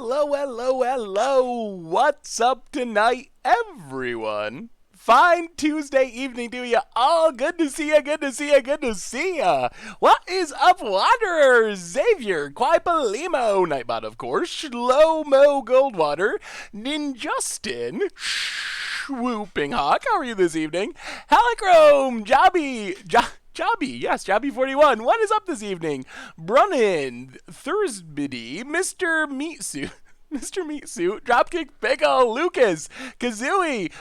Hello, hello, hello. What's up tonight, everyone? Fine Tuesday evening to you all. Good to see ya, good to see ya, good to see ya. What is up, Wanderers? Xavier, Quipalimo, Nightbot, of course, Shlomo Goldwater, Ninjustin, Swooping Hawk, how are you this evening? Helichrome, Jobby, yes, Jobby41. What is up this evening? Brunnin, Thursbity, Mr. Meat Suit, Mr. Meat Suit, Dropkick Pickle, Lucas, Kazooie,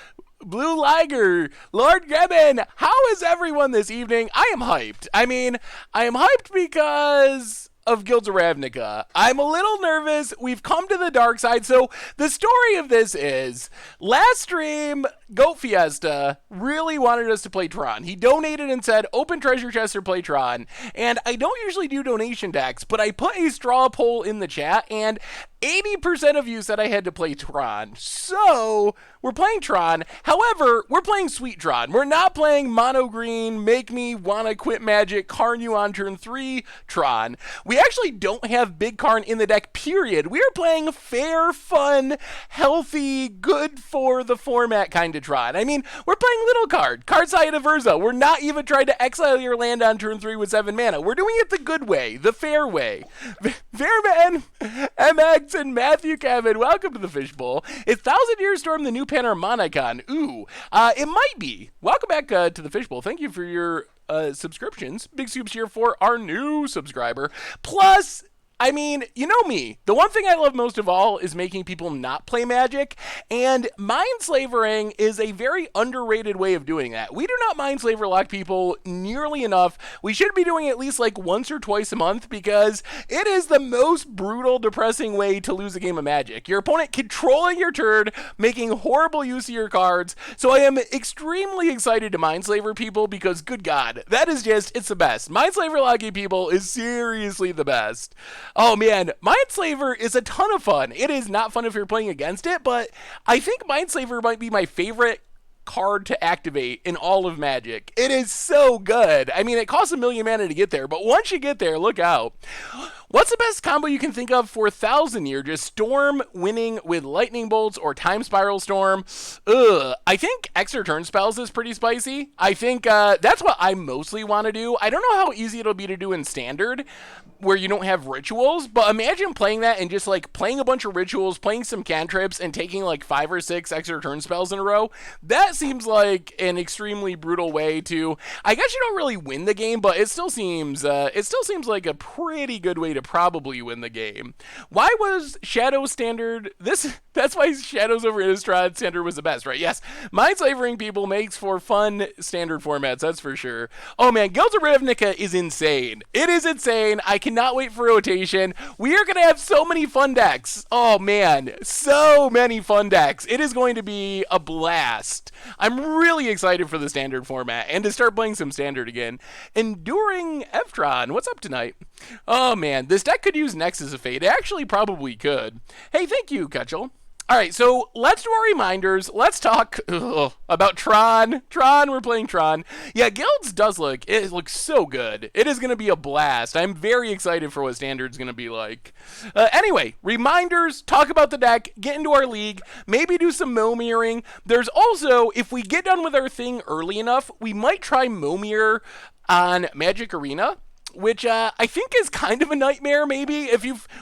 Blue Liger, Lord Grebbin. How is everyone this evening? I am hyped. I am hyped because of Guilds of Ravnica. I'm a little nervous. We've come to the dark side. So the story of this is, last stream, Goat Fiesta really wanted us to play Tron. He donated and said, open treasure chest or play Tron. And I don't usually do donation decks, but I put a straw poll in the chat, and 80% of you said I had to play Tron. So we're playing Tron. However, we're playing Sweet Tron. We're not playing Mono Green, Make Me Wanna Quit Magic, Karn You on turn 3 Tron. We actually don't have Big Karn in the deck, period. We are playing fair, fun, healthy, good for the format kind of Tron. We're playing Little Card Side of Urza. We're not even trying to exile your land on turn 3 with 7 mana. We're doing it the good way, the fair way. Fairman, MX, and Matthew Kevin, welcome to the Fishbowl. Is Thousand Year Storm the new Panharmonicon? Ooh, it might be. Welcome back to the Fishbowl. Thank you for your subscriptions. Big soups here for our new subscriber. Plus, you know me. The one thing I love most of all is making people not play Magic, and Mindslavering is a very underrated way of doing that. We do not Mindslaver lock people nearly enough. We should be doing it at least like once or twice a month, because it is the most brutal, depressing way to lose a game of Magic. Your opponent controlling your turn, making horrible use of your cards. So I am extremely excited to Mindslaver people, because good God, that is just, it's the best. Mindslaver locking people is seriously the best. Oh man, Mindslaver is a ton of fun. It is not fun if you're playing against it, but I think Mindslaver might be my favorite card to activate in all of Magic. It is so good. It costs 1,000,000 mana to get there, but once you get there, look out. What's the best combo you can think of for 1,000 Year? Just Storm winning with Lightning Bolts or Time Spiral Storm? I think Extra Turn Spells is pretty spicy. I think that's what I mostly want to do. I don't know how easy it'll be to do in Standard, where you don't have rituals, but imagine playing that and just like playing a bunch of rituals, playing some cantrips, and taking like 5 or 6 Extra Turn Spells in a row. That seems like an extremely brutal way to, I guess you don't really win the game, but it still seems like a pretty good way to probably win the game. Why was Shadow Standard that's why Shadows over Innistrad Standard was the best, right? Yes, Mindslavering people makes for fun Standard formats, that's for sure. Oh man, Guilds of Ravnica is insane. It is insane. I cannot wait for rotation. We are gonna have so many fun decks. Oh man, so many fun decks. It is going to be a blast. I'm really excited for the Standard format and to start playing some Standard again. Enduring Eftron, what's up tonight? Oh man, this deck could use Nexus of Fate. It actually probably could. Hey, thank you, Kutchel. Alright, so let's do our reminders. Let's talk about Tron. We're playing Tron. Yeah, Guilds it looks so good. It is going to be a blast. I'm very excited for what Standard's going to be like. Anyway, reminders, talk about the deck, get into our league, maybe do some Momiring. There's also, if we get done with our thing early enough, we might try Momir on Magic Arena, which I think is kind of a nightmare, maybe.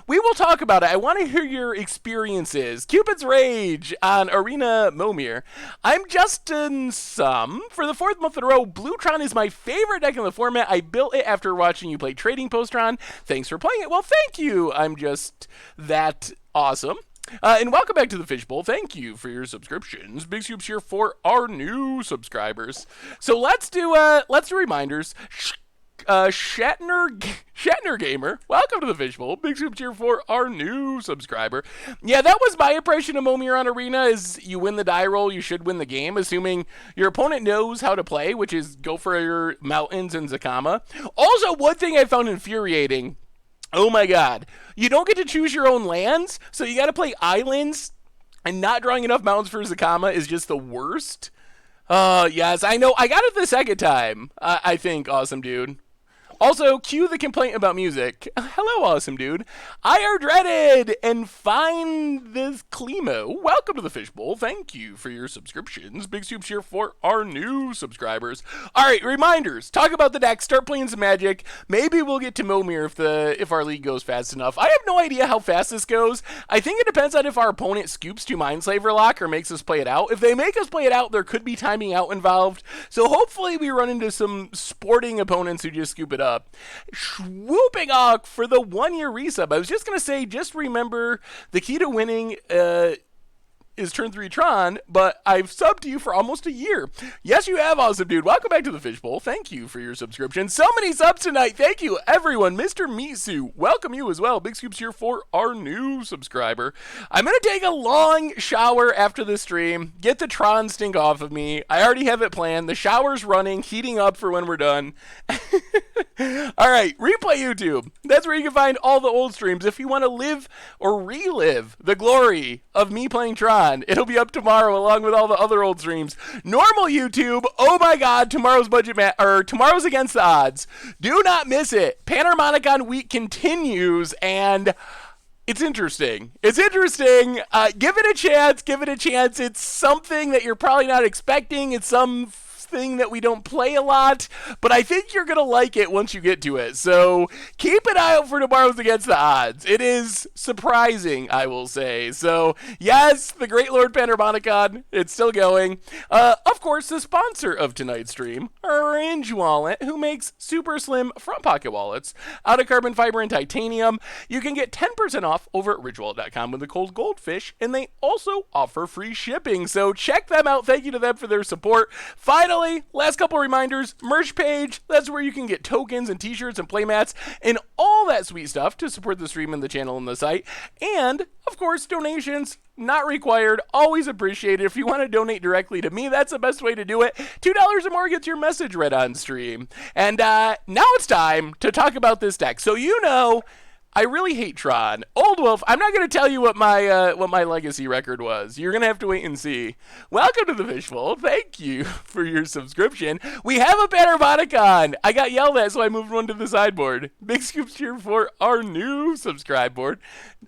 We will talk about it. I want to hear your experiences. Cupid's Rage on Arena Momir. I'm Justin Sum. For the 4th month in a row, Blue Tron is my favorite deck in the format. I built it after watching you play Trading Post Tron. Thanks for playing it. Well, thank you. I'm just that awesome. And welcome back to the Fishbowl. Thank you for your subscriptions. Big soups here for our new subscribers. So let's do reminders. Shatner Gamer, welcome to the Fishbowl. Big soup cheer for our new subscriber. Yeah, that was my impression of Momir on Arena, is you win the die roll, you should win the game, assuming your opponent knows how to play, which is go for your mountains and Zakama. Also, one thing I found infuriating, oh my god, you don't get to choose your own lands, so you gotta play islands, and not drawing enough mountains for Zakama is just the worst. Yes, I know, I got it the second time, I think, awesome dude. Also, cue the complaint about music. Hello, awesome dude. I are dreaded and find this Climo. Welcome to the Fishbowl. Thank you for your subscriptions. Big soups here for our new subscribers. All right, reminders. Talk about the deck. Start playing some Magic. Maybe we'll get to Momir if our league goes fast enough. I have no idea how fast this goes. I think it depends on if our opponent scoops to Mindslaver lock or makes us play it out. If they make us play it out, there could be timing out involved. So hopefully we run into some sporting opponents who just scoop it up. Swooping off for the 1-year resub. I was just going to say, just remember the key to winning is turn 3 Tron, but I've subbed to you for almost a year. Yes, you have, awesome dude. Welcome back to the Fishbowl. Thank you for your subscription. So many subs tonight. Thank you, everyone. Mr. Misu, welcome you as well. Big scoops here for our new subscriber. I'm going to take a long shower after the stream, get the Tron stink off of me. I already have it planned. The shower's running, heating up for when we're done. All right, Replay YouTube. That's where you can find all the old streams. If you want to live or relive the glory of me playing Tron, it'll be up tomorrow along with all the other old streams. Normal YouTube. Oh my God, tomorrow's tomorrow's Against the Odds. Do not miss it. Panharmonicon week continues, and it's interesting. It's interesting. Give it a chance. Give it a chance. It's something that you're probably not expecting. It's something that we don't play a lot, but I think you're going to like it once you get to it. So keep an eye out for tomorrow's Against the Odds. It is surprising, I will say. So yes, the Great Lord Panharmonicon, it's still going. Of course, the sponsor of tonight's stream, Orange Wallet, who makes super slim front pocket wallets out of carbon fiber and titanium. You can get 10% off over at ridgewallet.com with the code GOLDFISH, and they also offer free shipping. So check them out. Thank you to them for their support. Finally, last couple reminders, merch page, that's where you can get tokens and t-shirts and playmats and all that sweet stuff to support the stream and the channel and the site. And, of course, donations, not required, always appreciated. If you want to donate directly to me, that's the best way to do it. $2 or more gets your message read on stream. And now it's time to talk about this deck. So you know, I really hate Tron. Old Wolf, I'm not going to tell you what my legacy record was. You're going to have to wait and see. Welcome to the Fishbowl. Thank you for your subscription. We have a Panharmonicon. I got yelled at, so I moved one to the sideboard. Big scoops here for our new subscriber.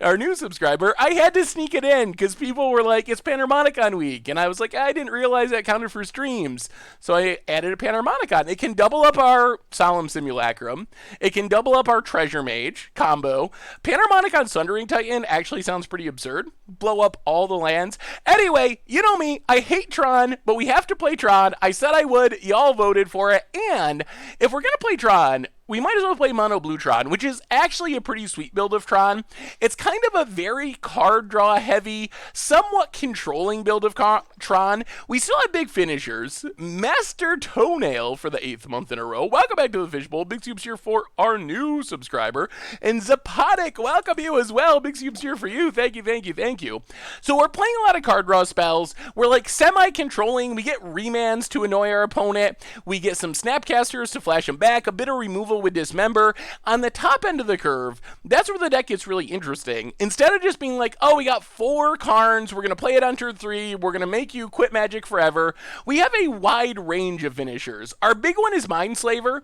I had to sneak it in because people were like, it's Panharmonicon week. And I was like, I didn't realize that counted for streams. So I added a Panharmonicon. It can double up our Solemn Simulacrum. It can double up our Treasure Mage combo. Panharmonicon Sundering Titan actually sounds pretty absurd. Blow up all the lands. Anyway, you know me. I hate Tron, but we have to play Tron. I said I would. Y'all voted for it. And if we're going to play Tron, we might as well play Mono Blue Tron, which is actually a pretty sweet build of Tron. It's kind of a very card draw heavy, somewhat controlling build of Tron. We still have big finishers. Master Toenail for the 8th month in a row. Welcome back to the Fishbowl. Big soups here for our new subscriber. And Zapodic, welcome you as well. Big soups here for you. Thank you, thank you, thank you. So we're playing a lot of card draw spells. We're like semi-controlling. We get remands to annoy our opponent. We get some Snapcasters to flash them back. A bit of removal with Dismember. On the top end of the curve, that's where the deck gets really interesting. Instead of just being like, oh, we got 4 Karns, we're going to play it on turn 3, we're going to make you quit Magic forever, we have a wide range of finishers. Our big one is Mindslaver.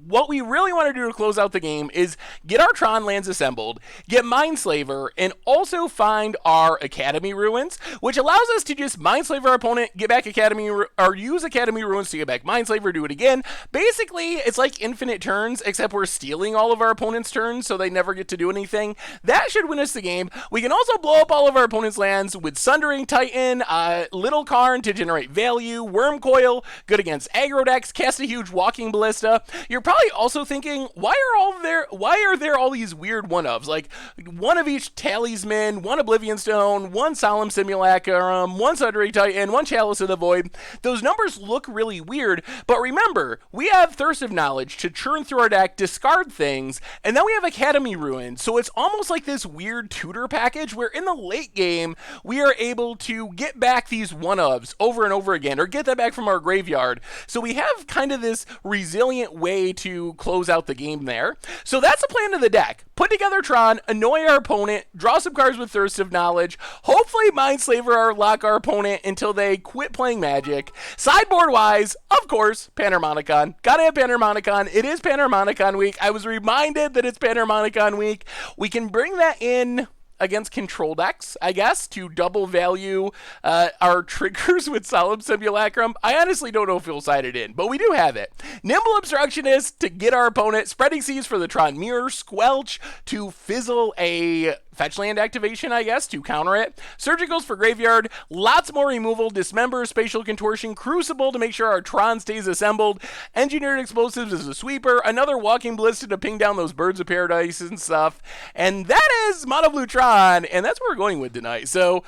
What we really want to do to close out the game is get our Tron lands assembled, get Mindslaver, and also find our Academy Ruins, which allows us to just Mindslaver our opponent, get back Academy, or use Academy Ruins to get back Mindslaver, do it again. Basically, it's like infinite turns, except we're stealing all of our opponent's turns, so they never get to do anything. That should win us the game. We can also blow up all of our opponent's lands with Sundering Titan, Little Karn to generate value, Worm Coil, good against aggro decks, cast a huge Walking Ballista. You're probably also thinking, why are there all these weird one-ofs? Like, one of each Talisman, one Oblivion Stone, one Solemn Simulacrum, one Sundering Titan, one Chalice of the Void. Those numbers look really weird, but remember, we have Thirst of Knowledge to churn through our deck, discard things, and then we have Academy Ruin. So it's almost like this weird tutor package where in the late game, we are able to get back these one-ofs over and over again, or get that back from our graveyard. So we have kind of this resilient way way to close out the game there. So that's the plan of the deck. Put together Tron, annoy our opponent, draw some cards with Thirst of Knowledge, hopefully Mindslaver or lock our opponent until they quit playing Magic. Sideboard-wise, of course, Panharmonicon. Gotta have Panharmonicon. It is Panharmonicon week. I was reminded that it's Panharmonicon week. We can bring that in against control decks, I guess, to double value our triggers with Solemn Simulacrum. I honestly don't know if we'll side it in, but we do have it. Nimble Obstructionist to get our opponent, Spreading Seas for the Tron Mirror, Squelch to fizzle a fetch land activation, I guess, to counter it. Surgicals for Graveyard, lots more removal, Dismember, Spatial Contortion, Crucible to make sure our Tron stays assembled, Engineered Explosives as a sweeper, another Walking Ballista to ping down those Birds of Paradise and stuff, and that is Mono Blue Tron, and that's what we're going with tonight. So,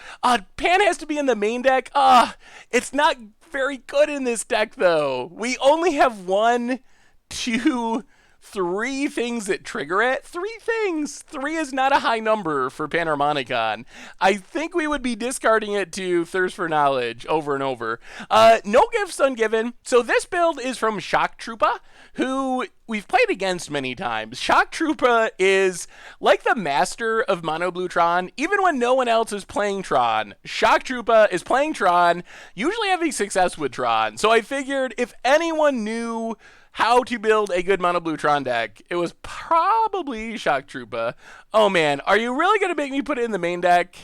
Pan has to be in the main deck. It's not very good in this deck, though. We only have 1, 2, 3 things that trigger it. 3 things. 3 is not a high number for Panharmonicon. I think we would be discarding it to Thirst for Knowledge over and over. No Gifts Ungiven. So this build is from Shock Troopa, who we've played against many times. Shock Troopa is like the master of Mono Blue Tron. Even when no one else is playing Tron, Shock Troopa is playing Tron, usually having success with Tron. So I figured if anyone knew how to build a good Mono Blue Tron deck, it was probably Shock Troopa. Oh man, are you really going to make me put it in the main deck?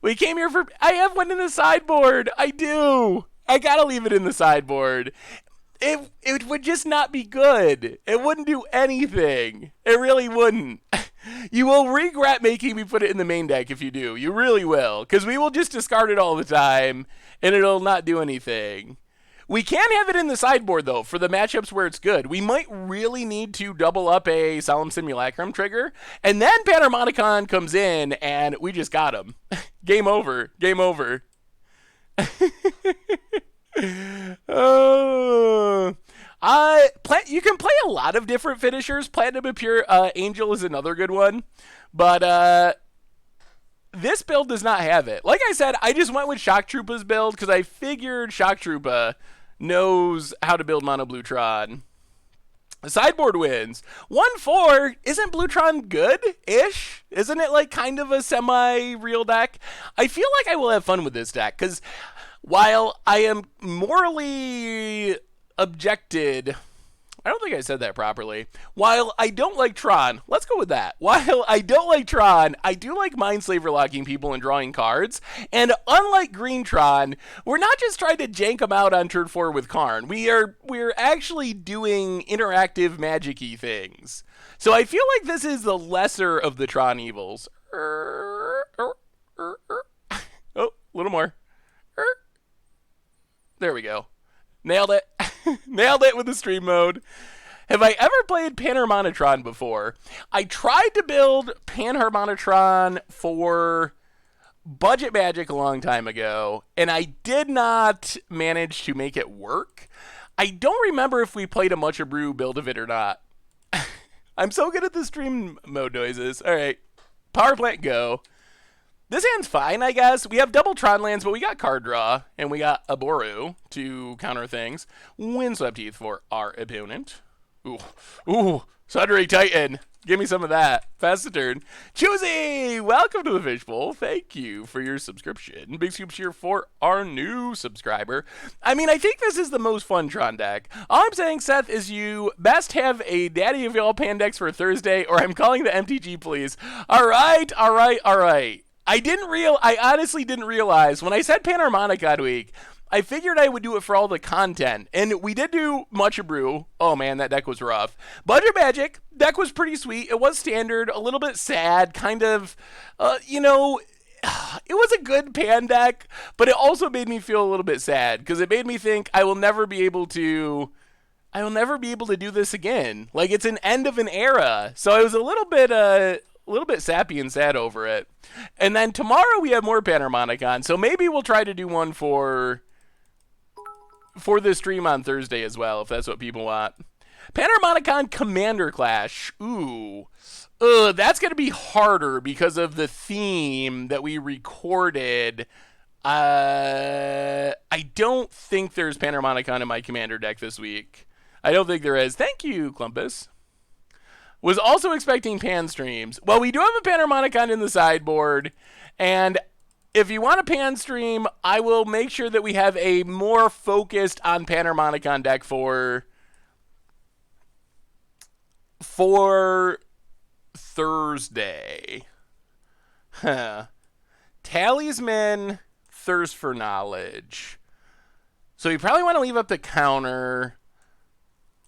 We came here for... I have one in the sideboard. I do. I gotta leave it in the sideboard. It would just not be good. It wouldn't do anything. It really wouldn't. You will regret making me put it in the main deck if you do. You really will. Because we will just discard it all the time, and it'll not do anything. We can have it in the sideboard, though, for the matchups where it's good. We might really need to double up a Solemn Simulacrum trigger, and then Panharmonicon comes in, and we just got him. Game over. Game over. You can play a lot of different finishers. Platinum Pure Angel is another good one, but this build does not have it. Like I said, I just went with Shock Troopa's build because I figured Shock Troopa knows how to build Mono Blue Tron. Sideboard wins. 1-4. Isn't Blue Tron good-ish? Isn't it like kind of a semi-real deck? I feel like I will have fun with this deck because while I am morally objected... I don't think I said that properly. While I don't like Tron, let's go with that. While I don't like Tron, I do like Mindslaver locking people and drawing cards. And unlike Green Tron, we're not just trying to jank them out on turn 4 with Karn. We're actually doing interactive magic-y things. So I feel like this is the lesser of the Tron evils. Oh, a little more. There we go. Nailed it. Nailed it with the stream mode. Have I ever played Panharmonicon before? I tried to build Panharmonicon for Budget Magic a long time ago, and I did not manage to make it work. I don't remember if we played a Much Brew build of it or not. I'm so good at the stream mode noises. All right. Power plant go. This hand's fine, I guess. We have double Tron lands, but we got card draw, and we got Aboru to counter things. Windswept Heath for our opponent. Ooh, Sundering Titan. Give me some of that. Fast turn. Choosy, welcome to the Fishbowl. Thank you for your subscription. Big scoop cheer for our new subscriber. I mean, I think this is the most fun Tron deck. All I'm saying, Seth, is you best have a Daddy of Y'all Pan decks for Thursday, or I'm calling the MTG, please. All right. I honestly didn't realize when I said Panharmonicon week, I figured I would do it for all the content. And we did do Much Brew. Oh man, that deck was rough. Budget Magic, deck was pretty sweet. It was standard, a little bit sad, kind of, it was a good Pan deck, but it also made me feel a little bit sad because it made me think I will never be able to do this again. Like, it's an end of an era. So I was a little bit sappy and sad over it. And then tomorrow we have more Panharmonicon, so maybe we'll try to do one for the stream on Thursday as well, if that's what people want. Panharmonicon Commander Clash. Ooh. That's going to be harder because of the theme that we recorded. I don't think there's Panharmonicon in my Commander deck this week. I don't think there is. Thank you, Clumpus. Was also expecting pan streams. Well, we do have a Panharmonicon in the sideboard, and if you want a pan stream, I will make sure that we have a more focused on Panharmonicon deck for Thursday. Talisman, Thirst for Knowledge. So you probably want to leave up the counter.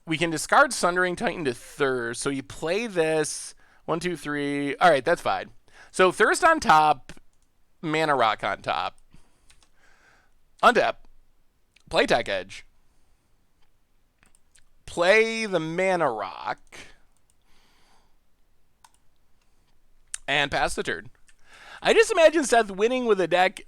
We can discard Sundering Titan to Thirst. So you play this. 1, 2, 3. All right, that's fine. So Thirst on top, Mana Rock on top. Untap. Play Tech Edge. Play the Mana Rock. And pass the turn. I just imagine Seth winning with a deck,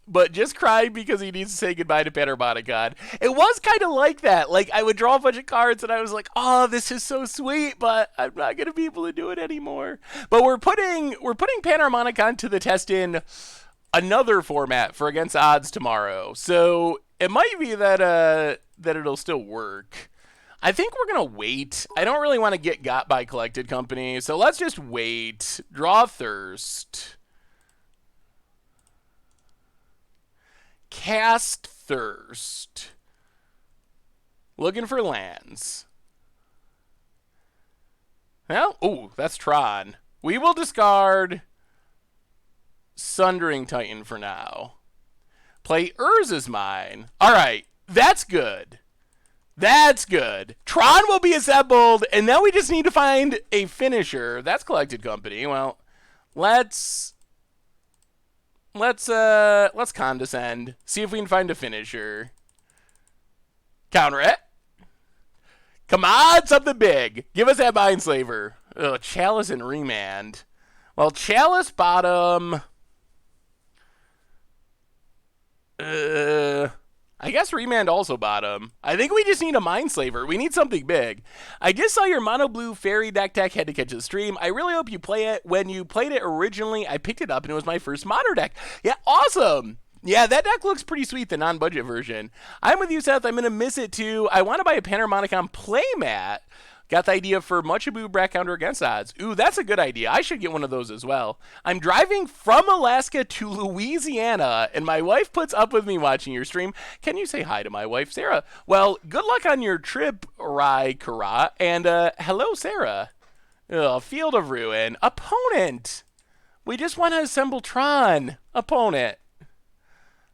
but just crying because he needs to say goodbye to Panharmonicon. It was kind of like that. Like, I would draw a bunch of cards, and I was like, oh, this is so sweet, but I'm not going to be able to do it anymore. But we're putting Panharmonicon to the test in another format for Against Odds tomorrow. So it might be that it'll still work. I think we're going to wait. I don't really want to get got by Collected Company, so let's just wait. Draw Thirst. Cast Thirst. Looking for lands. Well, ooh, that's Tron. We will discard Sundering Titan for now. Play Urza's Mine. All right, that's good. That's good. Tron will be assembled, and now we just need to find a finisher. That's Collected Company. Well, let's condescend. See if we can find a finisher. Counter it. Come on, something big. Give us that Mindslaver. Ugh, Chalice and Remand. Well, Chalice bottom. I guess Remand also bottom. I think we just need a Mindslaver. We need something big. I just saw your Mono Blue Fairy deck tech had to catch the stream. I really hope you play it. When you played it originally, I picked it up and it was my first Modern deck. Yeah, awesome. Yeah, that deck looks pretty sweet, the non-budget version. I'm with you, Seth. I'm going to miss it too. I want to buy a Panharmonicon playmat. Got the idea for Much Ado Brat Counter Against Odds. Ooh, that's a good idea. I should get one of those as well. I'm driving from Alaska to Louisiana, and my wife puts up with me watching your stream. Can you say hi to my wife, Sarah? Well, good luck on your trip, Rai Kara. And hello, Sarah. Ugh, Field of Ruin. Opponent. We just want to assemble Tron. Opponent.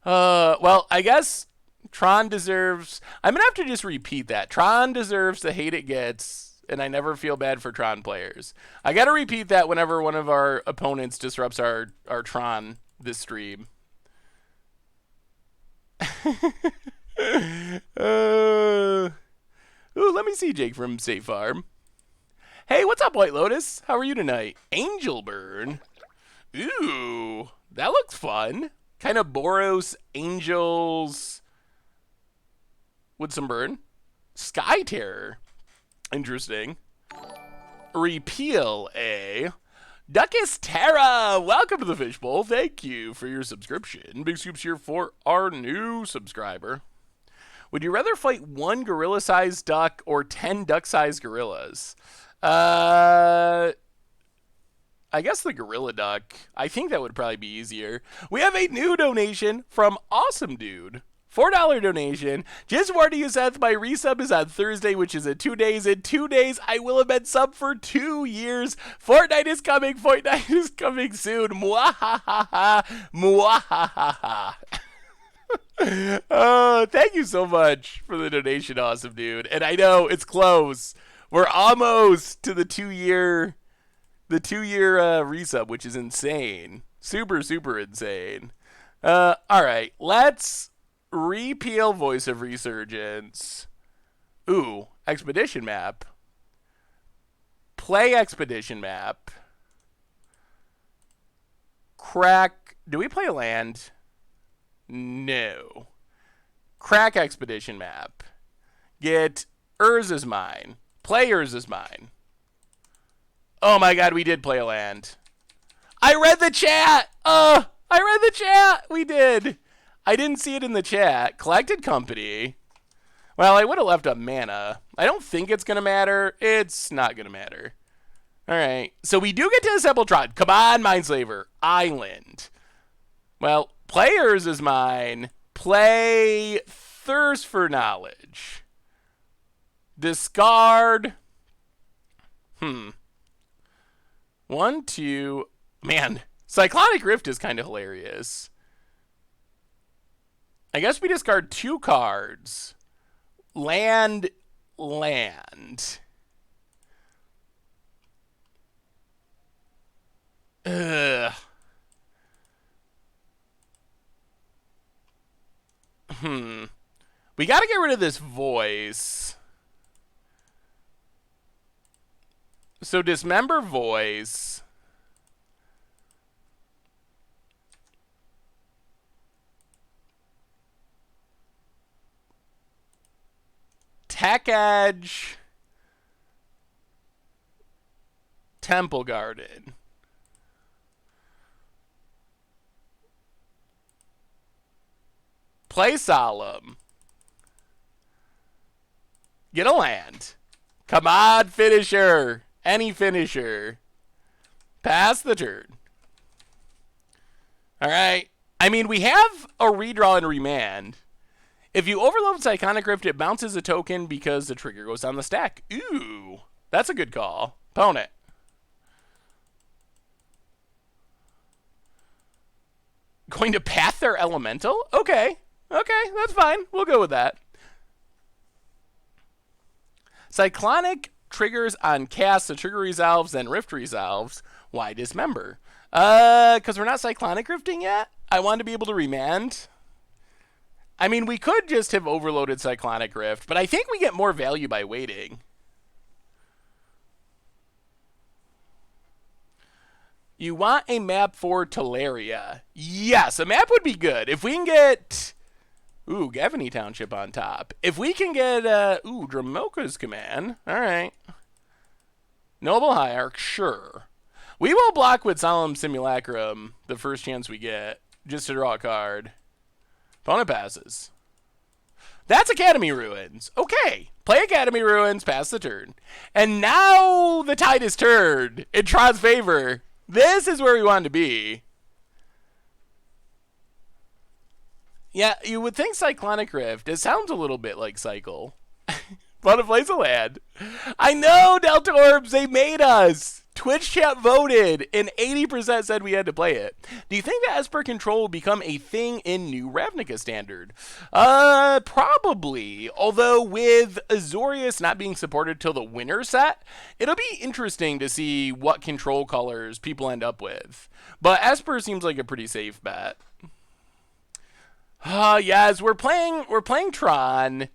Well, I guess Tron deserves... I'm going to have to just repeat that. Tron deserves the hate it gets, and I never feel bad for Tron players. I got to repeat that whenever one of our opponents disrupts our Tron this stream. Ooh, let me see Jake from Safe Farm. Hey, what's up, White Lotus? How are you tonight? Angel Burn. Ooh, that looks fun. Kind of Boros, Angels... with some burn. Sky Terror. Interesting. Repeal A. Duckus Terra. Welcome to the Fishbowl. Thank you for your subscription. Big scoops here for our new subscriber. Would you rather fight one gorilla-sized duck or 10 duck-sized gorillas? I guess the gorilla duck. I think that would probably be easier. We have a new donation from Awesome Dude. $4 donation. Just warning you, Seth, my resub is on Thursday, which is in 2 days. In 2 days, I will have been sub for 2 years. Fortnite is coming. Fortnite is coming soon. Mwahaha. Mwahaha. Oh, thank you so much for the donation, Awesome Dude. And I know it's close. We're almost to the 2-year resub, which is insane. Super, super insane. All right, let's repeal Voice of Resurgence. Ooh, Expedition Map. Play Expedition Map. Crack. Do we play a land? No. Crack Expedition Map. Get Urza's Mine. Play Urza's Mine. Oh my god, we did play a land. I read the chat! I read the chat! We did. I didn't see it in the chat. Collected Company. Well, I would have left up mana. I don't think it's going to matter. It's not going to matter. All right. So we do get to assemble Tron. Come on, Mindslaver. Island. Well, players is mine. Play Thirst for Knowledge. Discard. 1, 2. Man, Cyclonic Rift is kind of hilarious. I guess we discard 2 cards. Land. Ugh. We gotta get rid of this voice. So dismember voice. Tech Edge. Temple Garden. Play Solemn. Get a land. Come on, finisher. Any finisher. Pass the turn. All right. I mean, we have a redraw and remand. If you overload Cyclonic Rift, it bounces a token because the trigger goes on the stack. Ooh. That's a good call. Opponent. Going to path their elemental? Okay. Okay, that's fine. We'll go with that. Cyclonic triggers on cast, the trigger resolves, then Rift resolves. Why dismember? Because we're not Cyclonic Rifting yet? I wanted to be able to remand. I mean, we could just have overloaded Cyclonic Rift, but I think we get more value by waiting. You want a map for Teleria. Yes, a map would be good. If we can get... Ooh, Gavany Township on top. If we can get... Dramoka's Command. All right. Noble Hierarch, sure. We will block with Solemn Simulacrum the first chance we get, just to draw a card. Opponent passes. That's Academy Ruins. Okay. Play Academy Ruins, pass the turn. And now the tide is turned in Tron's favor. This is where we want to be. Yeah, you would think Cyclonic Rift. It sounds a little bit like Cycle. But it plays a land. I know, Delta Orbs, they made us. Twitch chat voted, and 80% said we had to play it. Do you think that Esper Control will become a thing in new Ravnica Standard? Probably. Although with Azorius not being supported till the winter set, it'll be interesting to see what control colors people end up with. But Esper seems like a pretty safe bet. Yes, we're playing Tron.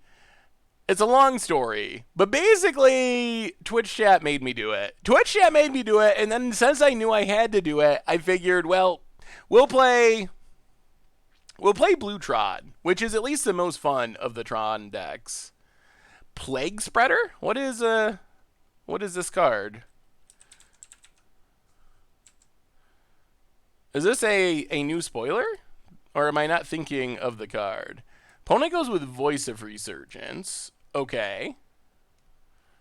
It's a long story, but basically, Twitch chat made me do it. Twitch chat made me do it, and then since I knew I had to do it, I figured, well, we'll play Blue Tron, which is at least the most fun of the Tron decks. Plague Spreader? What is this card? Is this a new spoiler? Or am I not thinking of the card? Opponent goes with Voice of Resurgence. Okay.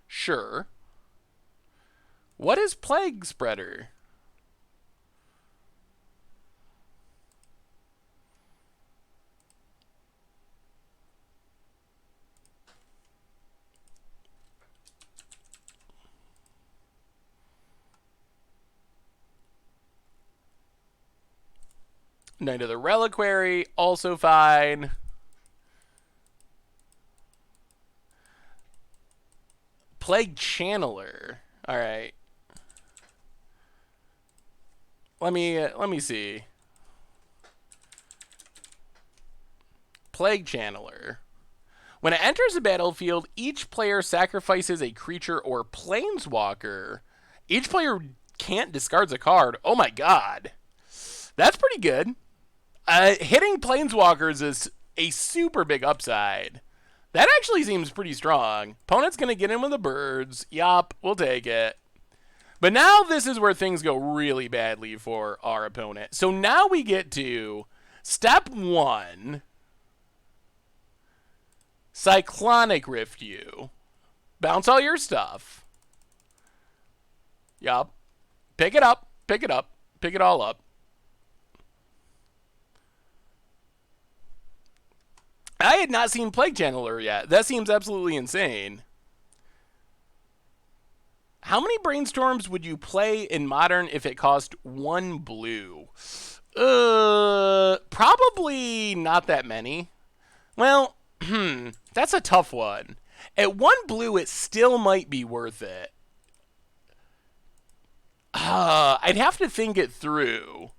Sure. What is Plague Spreader? Knight of the Reliquary, also fine. Plague Channeler. All right. Let me see. Plague Channeler. When it enters the battlefield, each player sacrifices a creature or planeswalker. Each player can't discard a card. Oh my god. That's pretty good. Hitting planeswalkers is a super big upside. That actually seems pretty strong. Opponent's going to get in with the birds. Yup, we'll take it. But now this is where things go really badly for our opponent. So now we get to step 1. Cyclonic Rift you. Bounce all your stuff. Yup. Pick it up. Pick it up. Pick it all up. I had not seen Plague Channeler yet. That seems absolutely insane. How many Brainstorms would you play in Modern if it cost 1 blue? Probably not that many. Well, that's a tough one. At 1 blue, it still might be worth it. I'd have to think it through.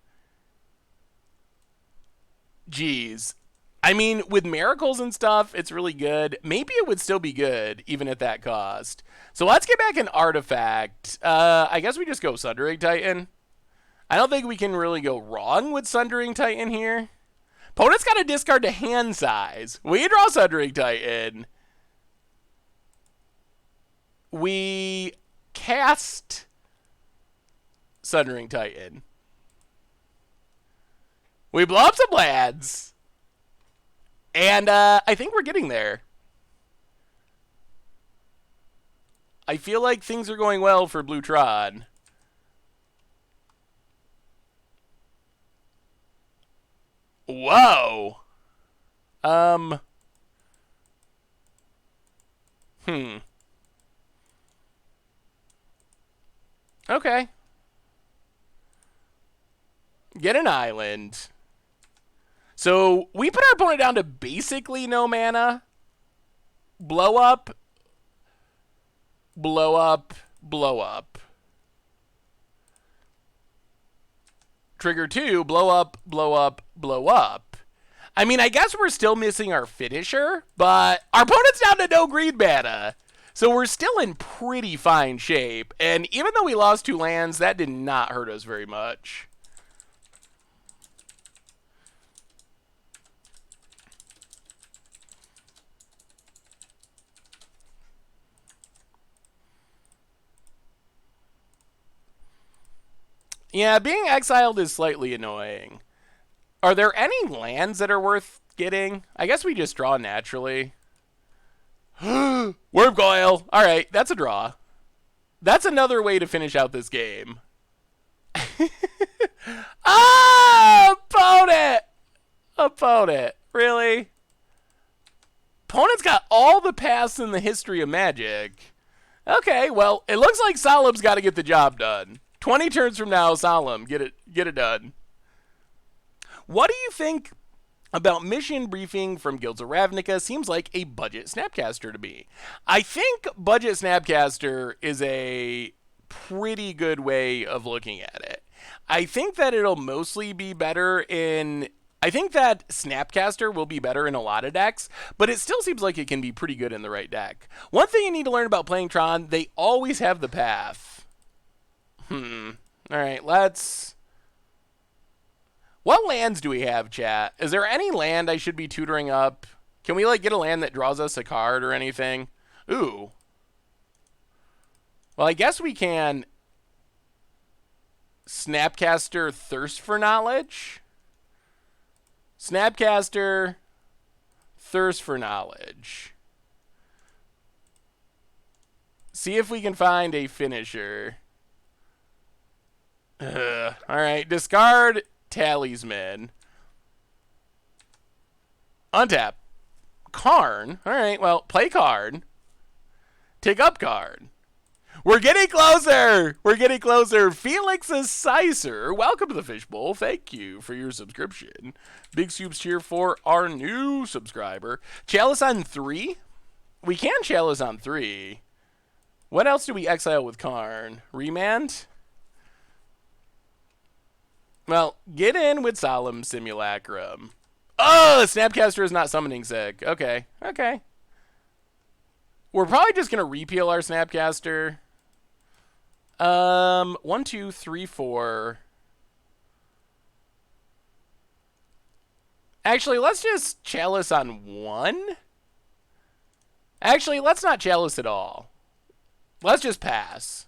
Jeez. I mean, with miracles and stuff, it's really good. Maybe it would still be good, even at that cost. So let's get back an artifact. I guess we just go Sundering Titan. I don't think we can really go wrong with Sundering Titan here. Opponent's got to discard to hand size. We draw Sundering Titan. We cast Sundering Titan. We blow up some lands. And I think we're getting there. I feel like things are going well for Blue Tron. Whoa. Okay. Get an island. So we put our opponent down to basically no mana. Blow up. Blow up. Blow up. Trigger 2. Blow up. Blow up. Blow up. I mean, I guess we're still missing our finisher, but our opponent's down to no green mana. So we're still in pretty fine shape. And even though we lost 2 lands, that did not hurt us very much. Yeah, being exiled is slightly annoying. Are there any lands that are worth getting? I guess we just draw naturally. Wormcoil! Alright, that's a draw. That's another way to finish out this game. Opponent! Opponent. Really? Opponent's got all the paths in the history of Magic. Okay, well, it looks like Solemn's got to get the job done. 20 turns from now, Solemn, get it done. What do you think about mission briefing from Guilds of Ravnica? Seems like a budget Snapcaster to me. I think budget Snapcaster is a pretty good way of looking at it. I think that it'll mostly be better in... I think that Snapcaster will be better in a lot of decks, but it still seems like it can be pretty good in the right deck. One thing you need to learn about playing Tron, they always have the path. Alright, let's... What lands do we have, chat? Is there any land I should be tutoring up? Can we, like, get a land that draws us a card or anything? Ooh. Well, I guess we can... Snapcaster Thirst for Knowledge? Snapcaster Thirst for Knowledge. See if we can find a finisher. Alright, discard Talisman. Untap. Karn. Alright, well, play card. Take up card. We're getting closer! We're getting closer. Felix Sicer, welcome to the Fishbowl. Thank you for your subscription. Big soups cheer for our new subscriber. Chalice on 3? We can Chalice on 3. What else do we exile with Karn? Remand? Well, get in with Solemn Simulacrum. Oh, Snapcaster is not summoning sick. Okay, okay. We're probably just going to repeal our Snapcaster. 1, 2, 3, 4. Actually, let's just Chalice on 1. Actually, let's not Chalice at all. Let's just pass.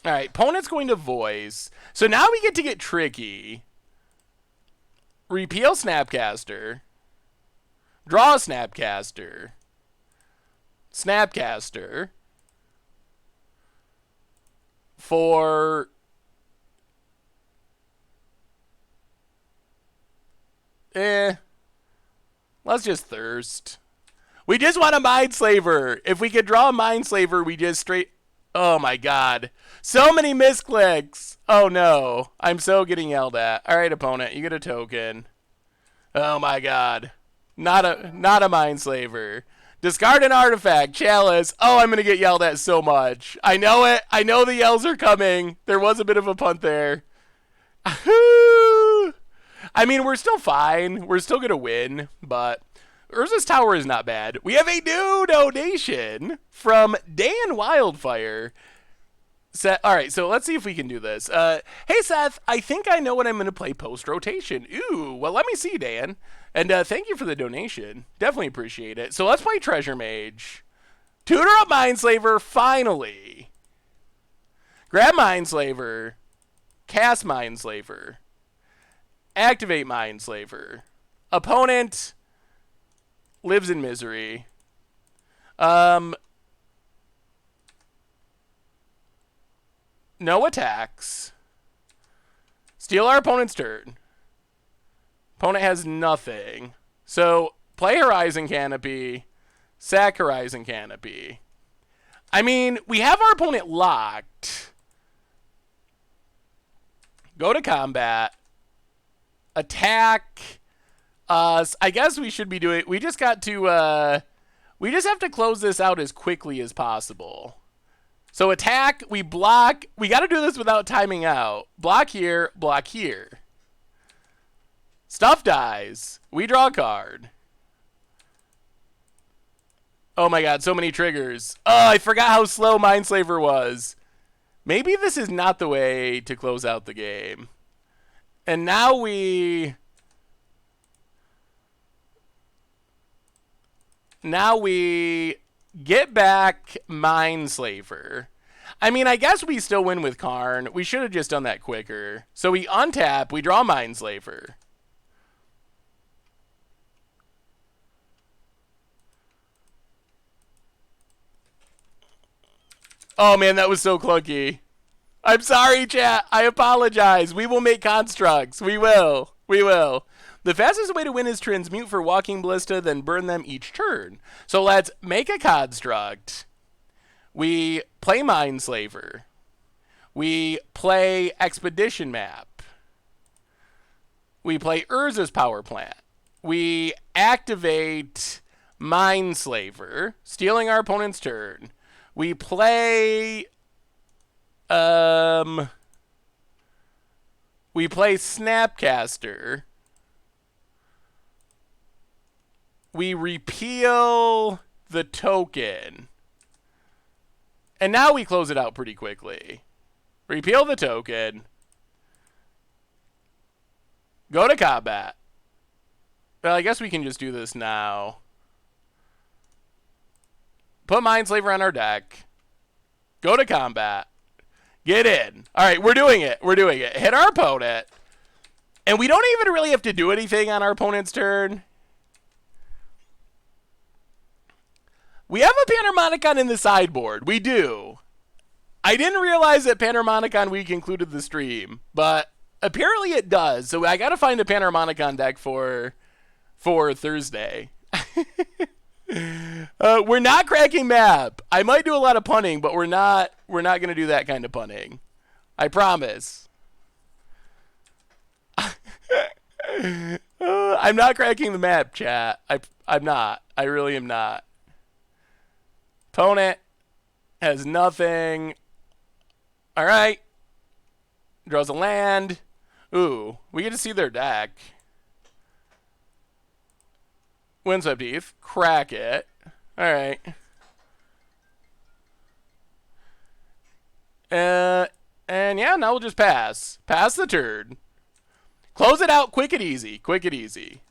Alright, opponent's going to voice. So now we get to get tricky. Repeal Snapcaster. Draw Snapcaster. Snapcaster. For... Let's just thirst. We just want a Mindslaver. If we could draw a Mindslaver, we just straight... Oh my god. So many misclicks. Oh no. I'm so getting yelled at. Alright, opponent. You get a token. Oh my god. Not a Mindslaver. Discard an artifact. Chalice. Oh, I'm going to get yelled at so much. I know it. I know the yells are coming. There was a bit of a punt there. I mean, we're still fine. We're still going to win, but Urza's Tower is not bad. We have a new donation from Dan Wildfire. All right, so let's see if we can do this. Hey, Seth, I think I know what I'm going to play post-rotation. Ooh, well, let me see, Dan. And thank you for the donation. Definitely appreciate it. So let's play Treasure Mage. Tutor up Mindslaver, finally. Grab Mindslaver. Cast Mindslaver. Activate Mindslaver. Opponent lives in misery. No attacks. Steal our opponent's turn. Opponent has nothing. So, play Horizon Canopy. Sack Horizon Canopy. I mean, we have our opponent locked. Go to combat. Attack. I guess we should be doing... We just got to... we just have to close this out as quickly as possible. So attack, we block. We got to do this without timing out. Block here, block here. Stuff dies. We draw a card. Oh my god, so many triggers. Oh, I forgot how slow Mindslaver was. Maybe this is not the way to close out the game. And now we... get back Mindslaver. I mean, I guess we still win with Karn. We should have just done that quicker. So we untap, we draw Mindslaver. Oh man, that was so clunky. I'm sorry, chat. I apologize. We will make constructs. We will. We will. The fastest way to win is transmute for Walking Ballista, then burn them each turn. So let's make a construct. We play Mindslaver. We play Expedition Map. We play Urza's Power Plant. We activate Mindslaver, stealing our opponent's turn. We play... we play Snapcaster. We repeal the token. And now we close it out pretty quickly. Repeal the token. Go to combat. Well, I guess we can just do this now. Put Mindslaver on our deck. Go to combat. Get in. All right, we're doing it. We're doing it. Hit our opponent. And we don't even really have to do anything on our opponent's turn. We have a Panharmonicon in the sideboard. We do. I didn't realize that Panharmonicon Week included the stream, but apparently it does. So I got to find a Panharmonicon deck for Thursday. We're not cracking map. I might do a lot of punning, but we're not going to do that kind of punning. I promise. I'm not cracking the map, chat. I'm not. I really am not. Opponent has nothing. All right. Draws a land. Ooh, we get to see their deck. Windswept Heath. Crack it. All right. And yeah, now we'll just pass. Pass the turn. Close it out quick and easy. Quick and easy.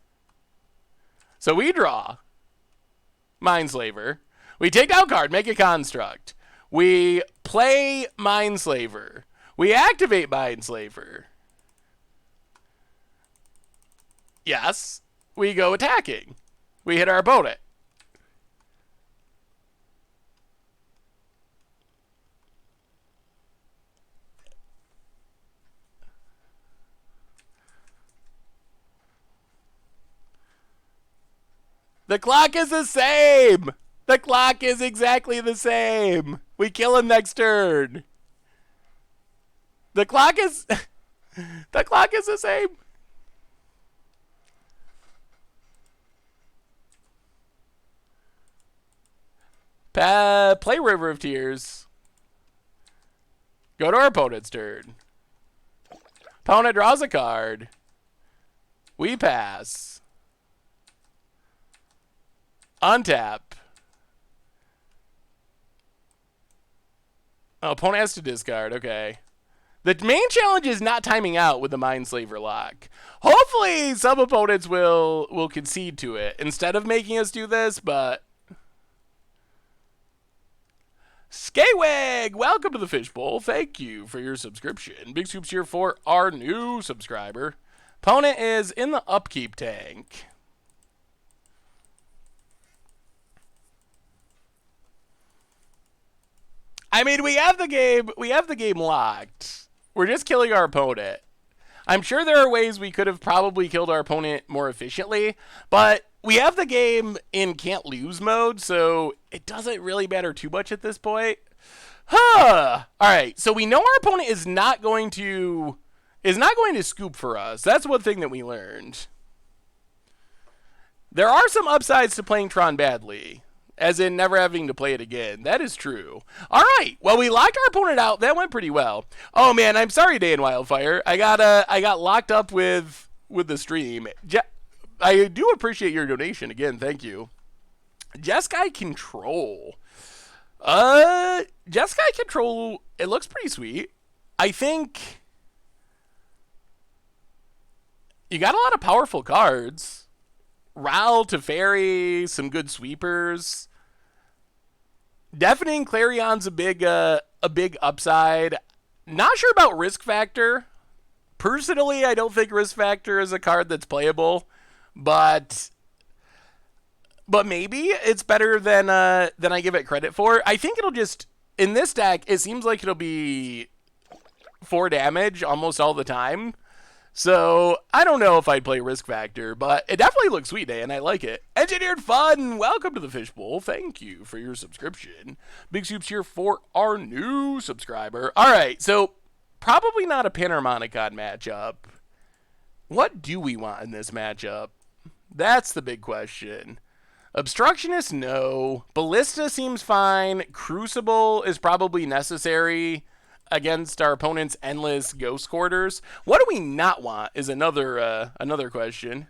So we draw. Mindslaver. We take down card, make a construct. We play Mindslaver. We activate Mindslaver. Yes, we go attacking. We hit our opponent. The clock is the same. The clock is exactly the same. We kill him next turn. The clock is the clock is the same. Play River of Tears. Go to our opponent's turn. Opponent draws a card. We pass. Untap. Oh, opponent has to discard. Okay. The main challenge is not timing out with the Mindslaver lock. Hopefully, some opponents will concede to it instead of making us do this, but... Skywag, welcome to the Fishbowl. Thank you for your subscription. Big Scoops here for our new subscriber. Opponent is in the upkeep tank. I mean, we have the game locked. We're just killing our opponent. I'm sure there are ways we could have probably killed our opponent more efficiently, but we have the game in can't lose mode, so it doesn't really matter too much at this point. All right, so we know our opponent is not going to scoop for us. That's one thing that we learned. There are some upsides to playing Tron badly, as in never having to play it again. That is true. All right. Well, we locked our opponent out. That went pretty well. Oh man, I'm sorry, Day in Wildfire. I got locked up with the stream. I do appreciate your donation again. Thank you. Jeskai Control. Jeskai Control. It looks pretty sweet. I think you got a lot of powerful cards. Ral, Teferi, some good sweepers. Deafening Clarion's a big upside. Not sure about Risk Factor. Personally, I don't think Risk Factor is a card that's playable, but maybe it's better than I give it credit for. I think it'll just in this deck. It seems like it'll be 4 damage almost all the time. So, I don't know if I'd play Risk Factor, but it definitely looks sweet, and I like it. Engineered Fun, welcome to the Fishbowl. Thank you for your subscription. Big Soups here for our new subscriber. All right, so probably not a Panharmonicon matchup. What do we want in this matchup? That's the big question. Obstructionist, no. Ballista seems fine. Crucible is probably necessary against our opponent's endless ghost quarters. What do we not want is another question.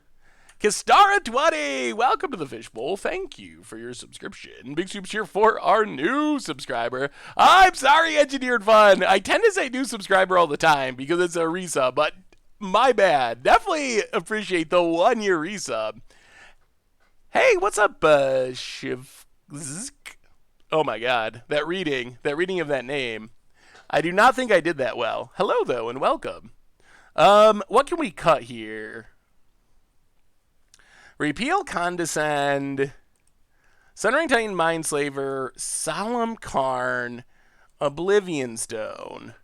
Kistara20, welcome to the Fishbowl. Thank you for your subscription. Big Soups here for our new subscriber. I'm sorry, Engineered Fun. I tend to say new subscriber all the time because it's a resub, but my bad. Definitely appreciate the 1-year resub. Hey, what's up, Shiv? Oh my god, that reading of that name. I do not think I did that well. Hello, though, and welcome. What can we cut here? Repeal, Condescend, Sunring Titan, Mindslaver, Solemn Karn, Oblivion Stone.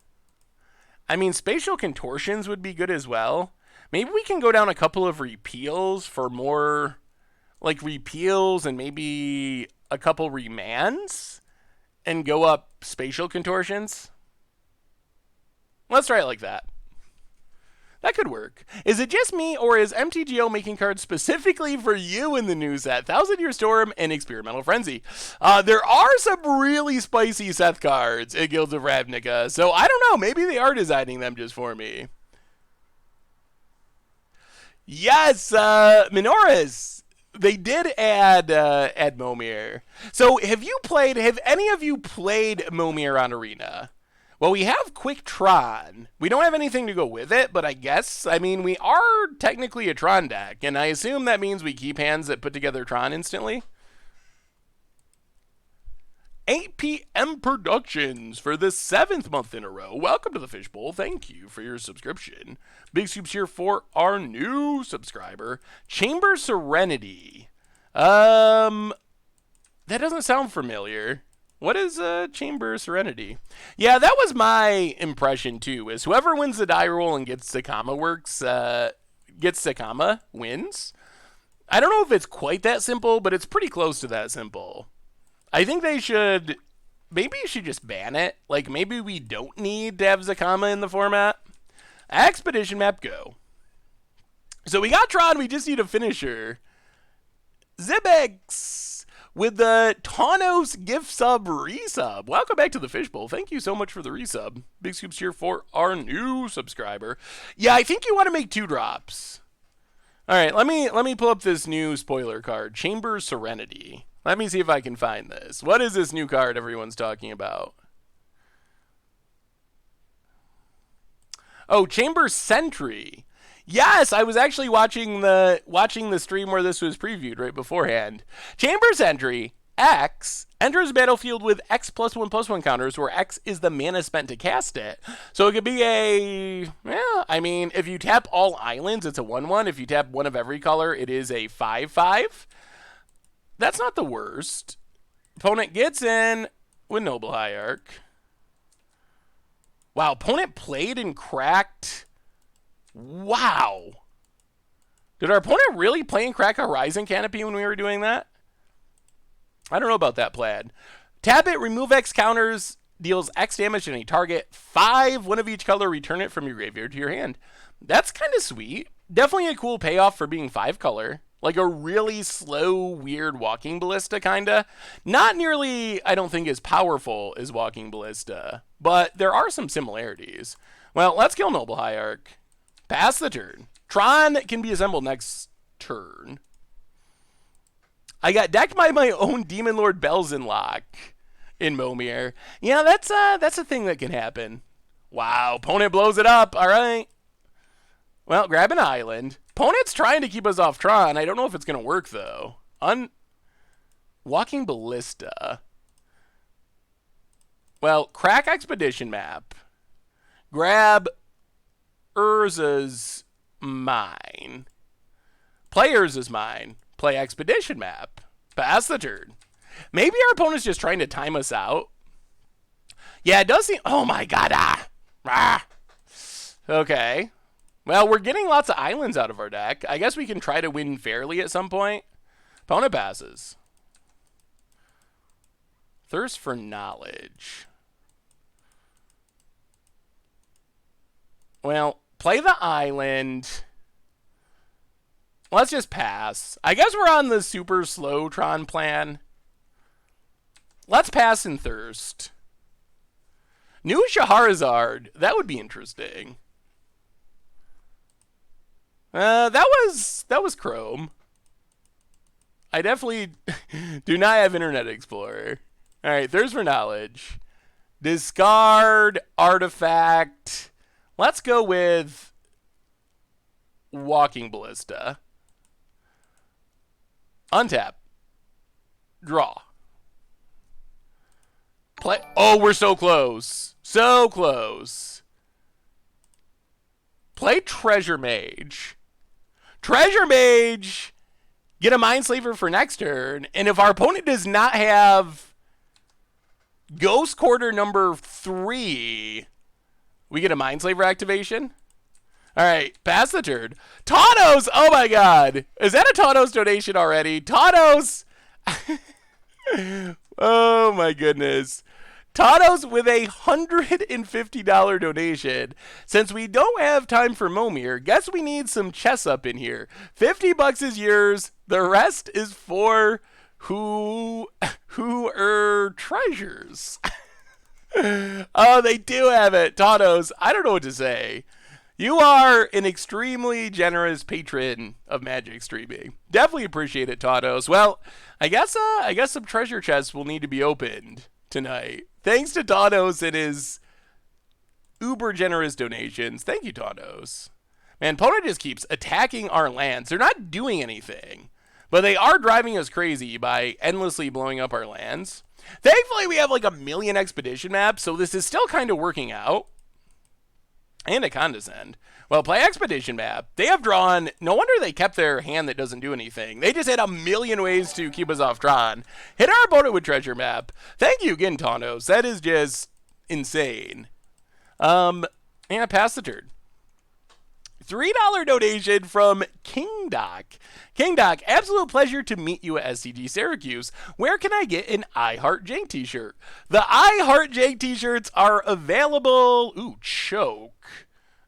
I mean, Spatial Contortions would be good as well. Maybe we can go down a couple of repeals for more, like, repeals and maybe a couple remands and go up Spatial Contortions. Let's try it like that. That could work. Is it just me, or is MTGO making cards specifically for you in the new set? Thousand Year Storm and Experimental Frenzy. There are some really spicy Seth cards in Guilds of Ravnica, so I don't know. Maybe they are designing them just for me. Yes, Minoris. They did add Momir. So have any of you played Momir on Arena? Well, we have Quick Tron. We don't have anything to go with it, but I mean, we are technically a Tron deck, and I assume that means we keep hands that put together Tron instantly. 8 p.m. Productions for the 7th month in a row. Welcome to the Fishbowl. Thank you for your subscription. Big soups here for our new subscriber, Chamber Serenity. That doesn't sound familiar. What is Chamber Serenity? Yeah, that was my impression too, is whoever wins the die roll and gets Sakama wins. I don't know if it's quite that simple, but it's pretty close to that simple. I think maybe you should just ban it. Like, maybe we don't need to have Zakama in the format. Expedition map, go. So we got Tron, we just need a finisher. Zibix with the Tawnos gift sub resub. Welcome back to the Fishbowl. Thank you so much for the resub. Big scoops here for our new subscriber. Yeah, I think you want to make 2 drops. All right, let me pull up this new spoiler card, Chamber Serenity. Let me see if I can find this. What is this new card everyone's talking about? Oh, Chamber Sentry. Yes, I was actually watching the stream where this was previewed right beforehand. Chamber Sentry, X, enters battlefield with X+1/+1 counters, where X is the mana spent to cast it. So it could be if you tap all islands, it's a 1/1. If you tap one of every color, it is a 5/5. That's not the worst. Opponent gets in with Noble Hierarch. Wow, opponent played and cracked. Wow. Did our opponent really play and crack Horizon Canopy when we were doing that? I don't know about that, Plaid. Tap it, remove X counters, deals X damage to any target. 5, one of each color, return it from your graveyard to your hand. That's kind of sweet. Definitely a cool payoff for being 5 color. Like a really slow, weird Walking Ballista, kinda. Not nearly, I don't think, as powerful as Walking Ballista, but there are some similarities. Well, let's kill Noble Hierarch. Pass the turn. Tron can be assembled next turn. I got decked by my own Demon Lord Belzenlock in Momir. Yeah, that's a thing that can happen. Wow, opponent blows it up. All right. Well, grab an island. Opponent's trying to keep us off Tron. I don't know if it's going to work, though. Walking Ballista. Well, crack Expedition map. Grab Urza's Mine. Play Urza's Mine. Play Expedition map. Pass the turn. Maybe our opponent's just trying to time us out. Yeah, it does seem... Oh, my God. Okay. Well, we're getting lots of islands out of our deck. I guess we can try to win fairly at some point. Opponent passes. Thirst for Knowledge. Well, play the island. Let's just pass. I guess we're on the super slow Tron plan. Let's pass and Thirst. New Shahrazad. That would be interesting. That was Chrome. I definitely do not have Internet Explorer. All right, Thirst for Knowledge. Discard Artifact. Let's go with Walking Ballista. Untap. Draw. Play. Oh, we're so close. So close. Play Treasure Mage. Treasure Mage. Get a Mindslaver for next turn. And if our opponent does not have Ghost Quarter number 3, we get a Mindslaver activation. All right, pass the turn. Tawnos! Oh my God. Is that a Tawnos donation already? Tawnos! Oh my goodness. Tawnos with a $150 donation. Since we don't have time for Momir, guess we need some chess up in here. $50 is yours. The rest is for who treasures. Oh, they do have it. Tawnos, I don't know what to say. You are an extremely generous patron of Magic streaming. Definitely appreciate it, Tawnos. Well, I guess some treasure chests will need to be opened tonight. Thanks to Tawnos and his uber generous donations. Thank you, Tawnos. Man, opponent just keeps attacking our lands. They're not doing anything, But they are driving us crazy by endlessly blowing up our lands. Thankfully, we have like a million expedition maps, so this is still kind of working out. And a condescend. Well, play expedition map. They have drawn. No wonder they kept their hand that doesn't do anything. They just had a million ways to keep us off Tron. Hit our opponent with treasure map. Thank you again, Tanos. That is just insane. And pass the turn. $3 donation from King Doc. King Doc, absolute pleasure to meet you at SCG Syracuse. Where can I get an I Heart Jank t-shirt? The I Heart Jank t-shirts are available. Ooh, choke.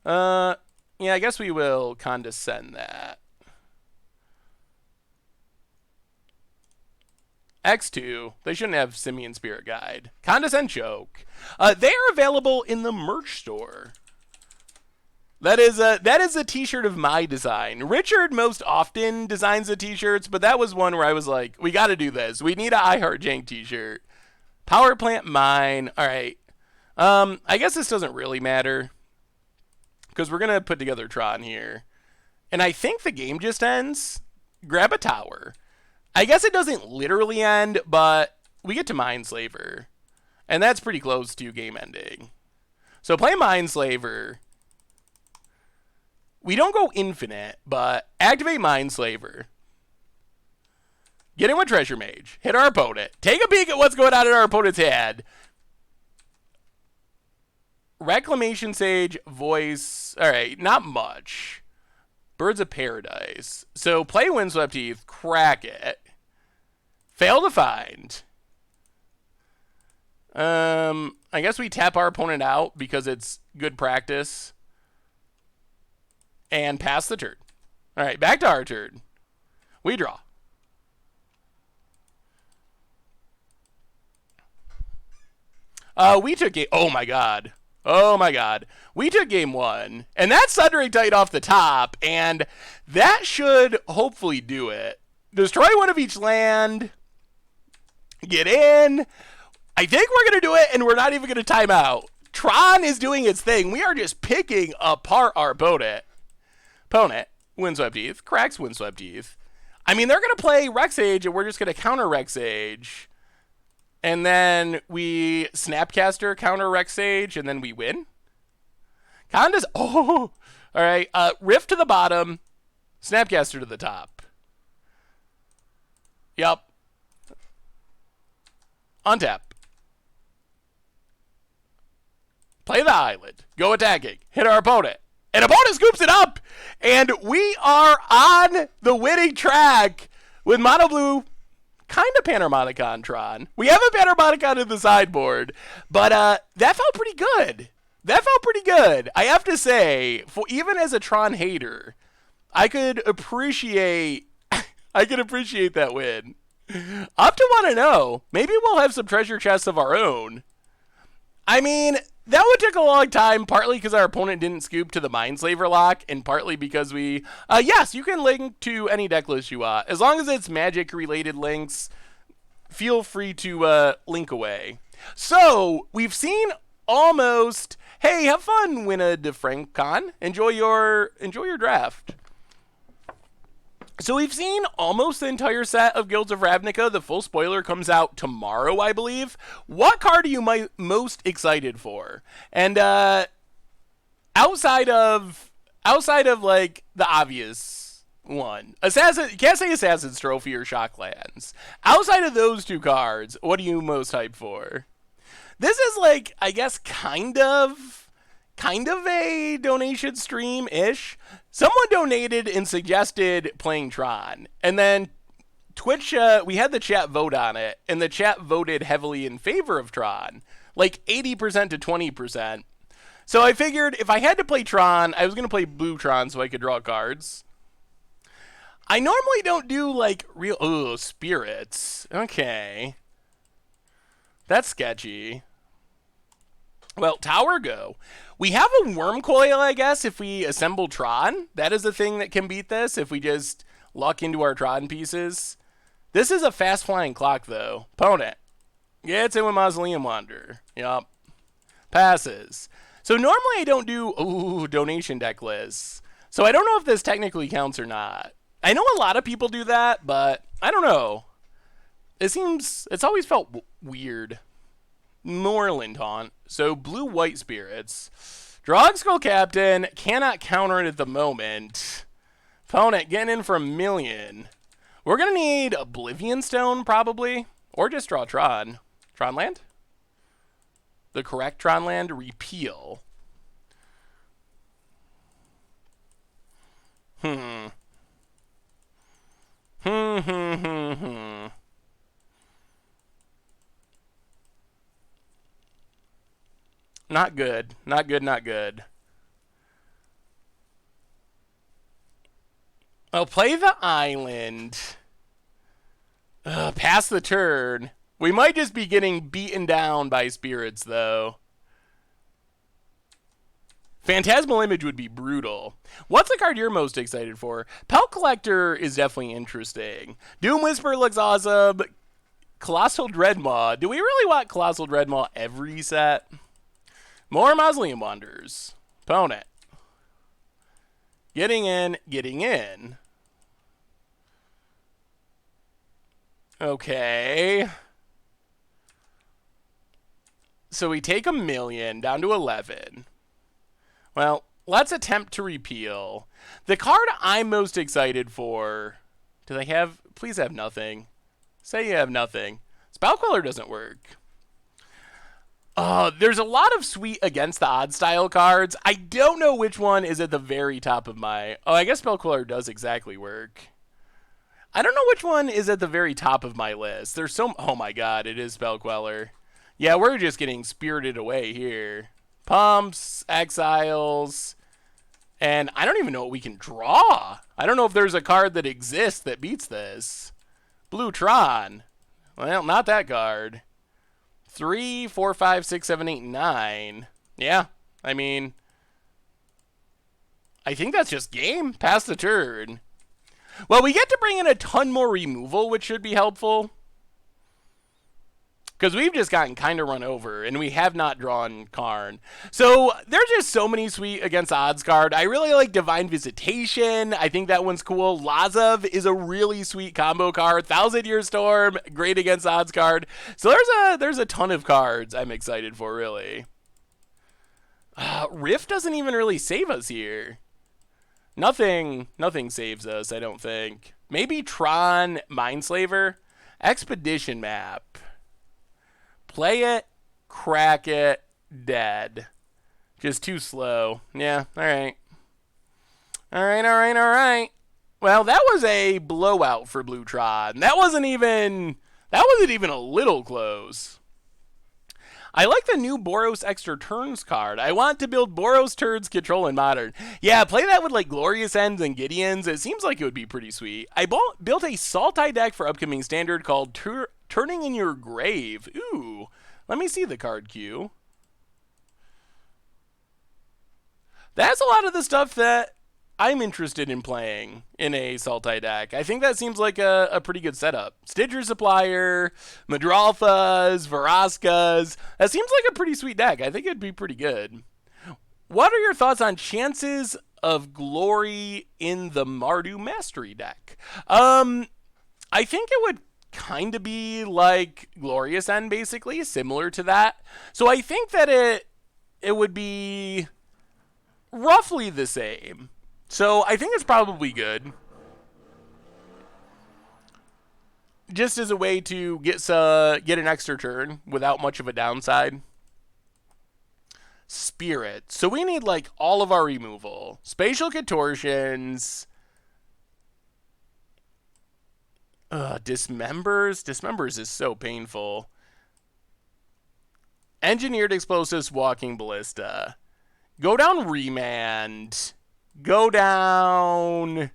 Yeah, I guess we will condescend that. X2. They shouldn't have Simian Spirit Guide. Condescend choke. They are available in the merch store. That is a t-shirt of my design. Richard most often designs the t-shirts, but that was one where I was like, we got to do this. We need an I Heart Jank t-shirt. Power plant mine. All right. I guess this doesn't really matter because we're going to put together Tron here. And I think the game just ends. Grab a tower. I guess it doesn't literally end, but we get to Mineslaver. And that's pretty close to game ending. So play Mineslaver. We don't go infinite, but activate Mineslaver. Get in with Treasure Mage. Hit our opponent. Take a peek at what's going on in our opponent's head. Reclamation Sage, Voice. All right, not much. Birds of Paradise. So play Windswept Heath, crack it. Fail to find. I guess we tap our opponent out because it's good practice. And pass the turn. All right, back to our turn. We draw. We took game. Oh my god. Oh my god. We took game one. And that's Sundering Titan off the top. And that should hopefully do it. Destroy one of each land. Get in. I think we're going to do it, and we're not even going to time out. Tron is doing its thing. We are just picking apart our opponent. Windswept Heath, cracks Windswept Heath. I mean, they're going to play Rexage, and we're just going to counter Rexage. And then we Snapcaster, counter Rexage, and then we win. Condas, oh! All right, Rift to the bottom, Snapcaster to the top. Yep. Untap. Play the island. Go attacking. Hit our opponent. And opponent scoops it up, and we are on the winning track with Mono Blue, kind of Panharmonicon Tron. We have a Panharmonicon in the sideboard, but that felt pretty good. That felt pretty good. I have to say, for even as a Tron hater, I could appreciate that win. Up to 1-0. Maybe we'll have some treasure chests of our own. I mean, that would take a long time, partly because our opponent didn't scoop to the Mineslaver lock, and partly because we... yes, you can link to any deck list you want. As long as it's Magic-related links, feel free to link away. So, we've seen almost... Hey, have fun, Winna DeFrancon. Enjoy your draft. So we've seen almost the entire set of Guilds of Ravnica. The full spoiler comes out tomorrow, I believe. What card are you most excited for? And outside of like the obvious one, Assassin, you can't say Assassin's Trophy or Shocklands. Outside of those two cards, what are you most hyped for? This is like, I guess, kind of a donation stream-ish. Someone donated and suggested playing Tron, and then Twitch, we had the chat vote on it, and the chat voted heavily in favor of Tron, like 80% to 20%. So I figured if I had to play Tron, I was going to play Blue Tron so I could draw cards. I normally don't do, like, real... spirits. Okay. That's sketchy. Well, Tower go. We have a Worm Coil, I guess, if we assemble Tron. That is the thing that can beat this, if we just luck into our Tron pieces. This is a fast-flying clock, though. Opponent. Gets in with Mausoleum Wanderer. Yup. Passes. So normally I don't do, donation deck lists. So I don't know if this technically counts or not. I know a lot of people do that, but I don't know. It's always felt weird. Moreland Haunt. So blue-white spirits. Draw Skull Captain. Cannot counter it at the moment. Opponent getting in for 1 million. We're going to need Oblivion Stone, probably. Or just draw Tron. Tron land? The correct Tron land? Repeal. Not good. Not good, not good. I'll play the island. Pass the turn. We might just be getting beaten down by spirits, though. Phantasmal Image would be brutal. What's the card you're most excited for? Pelt Collector is definitely interesting. Doom Whisper looks awesome. Colossal Dreadmaw. Do we really want Colossal Dreadmaw every set? More Mausoleum Wanderers. Opponent. Getting in, getting in. Okay. So we take 1 million down to 11. Well, let's attempt to repeal. The card I'm most excited for... Do they have... Please have nothing. Say you have nothing. Spellqueller doesn't work. There's a lot of sweet against the odd style cards. I don't know which one is at the very top of my... Oh, I guess Spellqueller does exactly work. I don't know which one is at the very top of my list. There's so... Oh my god, it is Spellqueller. Yeah, we're just getting spirited away here. Pumps, exiles, and I don't even know what we can draw. I don't know if there's a card that exists that beats this. Blue Tron. Well, not that card. 3, 4, 5, 6, 7, 8, 9. Yeah, I mean, I think that's just game. Pass the turn. Well, we get to bring in a ton more removal, which should be helpful. Because we've just gotten kind of run over, and we have not drawn Karn. So there's just so many sweet against odds card. I really like Divine Visitation. I think that one's cool. Lazov is a really sweet combo card. 1,000 Year Storm, great against odds card. So there's a ton of cards I'm excited for, really. Rift doesn't even really save us here. Nothing saves us, I don't think. Maybe Tron Mindslaver. Expedition Map. Play it, crack it, dead. Just too slow. Yeah, alright. Alright. Well, that was a blowout for Blue Tron. That wasn't even a little close. I like the new Boros Extra Turns card. I want to build Boros Turns Control in Modern. Yeah, play that with like Glorious Ends and Gideons. It seems like it would be pretty sweet. I built a Sultai deck for upcoming Standard called Turning in Your Grave. Ooh, let me see the card queue. That's a lot of the stuff that I'm interested in playing in a Sultai deck. I think that seems like a pretty good setup. Stitcher Supplier, Madralthas, Veraskas. That seems like a pretty sweet deck. I think it'd be pretty good. What are your thoughts on chances of glory in the Mardu Mastery deck? I think it would kind of be like Glorious End, basically, similar to that. So I think that it would be roughly the same. So I think it's probably good. Just as a way to get an extra turn without much of a downside. Spirit. So we need like all of our removal. Spatial Contortions. Dismembers. Dismembers is so painful. Engineered Explosives, Walking Ballista. Go down Remand. Go down...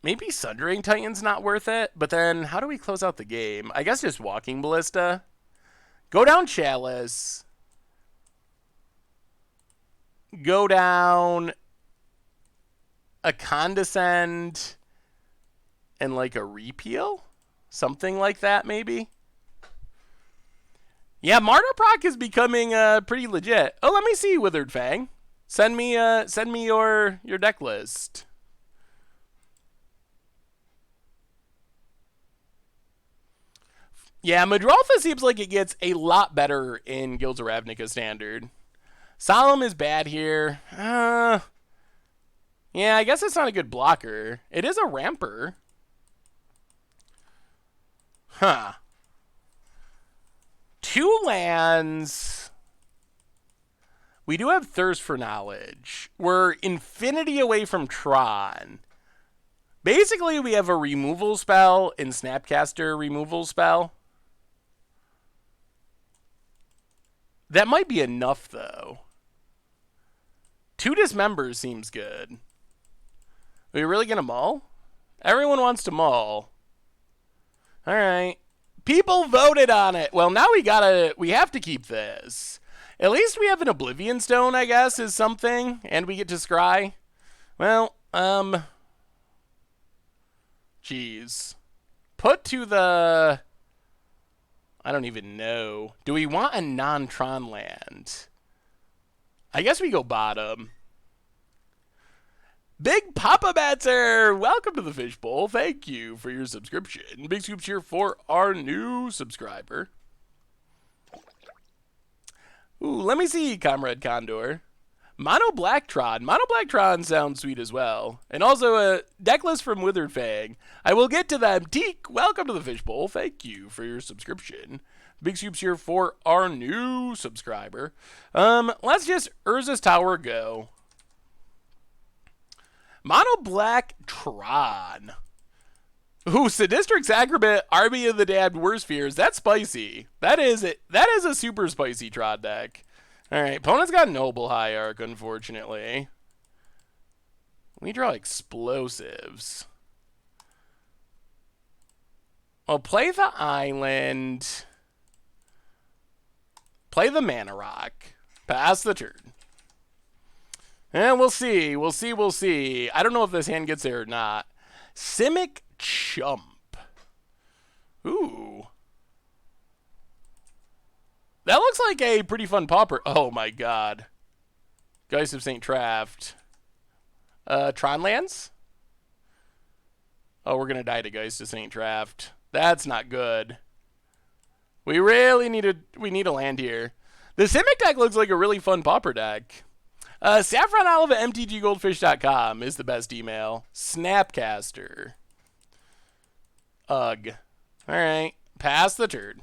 Maybe Sundering Titan's not worth it, but then how do we close out the game? I guess just Walking Ballista. Go down Chalice. Go down a Condescend and like a Repeal? Something like that, maybe? Yeah, Martyr Proc is becoming pretty legit. Oh, let me see Withered Fang. Send me your deck list. Yeah, Madrolfa seems like it gets a lot better in Guilds of Ravnica Standard. Solemn is bad here. Yeah, I guess it's not a good blocker. It is a ramper. Huh. 2 lands. We do have Thirst for Knowledge. We're infinity away from Tron. Basically, we have a removal spell and Snapcaster removal spell. That might be enough, though. 2 Dismembers seems good. Are we really going to mull? Everyone wants to mull. All right. People voted on it. Well, now we have to keep this. At least we have an Oblivion Stone, I guess, is something. And we get to scry. Well, Jeez. Put to the... I don't even know. Do we want a non-Tron land? I guess we go bottom. Big Papa Batzer, welcome to the Fishbowl. Thank you for your subscription. Big scoops here for our new subscriber. Ooh, let me see, Comrade Condor. Mono Black Tron. Mono Black Tron sounds sweet as well. And also a deck list from Withered Fang. I will get to them. Teak, welcome to the Fishbowl. Thank you for your subscription. Big scoops here for our new subscriber. Let's just Urza's Tower go. Mono Black Tron. Ooh, Sadistrix Acrobat, Army of the Damned Worst Fears. That's spicy. That is it. That is a super spicy Tron deck. Alright, opponent's got Noble Hierarch, unfortunately. We draw explosives. I'll play the island. Play the Mana Rock. Pass the turn. And we'll see. We'll see. I don't know if this hand gets there or not. Simic Chump. Ooh. That looks like a pretty fun pauper. Oh my god. Geist of St. Traft. Tron lands? Oh, we're gonna die to Geist of St. Traft. That's not good. We really need a land here. The Simic deck looks like a really fun pauper deck. SaffronOlive at mtggoldfish.com is the best email. Snapcaster. Ugh. Alright. Pass the turn.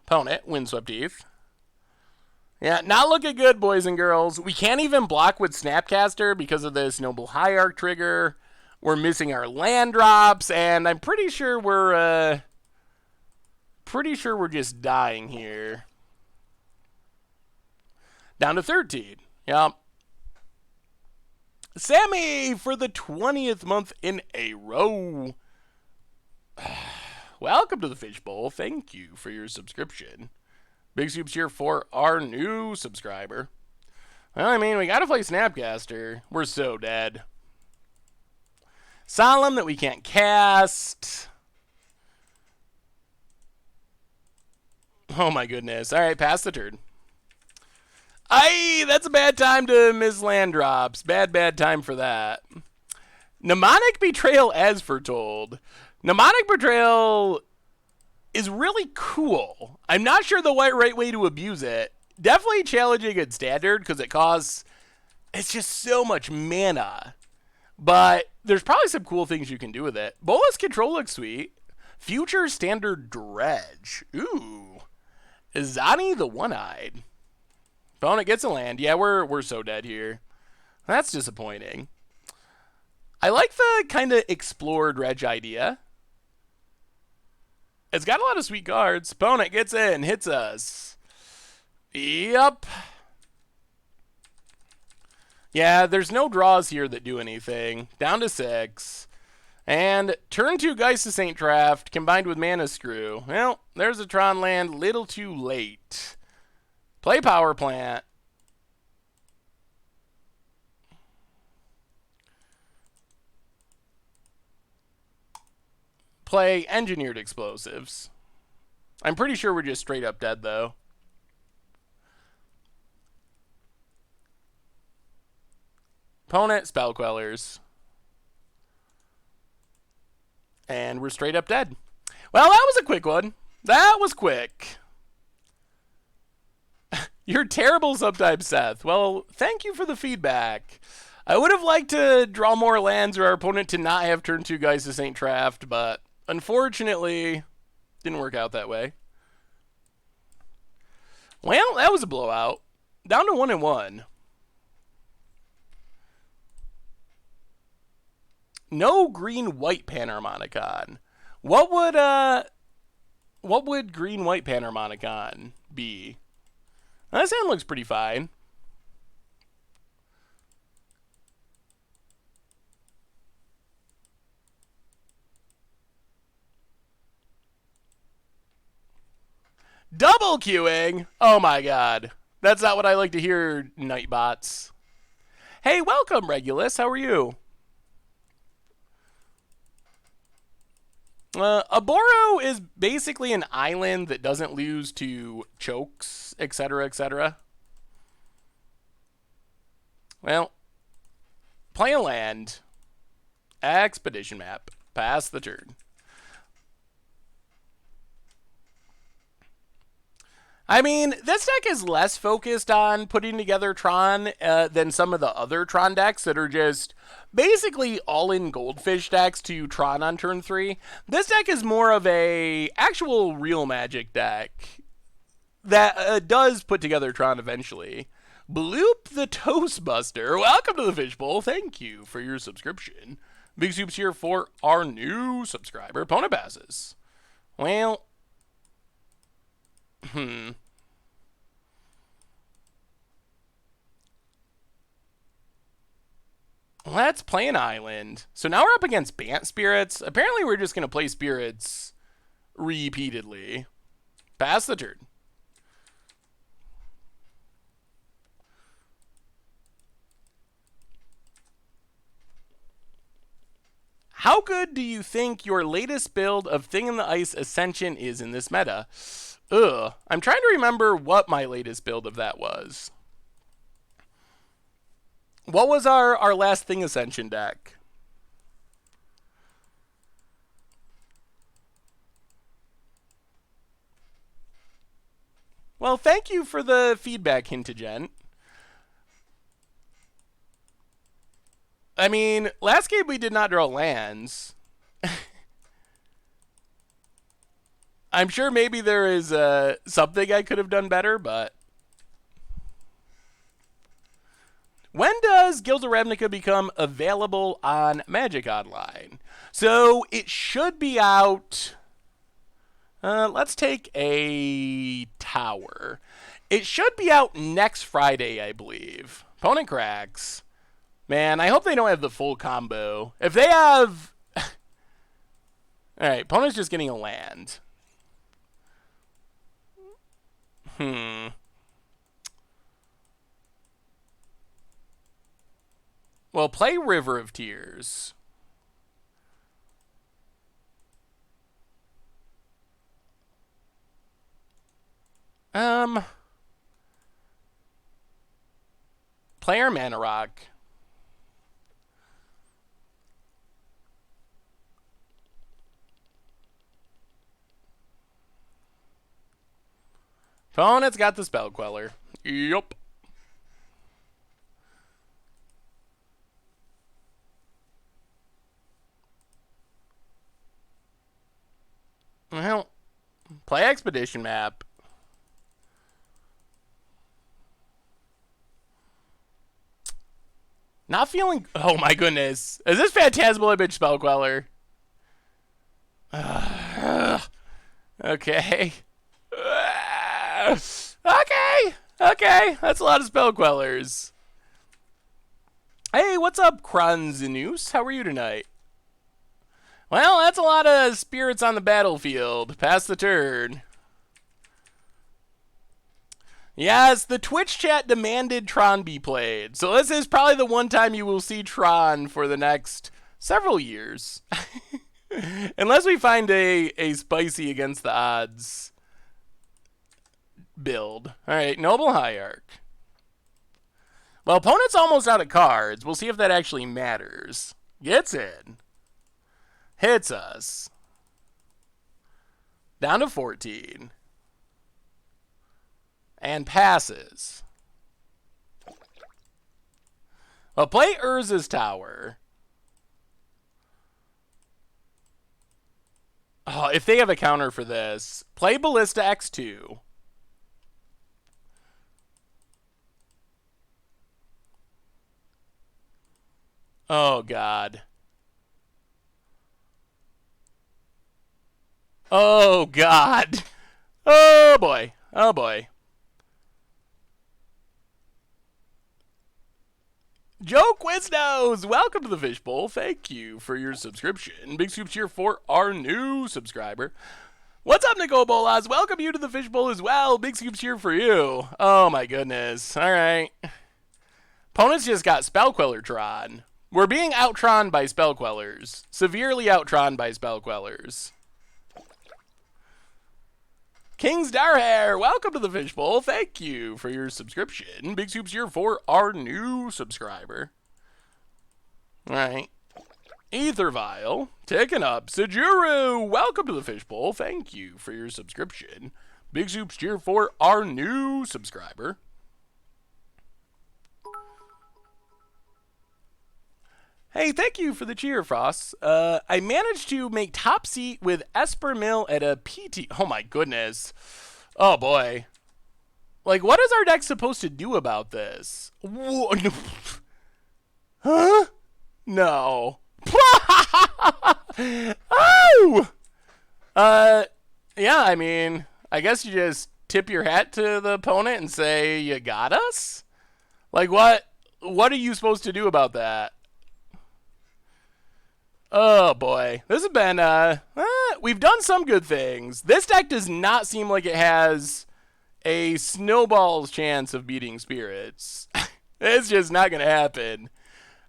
Opponent, Windswept Heath. Yeah, not looking good, boys and girls. We can't even block with Snapcaster because of this Noble Hierarch trigger. We're missing our land drops, and I'm pretty sure we're just dying here. Down to 13. Yep. Sammy for the 20th month in a row. Welcome to the Fishbowl. Thank you for your subscription. Big soups here for our new subscriber. Well, I mean, we gotta play Snapcaster. We're so dead. Solemn that we can't cast. Oh my goodness. Alright, pass the turn. Aye, that's a bad time to miss land drops. Bad time for that. Mnemonic Betrayal as foretold. Mnemonic Betrayal is really cool. I'm not sure the right way to abuse it. Definitely challenging at standard because it's just so much mana. But there's probably some cool things you can do with it. Bolas Control looks sweet. Future Standard Dredge. Ooh. Izani the One-Eyed. Opponent gets a land. Yeah, we're so dead here. That's disappointing. I like the kind of explore Dredge idea. It's got a lot of sweet cards. Opponent gets in, hits us. Yep. Yeah, there's no draws here that do anything. Down to 6. And turn 2 Geist of St. Traft combined with Mana Screw. Well, there's a Tron land. Little too late. Play Power Plant. Play Engineered Explosives. I'm pretty sure we're just straight up dead, though. Opponent, Spell Quellers. And we're straight up dead. Well, that was a quick one. That was quick. You're terrible sometimes, Seth. Well, thank you for the feedback. I would have liked to draw more lands or our opponent to not have turn 2 guys to St. Traft, but unfortunately, didn't work out that way. Well, that was a blowout. Down to 1-1. No green-white Panharmonicon. What would green-white Panharmonicon be? That hand looks pretty fine. Double queuing? Oh my god. That's not what I like to hear, Nightbots. Hey, welcome, Regulus. How are you? Aboro is basically an island that doesn't lose to chokes, etc., etc. Well, play a land. Expedition map. Pass the turn. I mean, this deck is less focused on putting together Tron than some of the other Tron decks that are just basically all-in Goldfish decks to Tron on turn 3. This deck is more of a actual real Magic deck that does put together Tron eventually. Bloop the Toastbuster, welcome to the Fishbowl. Thank you for your subscription. Big Soup's here for our new subscriber, Opponent Passes. Well... Let's play an island. So now we're up against Bant Spirits. Apparently we're just going to play Spirits repeatedly. Pass the turn. How good do you think your latest build of Thing in the Ice Ascension is in this meta? Ugh. I'm trying to remember what my latest build of that was. What was our last Thing Ascension deck? Well, thank you for the feedback, Hintagent. I mean, last game we did not draw lands. I'm sure maybe there is something I could have done better, but... When does Guild of Ravnica become available on Magic Online? So it should be out... let's take a tower. It should be out next Friday, I believe. Opponent cracks. Man, I hope they don't have the full combo. If they have... Alright, opponent's just getting a land. Well, play River of Tears. Player Mana Rock. Opponent's got the Spell Queller. Yup. Well, play Expedition Map. Not feeling... Oh my goodness. Is this Phantasmal Image Spell Queller? Okay. Okay. That's a lot of Spell Quellers. Hey, what's up, Kranzinus? How are you tonight? Well, that's a lot of spirits on the battlefield. Pass the turn. Yes, the Twitch chat demanded Tron be played. So this is probably the one time you will see Tron for the next several years. Unless we find a spicy against the odds build. All right, Noble Hierarch. Well, opponent's almost out of cards. We'll see if that actually matters. Gets in. Hits us. Down to 14. And passes. Well, play Urza's Tower. Oh, if they have a counter for this, play Ballista X2. Oh, God. Oh, God. Oh, boy. Oh, boy. Joe Quiznos, welcome to the Fishbowl. Thank you for your subscription. Big soups here for our new subscriber. What's up, Nicole Bolas? Welcome you to the Fishbowl as well. Big soups here for you. Oh, my goodness. All right. Opponents just got Spellqueller Tron. We're being out-tron by Spellquellers. Severely out-tron by Spellquellers. King's Darhair, welcome to the Fishbowl. Thank you for your subscription. Big soups here for our new subscriber. All right. Ether Vial, taken up. Sajuru, welcome to the Fishbowl. Thank you for your subscription. Big soups here for our new subscriber. Hey, thank you for the cheer, Frost. I managed to make top seat with Esper Mill at a PT. Oh, my goodness. Oh, boy. Like, what is our deck supposed to do about this? Whoa, no. Huh? No. Oh! Yeah, I mean, I guess you just tip your hat to the opponent and say, you got us? Like, what are you supposed to do about that? Oh, boy. This has been, we've done some good things. This deck does not seem like it has a snowball's chance of beating Spirits. It's just not going to happen.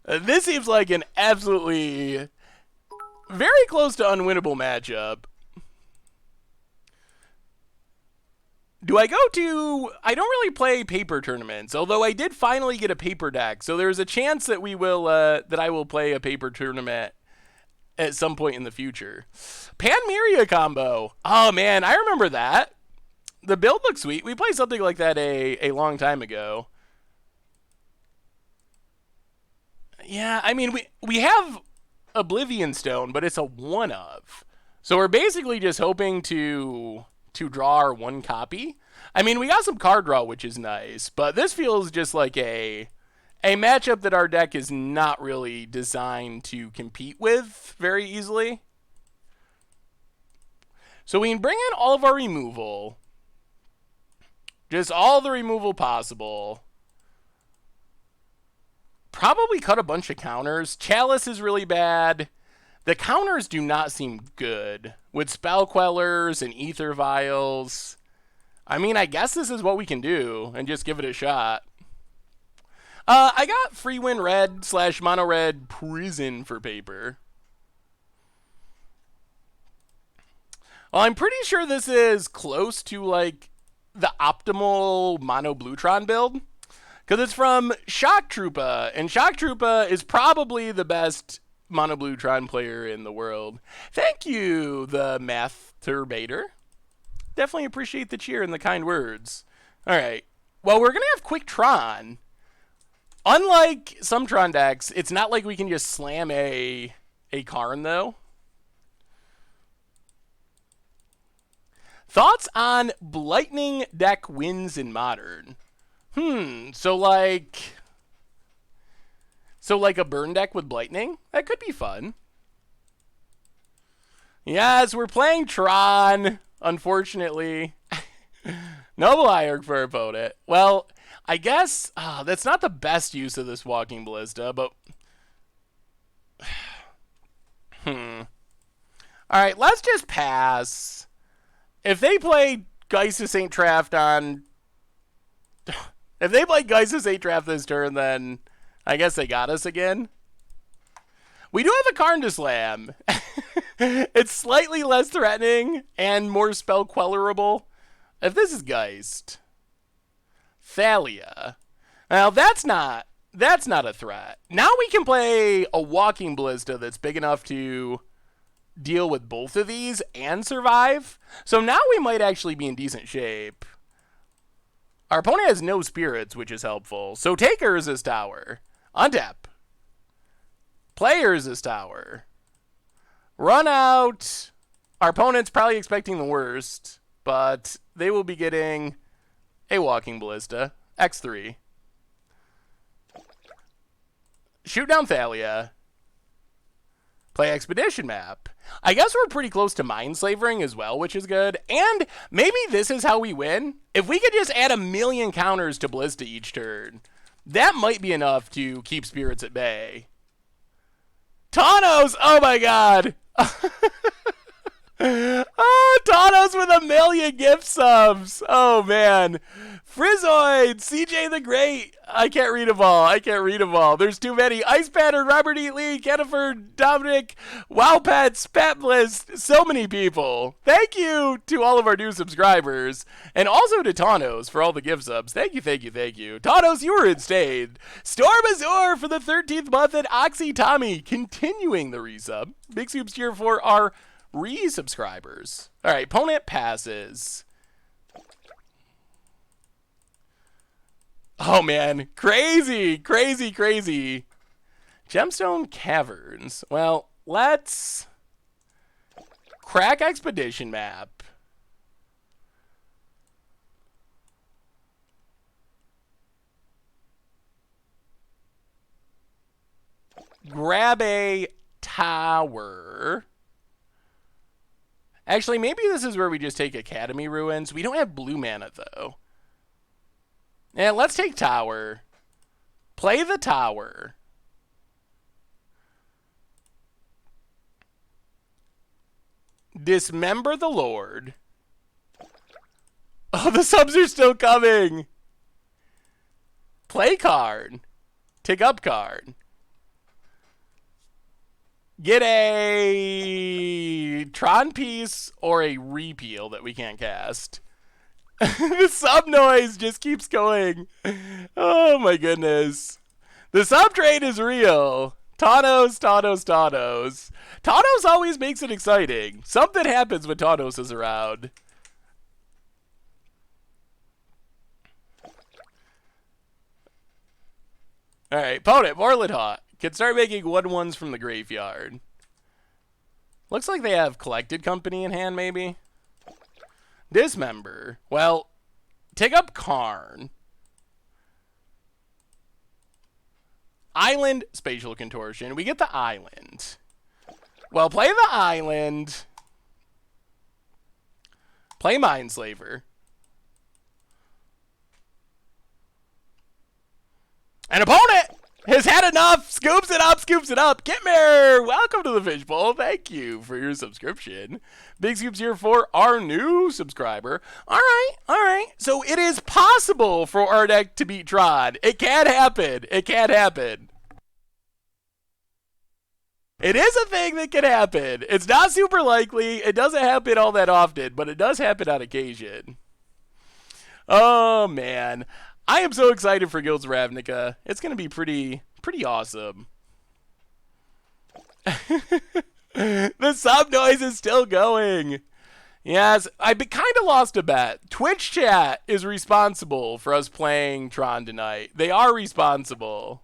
This seems like an absolutely very close to unwinnable matchup. Do I go to... I don't really play paper tournaments, although I did finally get a paper deck, so there's a chance that we will, that I will play a paper tournament at some point in the future. Panmeria combo. Oh, man, I remember that. The build looks sweet. We played something like that a long time ago. Yeah, I mean, we have Oblivion Stone, but it's a one-of. So we're basically just hoping to draw our one copy. I mean, we got some card draw, which is nice, but this feels just like a matchup that our deck is not really designed to compete with very easily. So we can bring in all of our removal. Just all the removal possible. Probably cut a bunch of counters. Chalice is really bad. The counters do not seem good. With Spellquellers and Ether Vials. I mean, I guess this is what we can do. And just give it a shot. I got Free Win Red / Mono Red Prison for paper. Well, I'm pretty sure this is close to, like, the optimal Mono Bluetron build. Because it's from Shock Troopa, and Shock Troopa is probably the best Mono Bluetron player in the world. Thank you, the Math Turbator. Definitely appreciate the cheer and the kind words. All right. Well, we're going to have Quick Tron. Unlike some Tron decks, it's not like we can just slam a Karn, though. Thoughts on Blightning deck wins in Modern? So like a burn deck with Blightning? That could be fun. Yes, we're playing Tron, unfortunately. Noble Hierarch for our opponent. Well, I guess that's not the best use of this Walking Ballista, but... Alright, let's just pass. If they play Geist Saint Traft on... If they play Geist Saint Traft this turn, then I guess they got us again. We do have a Karn to slam. It's slightly less threatening and more spell quellerable. If this is Geist, Thalia. Now that's not a threat. Now we can play a Walking Ballista that's big enough to deal with both of these and survive. So now we might actually be in decent shape. Our opponent has no spirits, which is helpful. So take Urza's Tower. Untap. Play Urza's Tower. Run out. Our opponent's probably expecting the worst, but they will be getting a Walking Ballista. X3. Shoot down Thalia. Play Expedition Map. I guess we're pretty close to Mindslavering as well, which is good. And maybe this is how we win. If we could just add 1,000,000 counters to Ballista each turn, that might be enough to keep spirits at bay. Thanos! Oh my god! Oh, Thanos with 1,000,000 gift subs. Oh man. Frizzoid, CJ the Great. I can't read them all. There's too many. Ice Pattern, Robert E. Lee, Kenneford, Dominic, Wow Pets, Pat Bliss. So many people. Thank you to all of our new subscribers. And also to Thanos for all the gift subs. Thank you. Thanos, you were insane. Storm Azure for the 13th month, and Oxy Tommy continuing the resub. Big soups cheer for our resubscribers. All right, opponent passes. Oh man, crazy. Gemstone Caverns. Well, let's crack Expedition Map. Grab a tower. Actually, maybe this is where we just take Academy Ruins. We don't have blue mana, though. Yeah, let's take Tower. Play the Tower. Dismember the Lord. Oh, the subs are still coming. Play card. Take up card. Get a Tron piece or a repeal that we can't cast. The sub noise just keeps going. Oh my goodness. The sub trade is real. Thanos. Thanos always makes it exciting. Something happens when Thanos is around. Alright, opponent, Morland Hawk. Can start making 1/1s from the graveyard. Looks like they have Collected Company in hand, maybe. Dismember. Well, take up Karn. Island, Spatial Contortion. We get the island. Well, play the island. Play Mindslaver. An opponent has had enough. Scoops it up. Gitmer, welcome to the Fishbowl. Thank you for your subscription. Big Scoops here for our new subscriber. All right. So it is possible for our deck to beat Tron. It can happen. It is a thing that can happen. It's not super likely. It doesn't happen all that often, but it does happen on occasion. Oh, man. I am so excited for Guilds of Ravnica. It's going to be pretty awesome. The sub noise is still going. Yes, I kind of lost a bet. Twitch chat is responsible for us playing Tron tonight. They are responsible.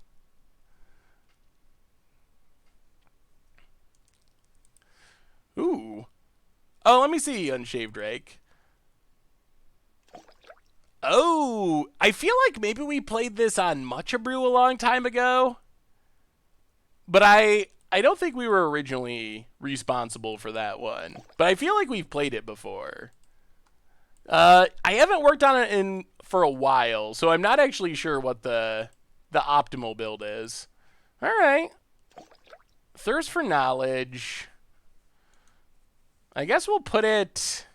Ooh. Oh, let me see, Unshaved Drake. Oh, I feel like maybe we played this on Matcha Brew a long time ago. But I don't think we were originally responsible for that one. But I feel like we've played it before. I haven't worked on it for a while, so I'm not actually sure what the optimal build is. All right. Thirst for Knowledge. I guess we'll put it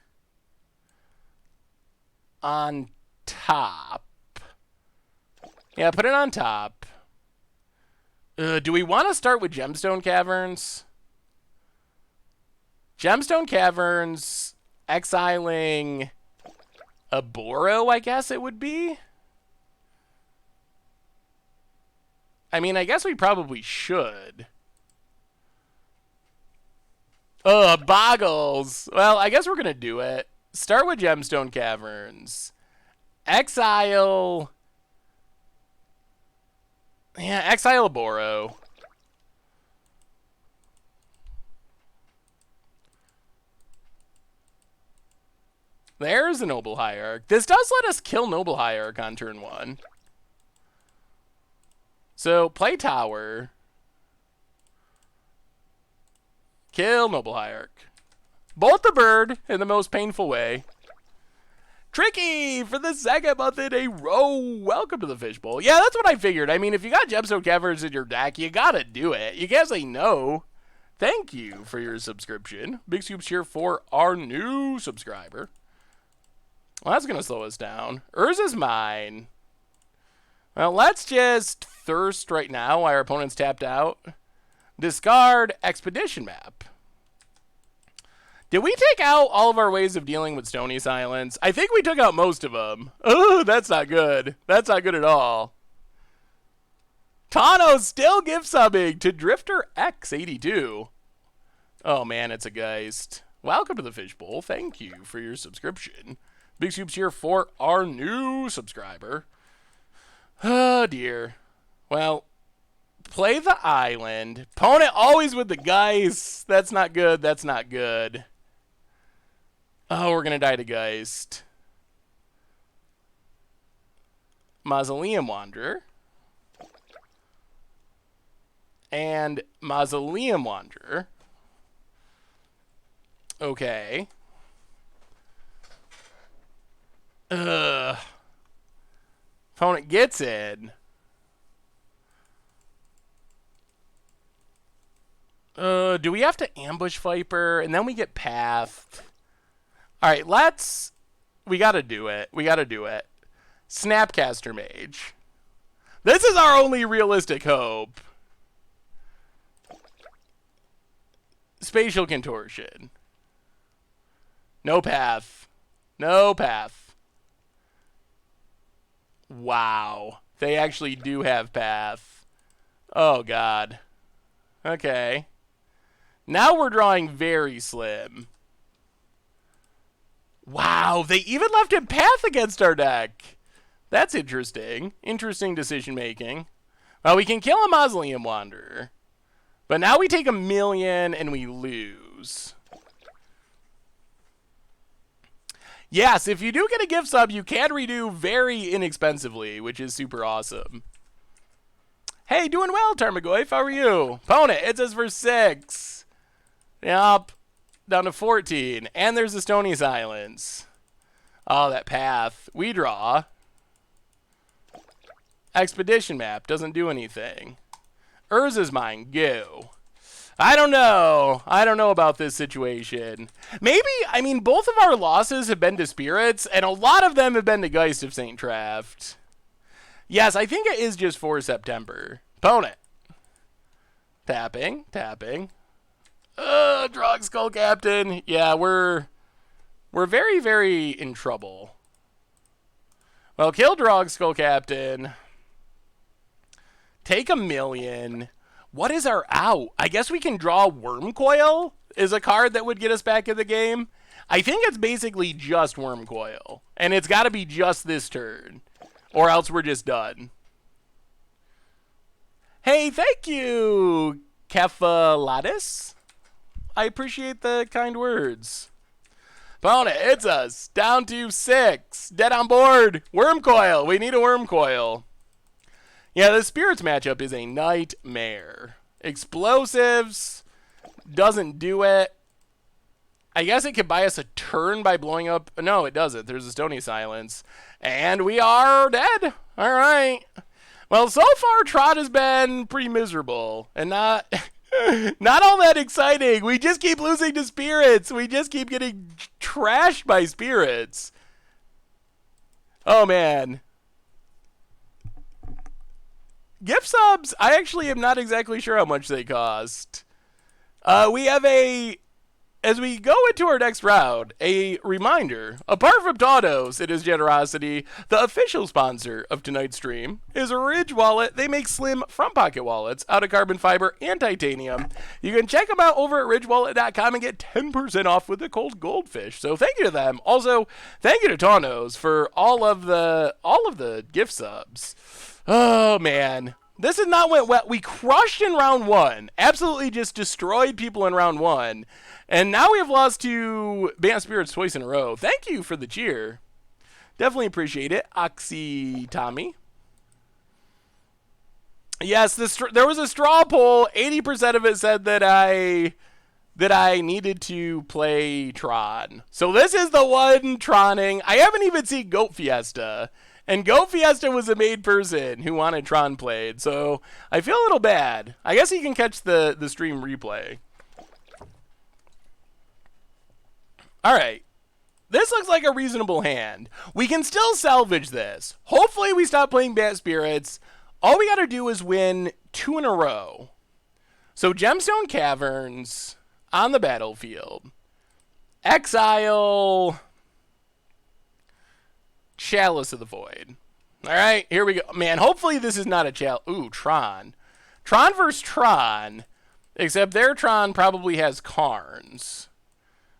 on top. Yeah, put it on top. Do we want to start with Gemstone Caverns? Gemstone Caverns, exiling A Boro, I guess it would be. I mean, I guess we probably should. Ugh, Boggles. Well, I guess we're going to do it. Start with Gemstone Caverns. Exile. Yeah, exile a Boro. There's a Noble Hierarch. This does let us kill Noble Hierarch on turn 1. So, play Tower. Kill Noble Hierarch. Bolt the bird in the most painful way. Tricky for the second month in a row. Welcome to the Fishbowl. Yeah, that's what I figured. I mean, if you got Gemstone Caverns in your deck, you gotta do it. You can't say no. Thank you for your subscription. Big scoops here for our new subscriber. Well, that's gonna slow us down. Urza's mine. Well, let's just thirst right now while our opponent's tapped out. Discard Expedition Map. Did we take out all of our ways of dealing with Stony Silence? I think we took out most of them. Oh, that's not good. That's not good at all. Tano still gift subbing to Drifter X82. Oh man, it's a Geist. Welcome to the Fishbowl. Thank you for your subscription. Big scoops here for our new subscriber. Oh dear. Well, play the island. Opponent always with the Geist. That's not good. That's not good. Oh, we're going to die to Geist. Mausoleum Wanderer. And Mausoleum Wanderer. Okay. Ugh. Opponent gets in. Do we have to ambush Viper? And then we get pathed. Alright, let's... We gotta do it. We gotta do it. Snapcaster Mage. This is our only realistic hope. Spatial Contortion. No path. No path. Wow. They actually do have path. Oh, God. Okay. Now we're drawing very slim. Wow, they even left him path against our deck. That's interesting. Interesting decision making. Well, we can kill a Mausoleum Wanderer. But now we take 1,000,000 and we lose. Yes, if you do get a gift sub, you can redo very inexpensively, which is super awesome. Hey, doing well, Tarmagoyf. How are you? Opponent, it says for 6. Yup. Down to 14. And there's a Stony Silence. Oh, that path. We draw. Expedition Map. Doesn't do anything. Urza's mine. Go. I don't know. I don't know about this situation. Maybe, I mean, both of our losses have been to Spirits, and a lot of them have been to Geist of St. Traft. Yes, I think it is just for September. Opponent. Tapping. Tapping. Drog Skull Captain. Yeah, we're very, very in trouble. Well, kill Drog Skull Captain. Take 1,000,000. What is our out? I guess we can draw Wormcoil is a card that would get us back in the game. I think it's basically just Wormcoil. And it's got to be just this turn. Or else we're just done. Hey, thank you, Kefalatis. I appreciate the kind words. Opponent, it's us. Down to 6. Dead on board. Wormcoil. We need a Wormcoil. Yeah, the Spirits matchup is a nightmare. Explosives. Doesn't do it. I guess it could buy us a turn by blowing up. No, it doesn't. There's a Stony Silence. And we are dead. All right. Well, so far, Trot has been pretty miserable. And not... not all that exciting. We just keep losing to Spirits. We just keep getting trashed by Spirits. Oh, man. Gift subs, I actually am not exactly sure how much they cost. We have a as we go into our next round, a reminder, apart from Taunos and his generosity, the official sponsor of tonight's stream is Ridge Wallet. They make slim front pocket wallets out of carbon fiber and titanium. You can check them out over at ridgewallet.com and get 10% off with the cold goldfish. So thank you to them. Also, thank you to Taunos for all of the gift subs. Oh man. This has not went well. We crushed in round 1. Absolutely just destroyed people in round 1. And now we have lost to Band Spirits twice in a row. Thank you for the cheer. Definitely appreciate it, Oxy Tommy. Yes, there was a straw poll. 80% of it said that I needed to play Tron. So this is the one Troning. I haven't even seen Goat Fiesta. And Goat Fiesta was the main person who wanted Tron played, so I feel a little bad. I guess you can catch the stream replay. Alright. This looks like a reasonable hand. We can still salvage this. Hopefully we stop playing Bat Spirits. All we gotta do is win 2 in a row. So Gemstone Caverns on the battlefield. Exile... Chalice of the Void. Alright, here we go. Man, hopefully this is not a chalice. Ooh, Tron. Tron versus Tron. Except their Tron probably has Karns.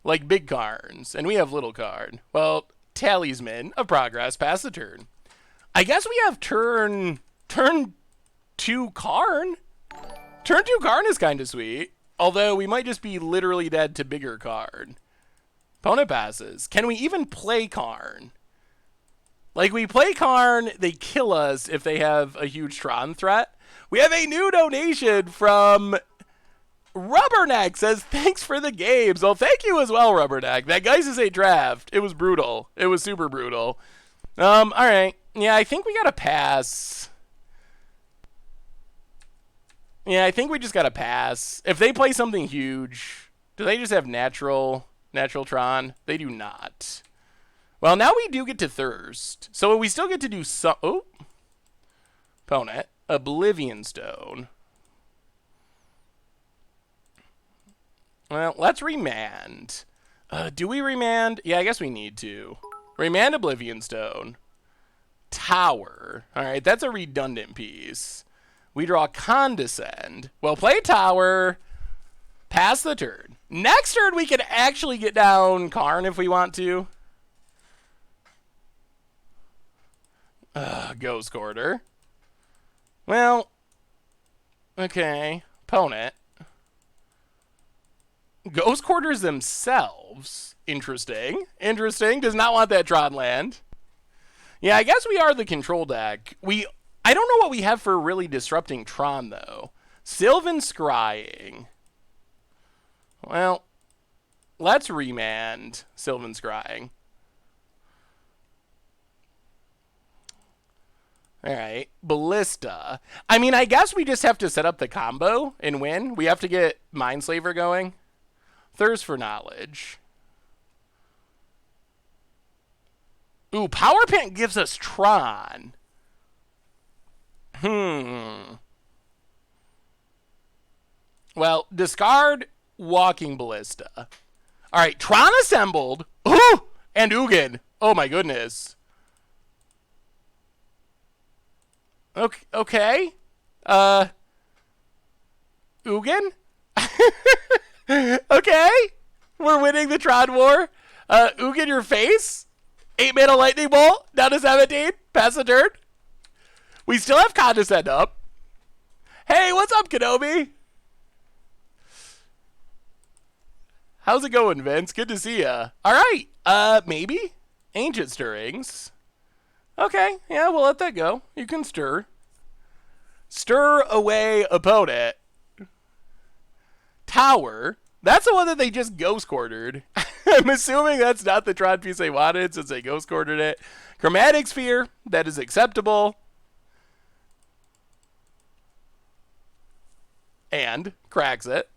Like big Karns. And we have little Karn. Well, Talisman of Progress. Pass the turn. I guess we have turn 2 Karn. Turn 2 Karn is kind of sweet. Although we might just be literally dead to bigger Karn. Opponent passes. Can we even play Karn? Like, we play Karn, they kill us if they have a huge Tron threat. We have a new donation from Rubberneck. Says, thanks for the games. Well, thank you as well, Rubberneck. That Geist is a draft. It was brutal. It was super brutal. Alright. Yeah, I think we gotta pass. Yeah, I think we just gotta pass. If they play something huge, do they just have natural Tron? They do not. Well, now we do get to Thirst. So we still get to do some... Oh. Opponent. Oblivion Stone. Well, let's remand. Do we remand? Yeah, I guess we need to. Remand Oblivion Stone. Tower. Alright, that's a redundant piece. We draw Condescend. Well, play Tower. Pass the turn. Next turn, we can actually get down Karn if we want to. Ghost Quarter. Well, okay. Opponent. Ghost Quarters themselves. Interesting. Interesting. Does not want that Tron land. Yeah, I guess we are the control deck. I don't know what we have for really disrupting Tron, though. Sylvan Scrying. Well, let's remand Sylvan Scrying. Alright, Ballista. I mean, I guess we just have to set up the combo and win. We have to get Mindslaver going. Thirst for Knowledge. Ooh, Power Pant gives us Tron. Well, discard Walking Ballista. Alright, Tron assembled. Ooh! And Ugin. Oh my goodness. Okay. Ugin? Okay. We're winning the Tron War. Ugin, your face. 8-mana Lightning Bolt. Down to 17. Pass the turn. We still have Condescend up. Hey, what's up, Kenobi? How's it going, Vince? Good to see ya. Alright. Maybe? Ancient Stirrings. Okay, yeah, we'll let that go. You can stir. Stir away opponent. Tower. That's the one that they just ghost quartered. I'm assuming that's not the Tron piece they wanted since they ghost quartered it. Chromatic Sphere. That is acceptable. And cracks it.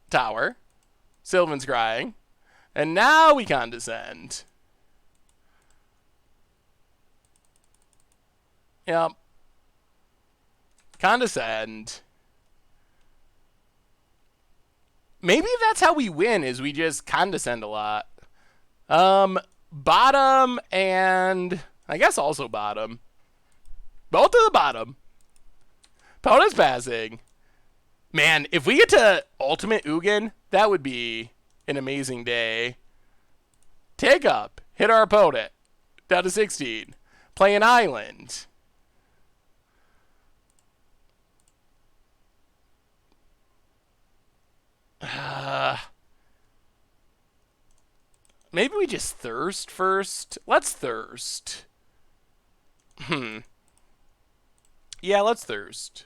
Tower. Sylvan's Scrying. And now we Condescend. Yep. Condescend. Maybe that's how we win, is we just condescend a lot. Bottom and I guess also bottom. Both to the bottom. Opponent's passing. Man, if we get to Ultimate Ugin, that would be an amazing day. Take up. Hit our opponent. Down to 16. Play an island. Maybe we just thirst first. Let's thirst. Yeah, let's thirst.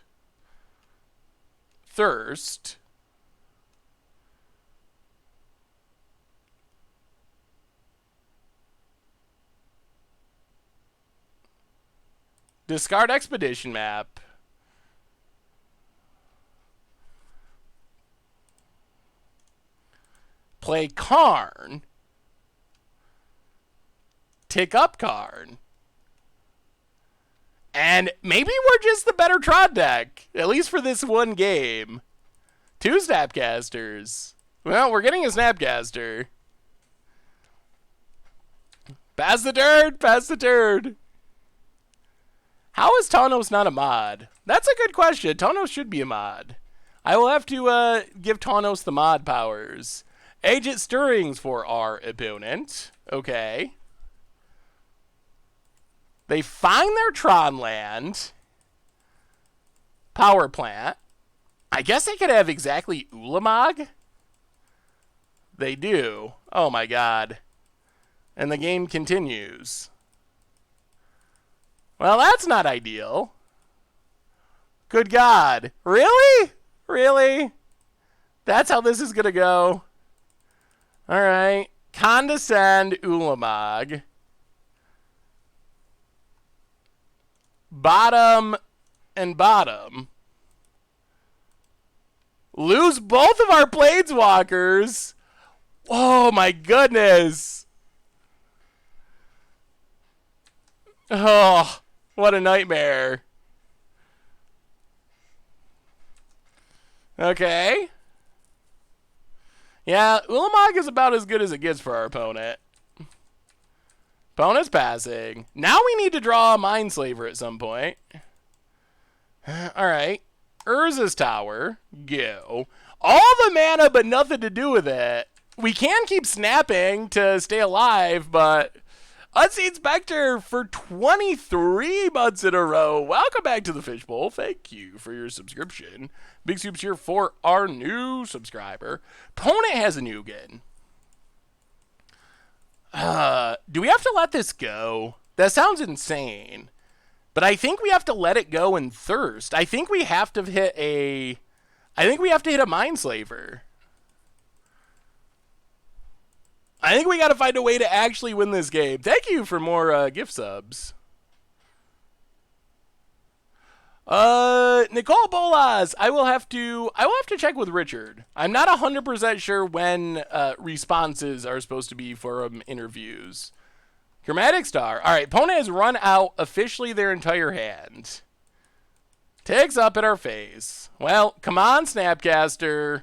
Thirst. Discard expedition map. Play Karn. Tick up Karn. And maybe we're just the better Tron deck, at least for this one game. 2 Snapcasters. Well, we're getting a Snapcaster. Pass the turd, pass the turd. How is Tawnos not a mod? That's a good question. Tawnos should be a mod. I will have to give Tawnos the mod powers. Agent Stirrings for our opponent. Okay. They find their Tron land. Power plant. I guess they could have exactly Ulamog. They do. Oh my god. And the game continues. Well, that's not ideal. Good god. Really? Really? That's how this is going to go? Alright. Condescend Ulamog. Bottom and bottom. Lose both of our Planeswalkers. Oh my goodness. Oh, what a nightmare. Okay. Yeah, Ulamog is about as good as it gets for our opponent. Opponent's passing. Now we need to draw a Mindslaver at some point. Alright. Urza's Tower. Go. All the mana but nothing to do with it. We can keep snapping to stay alive, but... Unseen Spectre for 23 months in a row. Welcome back to the Fishbowl. Thank you for your subscription. Big soups here for our new subscriber. Opponent has a Nugan. Do we have to let this go? That sounds insane. But I think we have to let it go and thirst. I think we have to hit a... Mindslaver. I think we got to find a way to actually win this game. Thank you for more gift subs. Nicole Bolas. I will have to check with Richard. I'm not 100% sure when responses are supposed to be for interviews. Chromatic Star. All right, opponent has run out officially their entire hand. Takes up at our face. Well, come on, Snapcaster.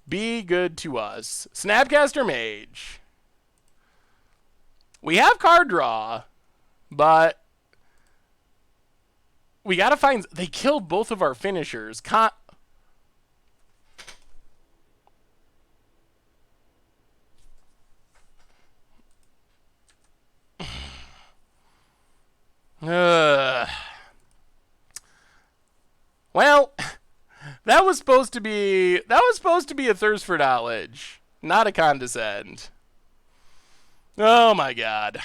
Be good to us. Snapcaster Mage. We have card draw, but we got to find... They killed both of our finishers. Well, that was supposed to be a thirst for knowledge, not a condescend. Oh my god.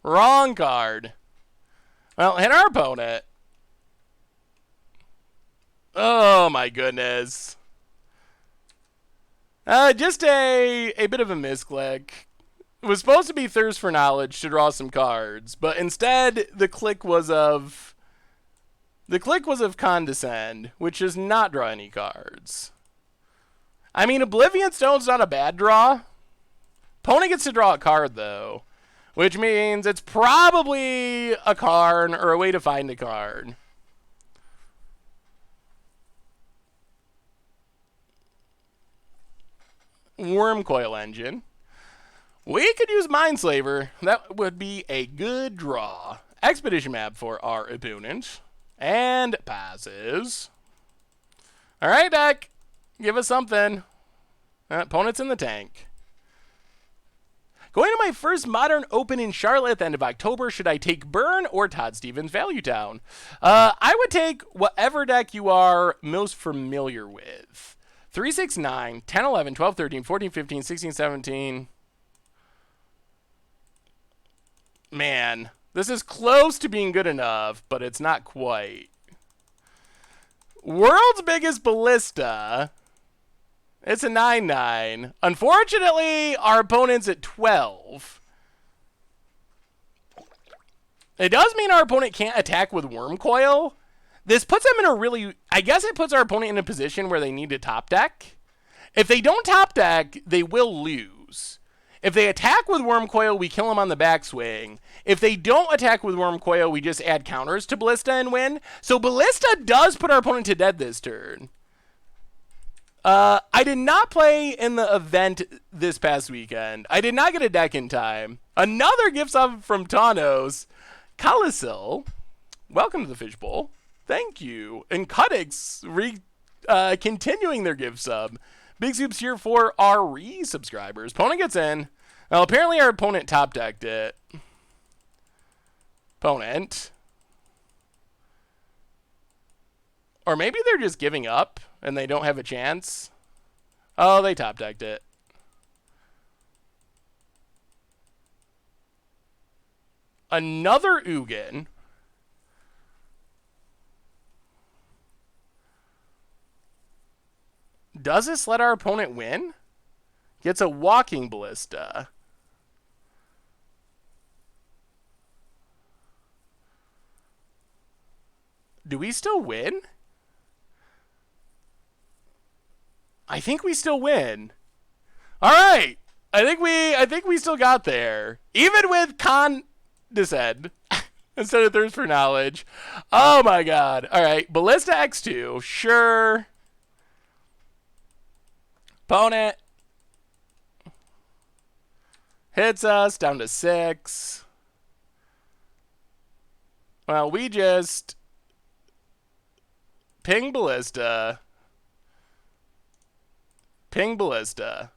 Wrong card. Well, hit our opponent. Oh my goodness. Just a bit of a misclick. It was supposed to be thirst for knowledge to draw some cards, but instead the click was of condescend, which does not draw any cards. I mean, Oblivion Stone's not a bad draw. Opponent gets to draw a card, though, which means it's probably a Karn or a way to find a card. Worm Coil Engine. We could use Mindslaver. That would be a good draw. Expedition Map for our opponent. And passes. Alright, deck. Give us something. Opponent's in the tank. Going to my first Modern Open in Charlotte at the end of October, should I take Burn or Todd Stevens Value Town? I would take whatever deck you are most familiar with. 3, 6, 9, 10, 11, 12, 13, 14, 15, 16, 17. Man, this is close to being good enough, but it's not quite. World's Biggest Ballista. It's a 9/9. Unfortunately, our opponent's at 12. It does mean our opponent can't attack with Worm Coil. This puts them in a really... I guess it puts our opponent in a position where they need to top deck. If they don't top deck, they will lose. If they attack with Worm Coil, we kill them on the backswing. If they don't attack with Worm Coil, we just add counters to Ballista and win. So Ballista does put our opponent to dead this turn. I did not play in the event this past weekend. I did not get a deck in time. Another gift sub from Tanos. Kalisil, welcome to the Fishbowl. Thank you. And Cutix continuing their gift sub. Big soups here for our re-subscribers. Opponent gets in. Well, apparently our opponent top decked it. Opponent. Or maybe they're just giving up and they don't have a chance. Oh, they top decked it. Another Ugin. Does this let our opponent win? Gets a Walking Ballista. Do we still win? I think we still win. All right. I think we still got there. Even with Condescend instead of Thirst for Knowledge. Oh my god. All right. Ballista X2. Sure. Opponent hits us down to 6. Well, we just ping Ballista. Ping Ballista.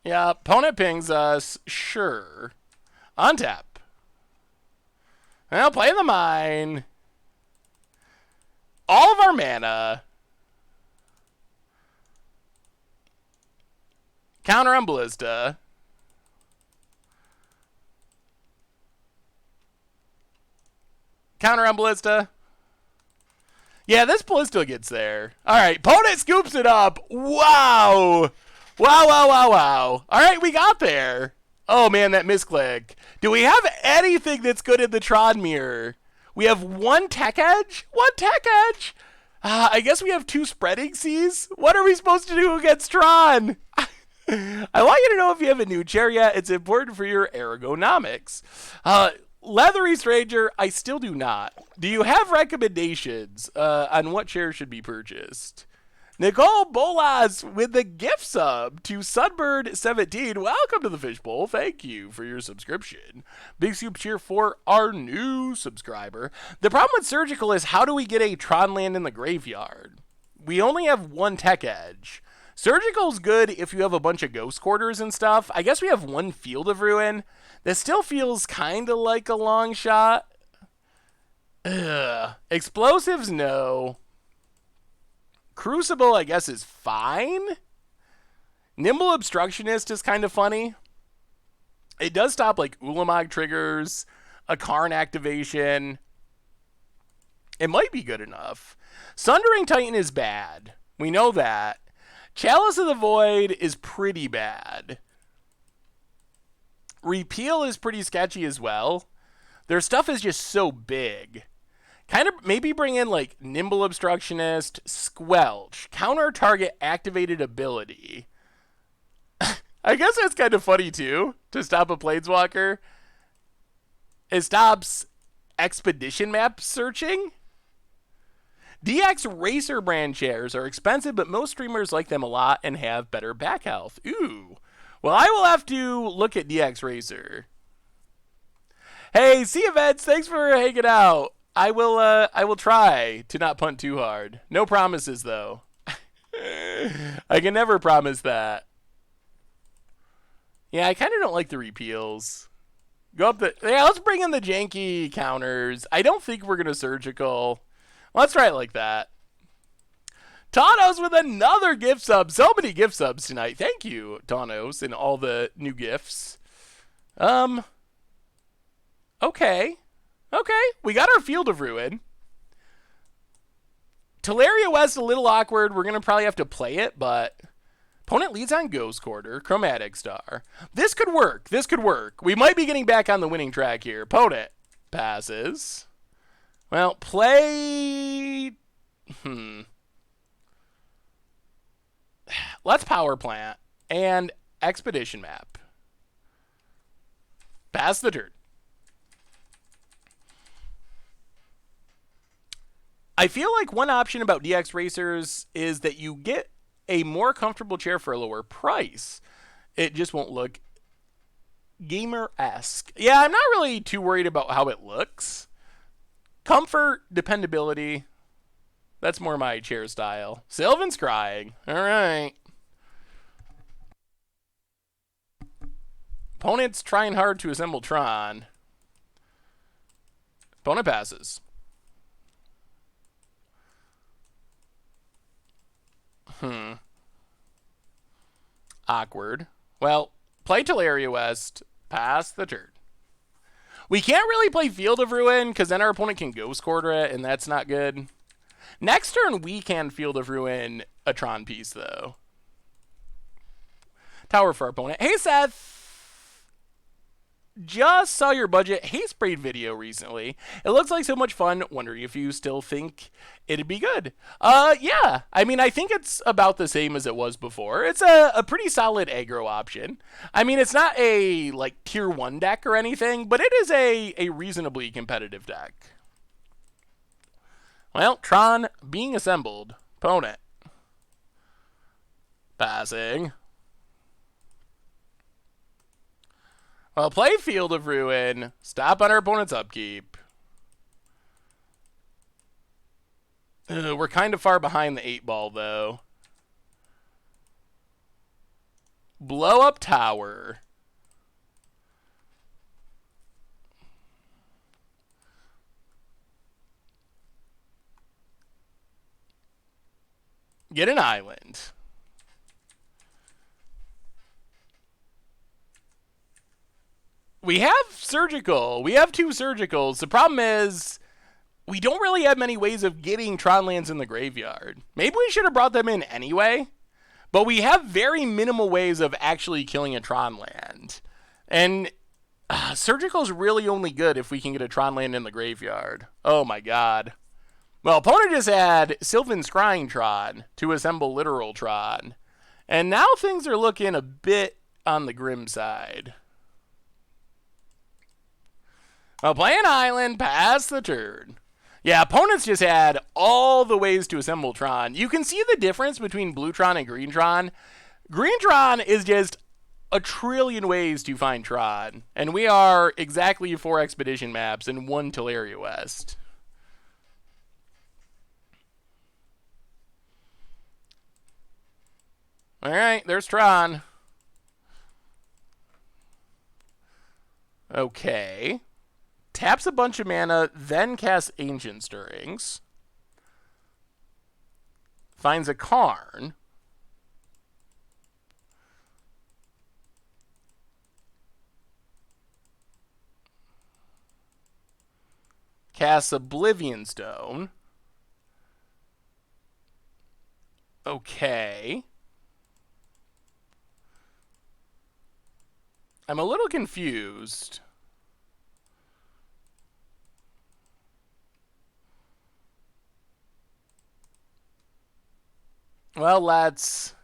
Yeah, opponent pings us. Sure. Untap. Well, play the mine. All of our mana. Counter on Ballista. Counter on Ballista. Yeah, this Ballista gets there. All right, opponent scoops it up. Wow. Wow, wow, wow, wow. All right, we got there. Oh, man, that misclick. Do we have anything that's good in the Tron mirror? We have one Tech Edge? One Tech Edge? I guess we have 2 Spreading Seas? What are we supposed to do against Tron? I want you to know if you have a new chair yet, it's important for your ergonomics. Leathery Stranger, I still do not. Do you have recommendations on what chair should be purchased? Nicole Bolas with the gift sub to Sunbird17. Welcome to the Fishbowl. Thank you for your subscription. Big soup cheer for our new subscriber. The problem with Surgical is how do we get a Tron land in the graveyard? We only have 1 Tech Edge. Surgical's good if you have a bunch of Ghost Quarters and stuff. I guess we have 1 Field of Ruin. That still feels kind of like a long shot. Ugh. Explosives, no. Crucible, I guess, is fine. Nimble Obstructionist is kind of funny. It does stop, like, Ulamog triggers, a Karn activation. It might be good enough. Sundering Titan is bad. We know that. Chalice of the Void is pretty bad. Repeal is pretty sketchy as well. Their stuff is just so big. Kind of maybe bring in like Nimble Obstructionist, Squelch, counter target activated ability. I guess that's kind of funny too, to stop a Planeswalker. It stops expedition map searching. DX Racer brand chairs are expensive, but most streamers like them a lot and have better back health. Ooh. Well, I will have to look at DX Racer. Hey, see you, Vets. Thanks for hanging out. I will try to not punt too hard. No promises, though. I can never promise that. Yeah, I kind of don't like the repeals. Go up the... Yeah, let's bring in the janky counters. I don't think we're going to surgical. Let's try it like that. Tanos with another gift sub. So many gift subs tonight. Thank you, Tanos, and all the new gifts. Okay. Okay, we got our Field of Ruin. Teleria West a little awkward. We're going to probably have to play it, but... Opponent leads on Ghost Quarter, Chromatic Star. This could work. This could work. We might be getting back on the winning track here. Opponent passes. Well, play... Let's Power Plant and Expedition Map. Pass the turn. I feel like one option about DX Racers is that you get a more comfortable chair for a lower price. It just won't look gamer-esque. Yeah, I'm not really too worried about how it looks. Comfort, dependability, that's more my chair style. Sylvan's crying. All right. Opponent's trying hard to assemble Tron. Opponent passes. Awkward. Well, play Teleria West. Pass the turn. We can't really play Field of Ruin because then our opponent can Ghost Quarter it, and that's not good. Next turn, we can Field of Ruin a Tron piece, though. Tower for our opponent. Hey, Seth. Just saw your budget Haze Braid video recently. It looks like so much fun. Wondering if you still think it'd be good. Yeah. I mean, I think it's about the same as it was before. It's a pretty solid aggro option. I mean, it's not a, like, tier 1 deck or anything, but it is a reasonably competitive deck. Well, Tron being assembled. Opponent. Passing. Well, play Field of Ruin. Stop on our opponent's upkeep. We're kind of far behind the 8-ball, though. Blow up tower. Get an island. We have surgical. We have 2 surgicals. The problem is we don't really have many ways of getting Tron lands in the graveyard. Maybe we should have brought them in anyway, but we have very minimal ways of actually killing a Tron land. And surgical is really only good if we can get a Tron land in the graveyard. Oh my god. Well, opponent just had Sylvan Scrying Tron to assemble literal Tron. And now things are looking a bit on the grim side. Well, play an island, pass the turn. Yeah, opponents just had all the ways to assemble Tron. You can see the difference between Blue Tron and Green Tron. Green Tron is just a trillion ways to find Tron. And we are exactly 4 expedition maps and 1 Teleria West. Alright, there's Tron. Okay. Taps a bunch of mana, then casts Ancient Stirrings. Finds a Karn. Casts Oblivion Stone. Okay. I'm a little confused. Well, let's...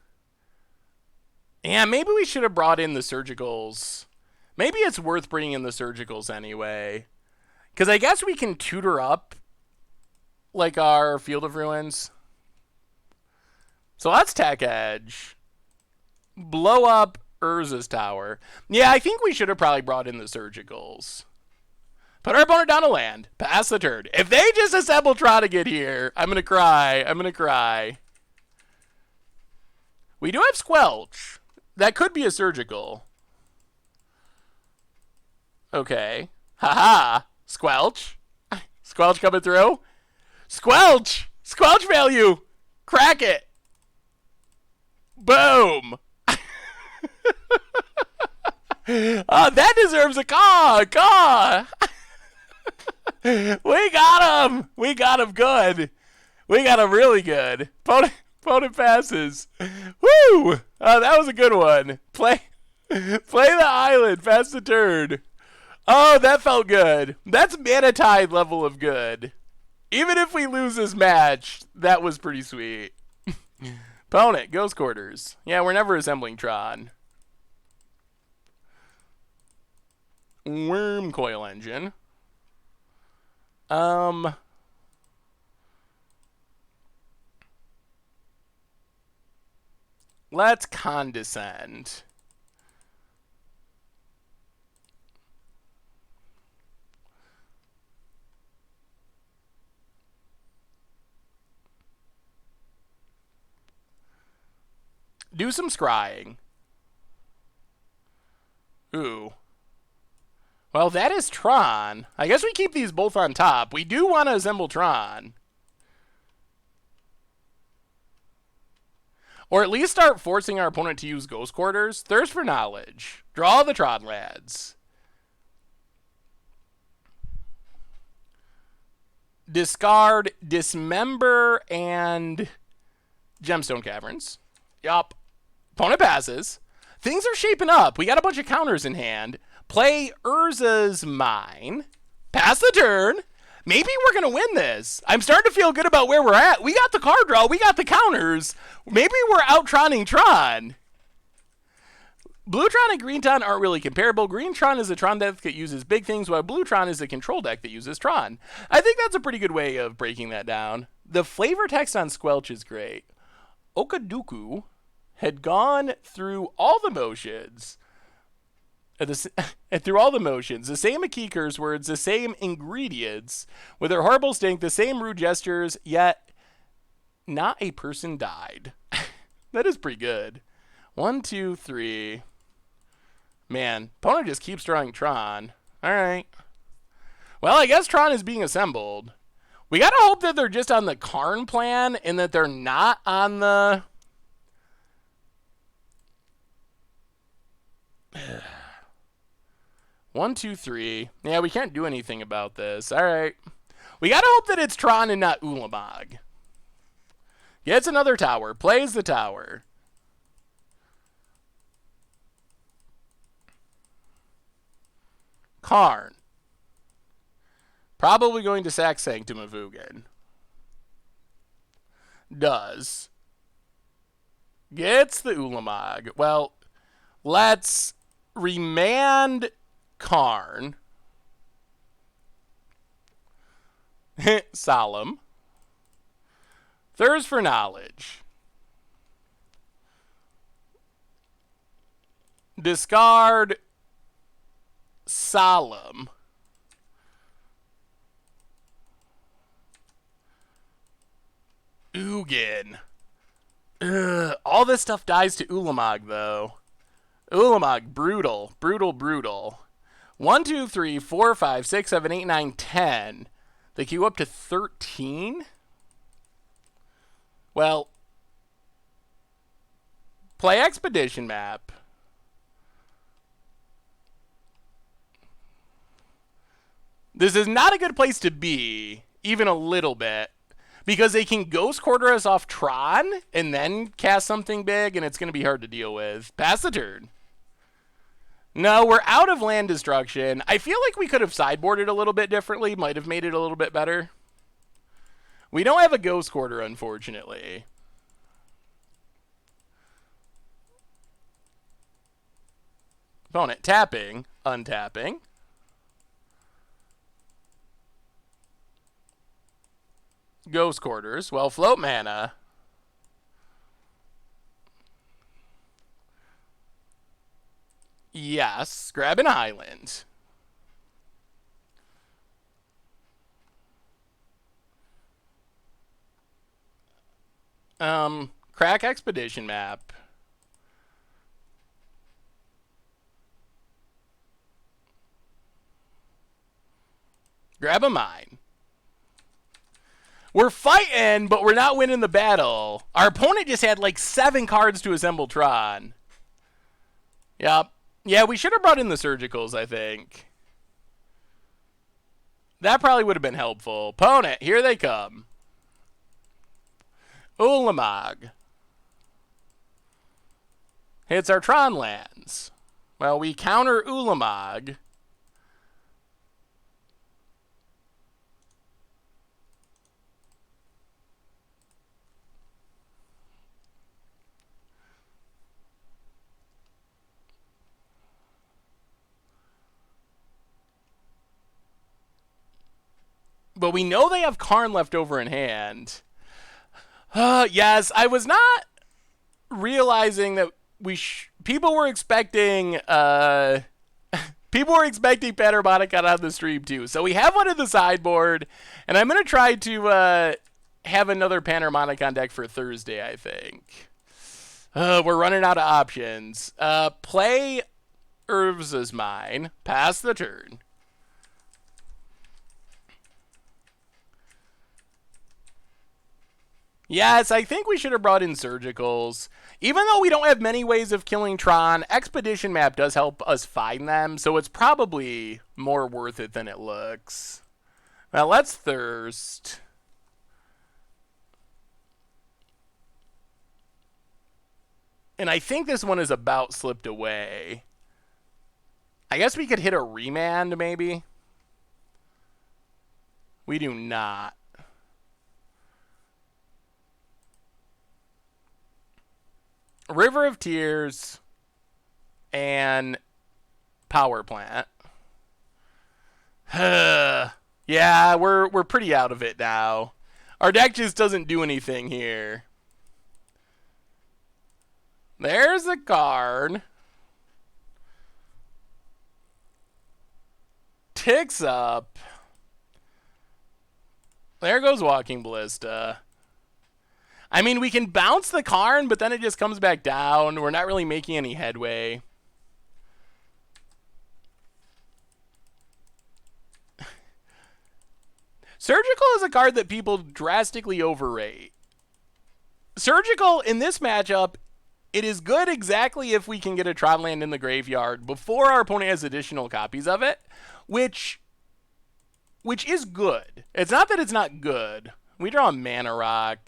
Yeah, maybe we should have brought in the surgicals. Maybe it's worth bringing in the surgicals anyway. Because I guess we can tutor up, like, our Field of Ruins. So let's tech edge. Blow up Urza's tower. Yeah, I think we should have probably brought in the surgicals. Put our opponent down to land. Pass the turn. If they just assemble Tron to get here, I'm going to cry. I'm going to cry. We do have Squelch. That could be a surgical. Okay. Haha. Squelch. Squelch coming through. Squelch. Squelch value. Crack it. Boom. That deserves a caw. Caw. We got him. We got him good. We got him really good. Opponent passes. Woo! That was a good one. Play the island. Pass the turn. Oh, that felt good. That's Manatide level of good. Even if we lose this match, that was pretty sweet. Opponent, Ghost Quarters. Yeah, we're never assembling Tron. Worm Coil Engine. Let's condescend. Do some scrying. Ooh. Well, that is Tron. I guess we keep these both on top. We do want to assemble Tron. Or at least start forcing our opponent to use Ghost Quarters. Thirst for Knowledge. Draw the Tron lads. Discard, Dismember, and Gemstone Caverns. Yup. Opponent passes. Things are shaping up. We got a bunch of counters in hand. Play Urza's Mine. Pass the turn. Maybe we're going to win this. I'm starting to feel good about where we're at. We got the card draw. We got the counters. Maybe we're out-Tronning Tron. Blue Tron and Green Tron aren't really comparable. Green Tron is a Tron deck that uses big things, while Blue Tron is a control deck that uses Tron. I think that's a pretty good way of breaking that down. The flavor text on Squelch is great. Okaduku had gone through all the motions. Through all the motions, the same key curse words, the same ingredients, with their horrible stink, the same rude gestures, yet not a person died. That is pretty good. 1, 2, 3. Man, opponent just keeps drawing Tron. All right. Well, I guess Tron is being assembled. We gotta hope that they're just on the Karn plan and that they're not on the... 1, 2, 3. Yeah, we can't do anything about this. All right. We gotta hope that it's Tron and not Ulamog. Gets another tower. Plays the tower. Karn. Probably going to sack Sanctum of Ugin. Does. Gets the Ulamog. Well, let's remand Karn. Solemn. Thirst for Knowledge. Discard Solemn. Ugin. Ugh. All this stuff dies to Ulamog, though. Ulamog, brutal. Brutal, brutal. 1, 2, 3, 4, 5, 6, 7, 8, 9, 10. They queue up to 13? Well, play Expedition Map. This is not a good place to be, even a little bit, because they can Ghost Quarter us off Tron and then cast something big, and it's going to be hard to deal with. Pass the turn. No, we're out of land destruction. I feel like we could have sideboarded a little bit differently, might have made it a little bit better. We don't have a Ghost Quarter, unfortunately. Opponent tapping, untapping. Ghost Quarters. Well, float mana. Yes. Grab an island. Crack Expedition map. Grab a mine. We're fighting, but we're not winning the battle. Our opponent just had like 7 cards to assemble Tron. Yep. Yeah, we should have brought in the surgicals, I think. That probably would have been helpful. Opponent, here they come. Ulamog. Hits our Tron lands. Well, we counter Ulamog. But we know they have Karn left over in hand. Yes, I was not realizing that people were expecting Panharmonicon on the stream too. So we have one in the sideboard, and I'm gonna try to have another Panharmonicon deck for Thursday, I think. We're running out of options. Play Urza's Mine. Pass the turn. Yes, I think we should have brought in surgicals. Even though we don't have many ways of killing Tron, Expedition Map does help us find them, so it's probably more worth it than it looks. Now let's Thirst. And I think this one is about slipped away. I guess we could hit a Remand, maybe? We do not. River of Tears and Power Plant. Yeah, we're pretty out of it now. Our deck just doesn't do anything here. There's a card. Ticks up. There goes Walking Ballista. I mean, we can bounce the Karn, but then it just comes back down. We're not really making any headway. Surgical is a card that people drastically overrate. Surgical, in this matchup, it is good exactly if we can get a Tron land in the graveyard before our opponent has additional copies of it, which is good. It's not that it's not good. We draw a Mana Rock.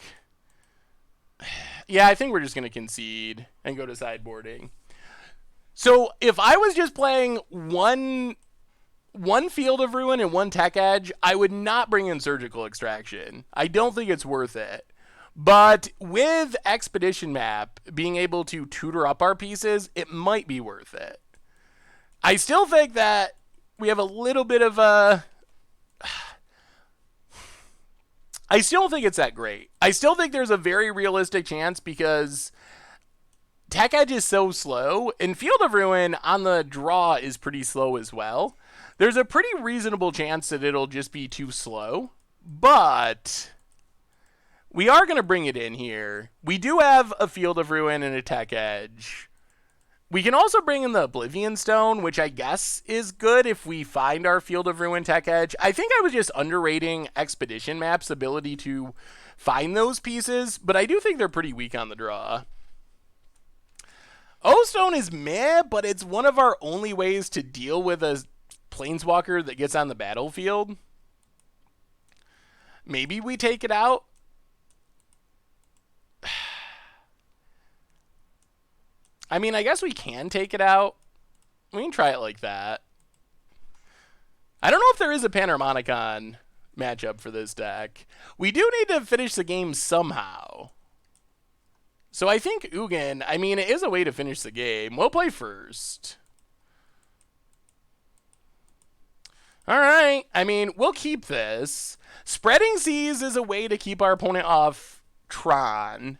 Yeah, I think we're just going to concede and go to sideboarding. So if I was just playing one Field of Ruin and one Tech Edge, I would not bring in Surgical Extraction. I don't think it's worth it. But with Expedition Map being able to tutor up our pieces, it might be worth it. I still think that we have a little bit of a... I still don't think it's that great. I still think there's a very realistic chance because Tech Edge is so slow, and Field of Ruin on the draw is pretty slow as well. There's a pretty reasonable chance that it'll just be too slow, but we are going to bring it in here. We do have a Field of Ruin and a Tech Edge. We can also bring in the Oblivion Stone, which I guess is good if we find our Field of Ruin Tech Edge. I think I was just underrating Expedition Map's ability to find those pieces, but I do think they're pretty weak on the draw. O-Stone is meh, but it's one of our only ways to deal with a Planeswalker that gets on the battlefield. Maybe we take it out. I mean, I guess we can take it out. We can try it like that. I don't know if there is a Panharmonicon matchup for this deck. We do need to finish the game somehow. So I think Ugin, I mean, it is a way to finish the game. We'll play first. All right. I mean, we'll keep this. Spreading Seas is a way to keep our opponent off Tron.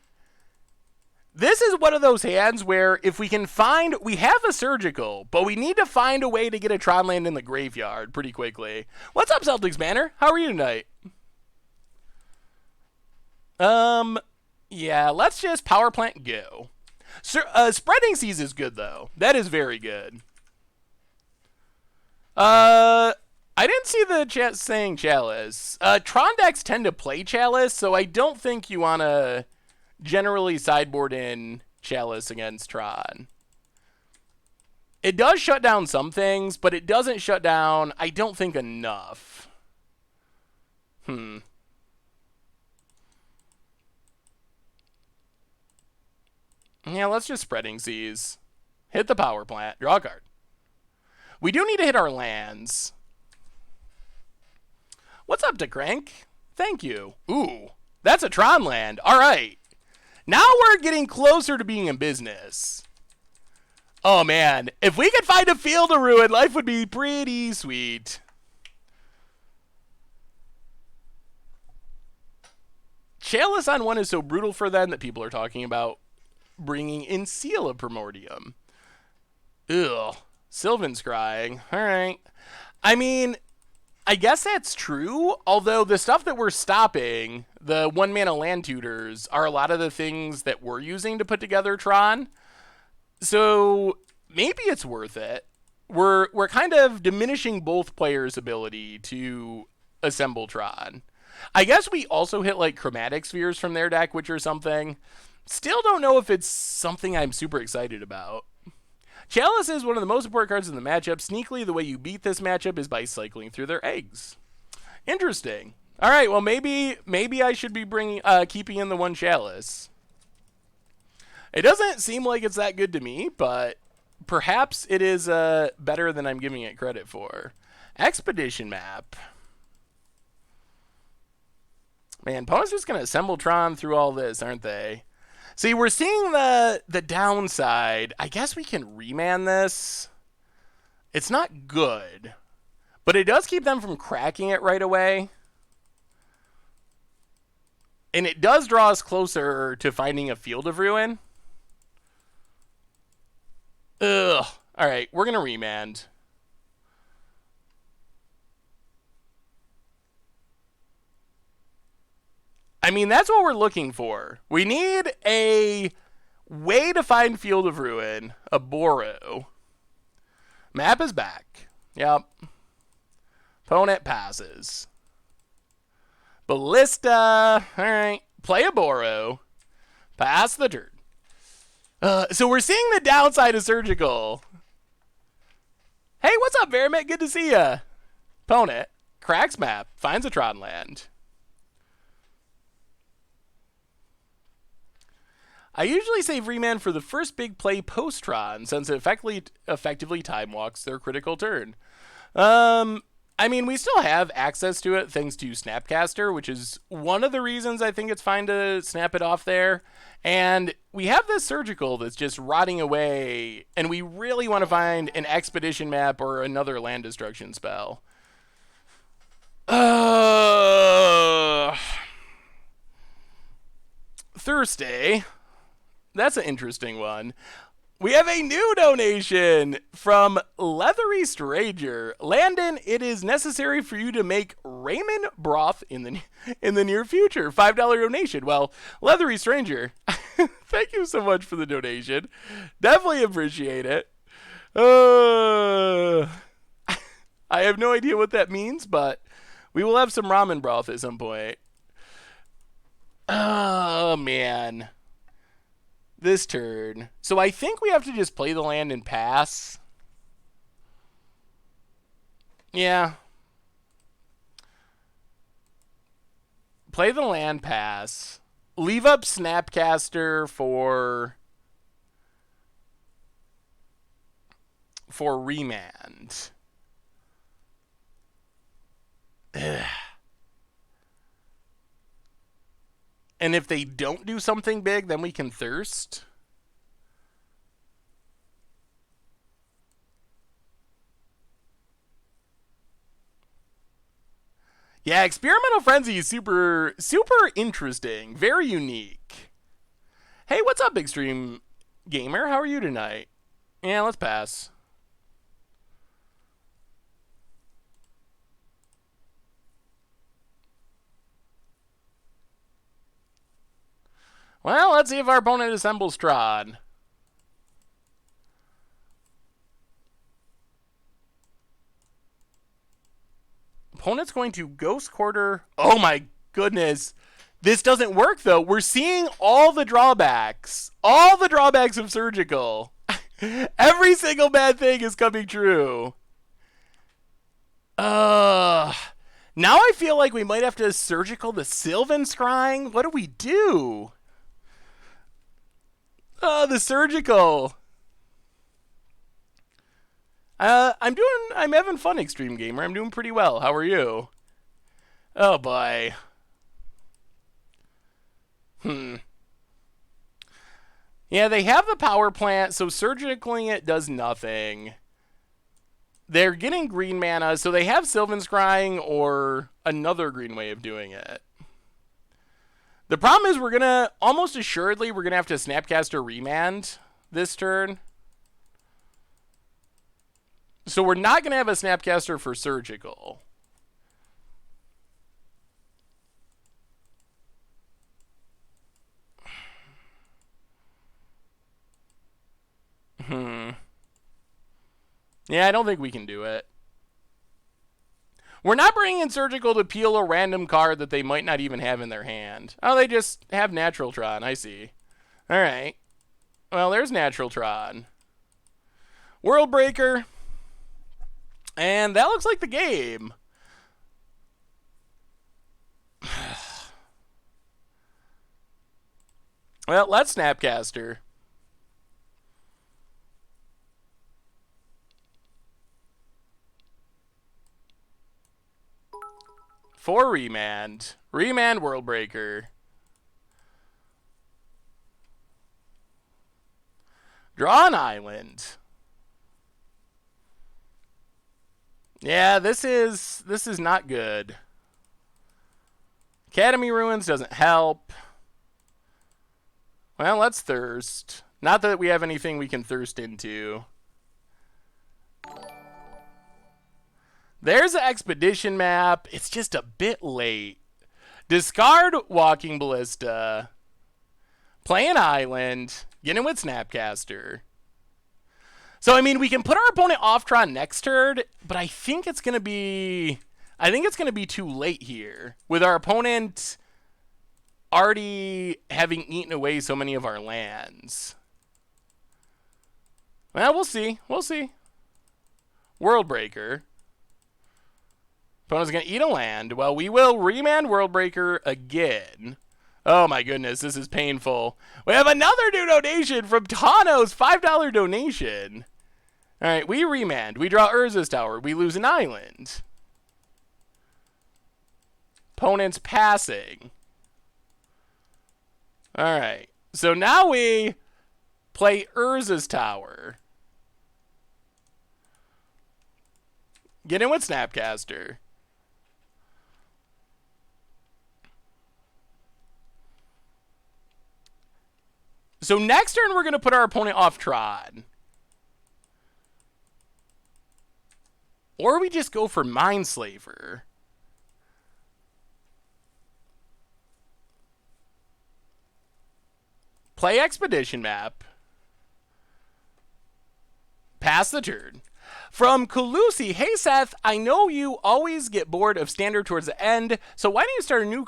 This is one of those hands where if we can find, we have a surgical, but we need to find a way to get a Tron land in the graveyard pretty quickly. What's up, Celtics Banner? How are you tonight? Yeah, let's just power plant go. Spreading Seas is good though. That is very good. I didn't see the chat saying Chalice. Tron decks tend to play Chalice, so I don't think you want to generally sideboard in Chalice against Tron. It does shut down some things, but it doesn't shut down, I don't think, enough. Yeah, let's just Spreading Seas. Hit the power plant. Draw a card. We do need to hit our lands. What's up, DeCrank? Thank you. Ooh, that's a Tron land. All right. Now we're getting closer to being in business. Oh, man. If we could find a Field of Ruin, life would be pretty sweet. Chalice on 1 is so brutal for them that people are talking about bringing in Seal of Primordium. Ugh. Sylvan's crying. All right. I mean, I guess that's true, although the stuff that we're stopping, the 1-mana land tutors, are a lot of the things that we're using to put together Tron. So maybe it's worth it. We're kind of diminishing both players' ability to assemble Tron. I guess we also hit like Chromatic Spheres from their deck, which are something. Still don't know if it's something I'm super excited about. Chalice is one of the most important cards in the matchup. Sneakily, the way you beat this matchup is by cycling through their eggs. Interesting. All right, well, maybe I should be keeping in the 1 Chalice. It doesn't seem like it's that good to me, but perhaps it is better than I'm giving it credit for. Expedition map. Man, opponents just going to assemble Tron through all this, aren't they? See, we're seeing the downside. I guess we can remand this. It's not good, but it does keep them from cracking it right away. And it does draw us closer to finding a Field of Ruin. Ugh. All right, we're going to remand. I mean, that's what we're looking for. We need a way to find Field of Ruin, a Boro. Map is back. Yep. Opponent passes. Ballista. All right. Play a Boro. Pass the turn. So we're seeing the downside of Surgical. Hey, what's up, Verimet? Good to see ya. Opponent cracks map, finds a Tron land. I usually save remand for the first big play post-Tron, since it effectively time walks their critical turn. I mean, we still have access to it thanks to Snapcaster, which is one of the reasons I think it's fine to snap it off there. And we have this Surgical that's just rotting away, and we really want to find an Expedition map or another land destruction spell. Thursday. That's an interesting one. We have a new donation from Leathery Stranger. Landon, it is necessary for you to make ramen broth in the near future. $5 donation. Well, Leathery Stranger, thank you so much for the donation. Definitely appreciate it. I have no idea what that means, but we will have some ramen broth at some point. Oh, man. This turn. So I think we have to just play the land and pass. Yeah. Play the land, pass. Leave up Snapcaster for remand. Ugh. And if they don't do something big, then we can thirst. Yeah, Experimental Frenzy is super, super interesting. Very unique. Hey, what's up, Extreme Gamer? How are you tonight? Yeah, let's pass. Well, let's see if our opponent assembles Tron. Opponent's going to Ghost Quarter. Oh my goodness. This doesn't work though. We're seeing all the drawbacks. All the drawbacks of Surgical. Every single bad thing is coming true. Now I feel like we might have to Surgical the Sylvan Scrying. What do we do? The Surgical. I'm having fun, Extreme Gamer. I'm doing pretty well. How are you? Oh boy. Yeah, they have the power plant, so surgically it does nothing. They're getting green mana, so they have Sylvan Scrying or another green way of doing it. The problem is we're gonna, almost assuredly, we're gonna have to Snapcaster Remand this turn. So we're not gonna have a Snapcaster for Surgical. Yeah, I don't think we can do it. We're not bringing in Surgical to peel a random card that they might not even have in their hand. Oh, they just have Natural Tron. I see. All right. Well, there's Natural Tron. World Breaker. And that looks like the game. Well, let's Snapcaster. For Remand. Remand World Breaker. Draw an island. Yeah, this is not good. Academy Ruins doesn't help. Well, let's Thirst. Not that we have anything we can Thirst into. There's an Expedition map. It's just a bit late. Discard Walking Ballista. Play an island. Get in with Snapcaster. So, I mean, we can put our opponent off Tron next turn, but I think it's going to be too late here. With our opponent already having eaten away so many of our lands. Well, we'll see. We'll see. World Breaker. Opponent's going to eat a land. Well, we will Remand World Breaker again. Oh my goodness, this is painful. We have another new donation from Tano's $5 donation. All right, we Remand. We draw Urza's Tower. We lose an island. Opponent's passing. All right, so now we play Urza's Tower. Get in with Snapcaster. So next turn, we're going to put our opponent off Tron. Or we just go for Mindslaver. Play Expedition map. Pass the turn. From Kulusi, hey Seth, I know you always get bored of Standard towards the end, so why don't you start a new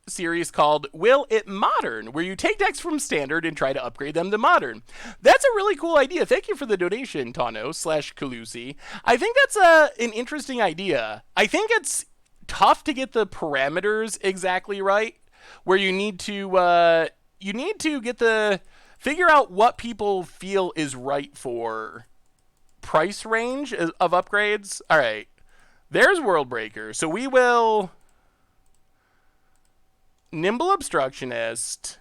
series called Will It Modern, where you take decks from Standard and try to upgrade them to Modern. That's a really cool idea. Thank you for the donation, Tano/Kalusi. I think that's an interesting idea. I think it's tough to get the parameters exactly right, where you need to figure out what people feel is right for price range of upgrades. All right, there's World Breaker. So we will Nimble Obstructionist.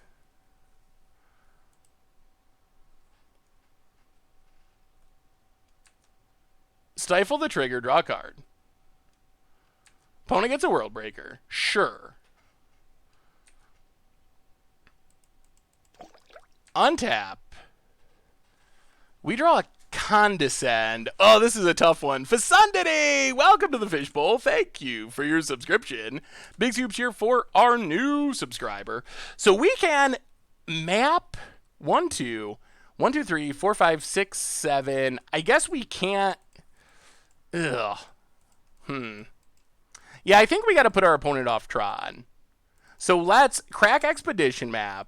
Stifle the trigger, draw a card. Opponent gets a World Breaker. Sure. Untap. We draw a Condescend. Oh, this is a tough one. Fesundity! Welcome to the Fishbowl. Thank you for your subscription. Big Soups here for our new subscriber. So we can map 1, 2, 1, 2, 3, 4, 5, 6, 7. I guess we can't. Ugh. Yeah, I think we got to put our opponent off Tron. So let's crack Expedition map.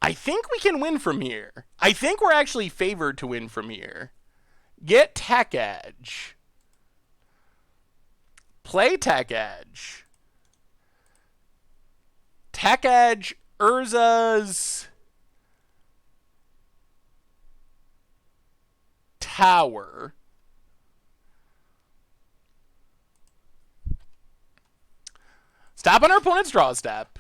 I think we can win from here. I think we're actually favored to win from here. Get Tech Edge. Play Tech Edge. Tech Edge, Urza's Tower. Stop on our opponent's draw step.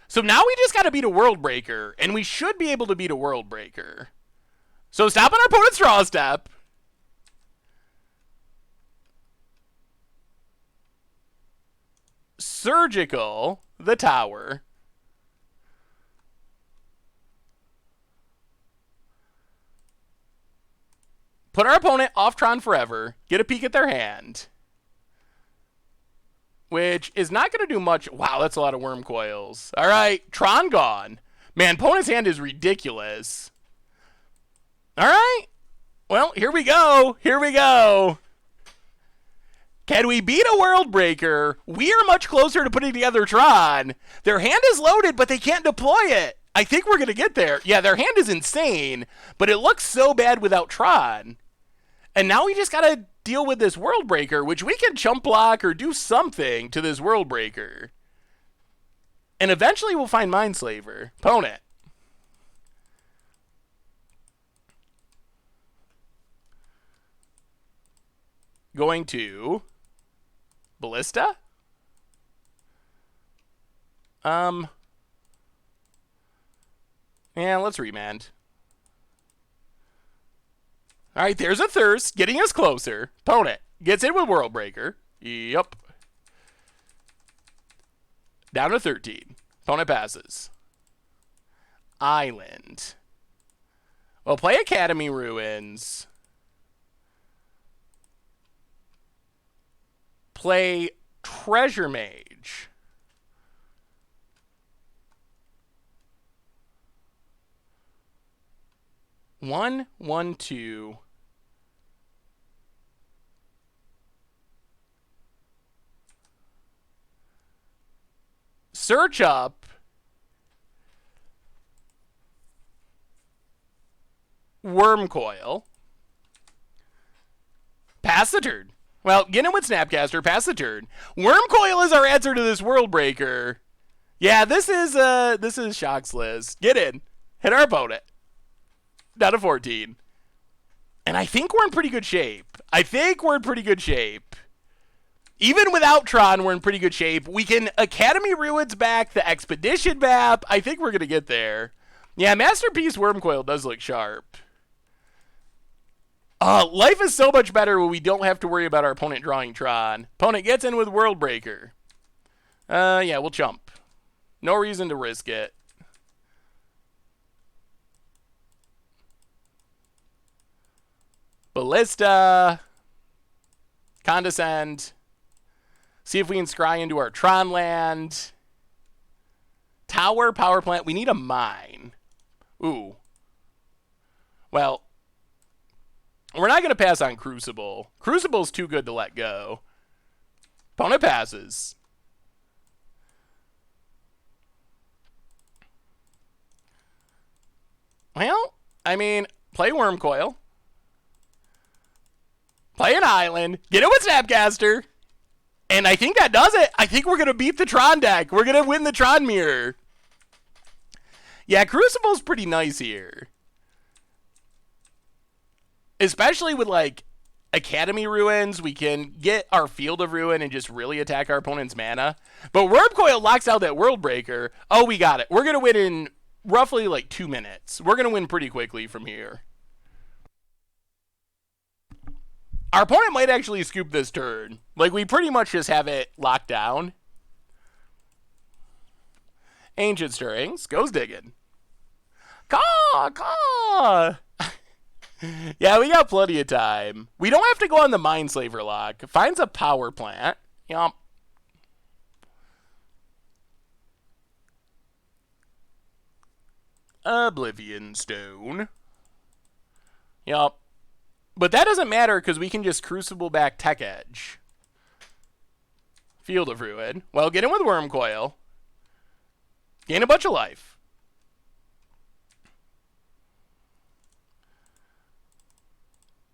So now we just got to beat a World Breaker, and we should be able to beat a World Breaker. So stop on our opponent's draw step. Surgical, the tower. Put our opponent off Tron forever. Get a peek at their hand. Which is not going to do much. Wow, that's a lot of worm coils. All right, Tron gone. Man, opponent's hand is ridiculous. All right. Well, here we go. Here we go. Can we beat a World Breaker? We are much closer to putting together Tron. Their hand is loaded, but they can't deploy it. I think we're going to get there. Yeah, their hand is insane, but it looks so bad without Tron. And now we just got to deal with this World Breaker, which we can chump block or do something to this World Breaker. And eventually we'll find Mindslaver. Opponent. Going to Ballista? Yeah, let's remand. All right, there's a Thirst, getting us closer. Opponent gets in with World Breaker. Yup. Down to 13. Opponent passes. Island. Well, play Academy Ruins. Play Treasure Mage. One, 1, 2. Search up Worm Coil. Pass the turn. Well, get in with Snapcaster, pass the turn. Worm Coil is our answer to this World Breaker. Yeah, this is Shock's list. Get in. Hit our opponent. Down to 14. And I think we're in pretty good shape. Even without Tron, we're in pretty good shape. We can Academy Ruins back the Expedition map. I think we're going to get there. Yeah, Masterpiece Worm Coil does look sharp. Life is so much better when we don't have to worry about our opponent drawing Tron. Opponent gets in with World Breaker. Yeah, we'll chump. No reason to risk it. Ballista. Condescend. See if we can scry into our Tron land. Tower, power plant. We need a mine. Ooh. Well, we're not going to pass on Crucible. Crucible's too good to let go. Opponent passes. Well, I mean, play Worm Coil. Play an Island. Get it with Snapcaster. And I think that does it. I think we're going to beat the Tron deck. We're going to win the Tron mirror. Yeah, Crucible's pretty nice here. Especially with, like, Academy Ruins, we can get our Field of Ruin and just really attack our opponent's mana. But Wormcoil locks out that World Breaker. Oh, we got it. We're going to win in roughly like 2 minutes. We're going to win pretty quickly from here. Our opponent might actually scoop this turn. Like, we pretty much just have it locked down. Ancient Stirrings goes digging. Caw, caw. Yeah, we got plenty of time. We don't have to go on the Mindslaver lock. Finds a power plant. Yup. Oblivion Stone. Yup. But that doesn't matter because we can just Crucible back Tech Edge. Field of Ruin. Well, get in with Wormcoil. Gain a bunch of life.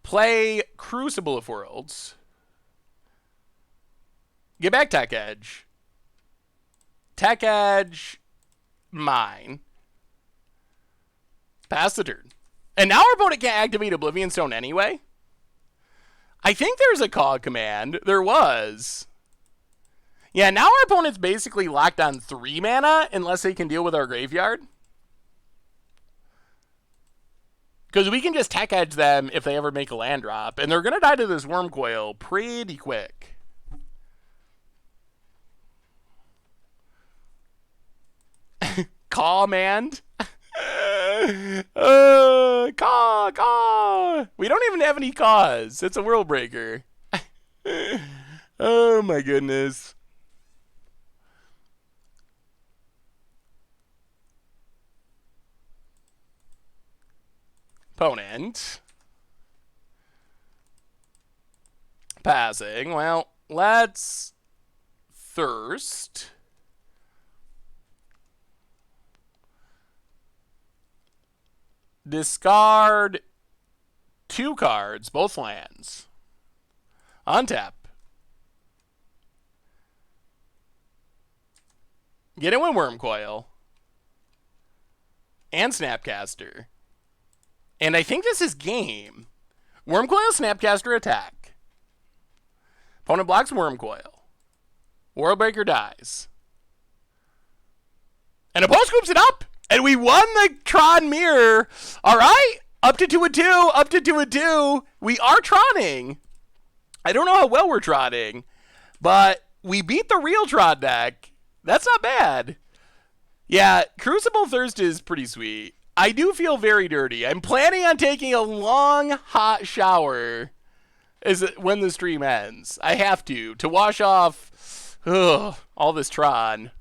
Play Crucible of Worlds. Get back Tech Edge. Tech Edge. Mine. Pass the turn. And now our opponent can't activate Oblivion Stone anyway? I think there's a cog command. There was. Yeah, now our opponent's basically locked on 3 mana unless they can deal with our graveyard. Because we can just Tech Edge them if they ever make a land drop. And they're going to die to this Wormcoil pretty quick. Command. Caw. We don't even have any caws. It's a World Breaker. Oh my goodness. Opponent. Passing. Well, let's Thirst. Discard 2 cards, both lands. Untap. Get in with Wormcoil. And Snapcaster. And I think this is game. Wormcoil, Snapcaster, attack. Opponent blocks Wormcoil. Worldbreaker dies. And opponent scoops it up! And we won the Tron Mirror. All right. Up to 2-2. Up to 2-2. We are Troning. I don't know how well we're Troning. But we beat the real Tron deck. That's not bad. Yeah, Crucible Thirst is pretty sweet. I do feel very dirty. I'm planning on taking a long, hot shower when the stream ends. I have to wash off all this Tron.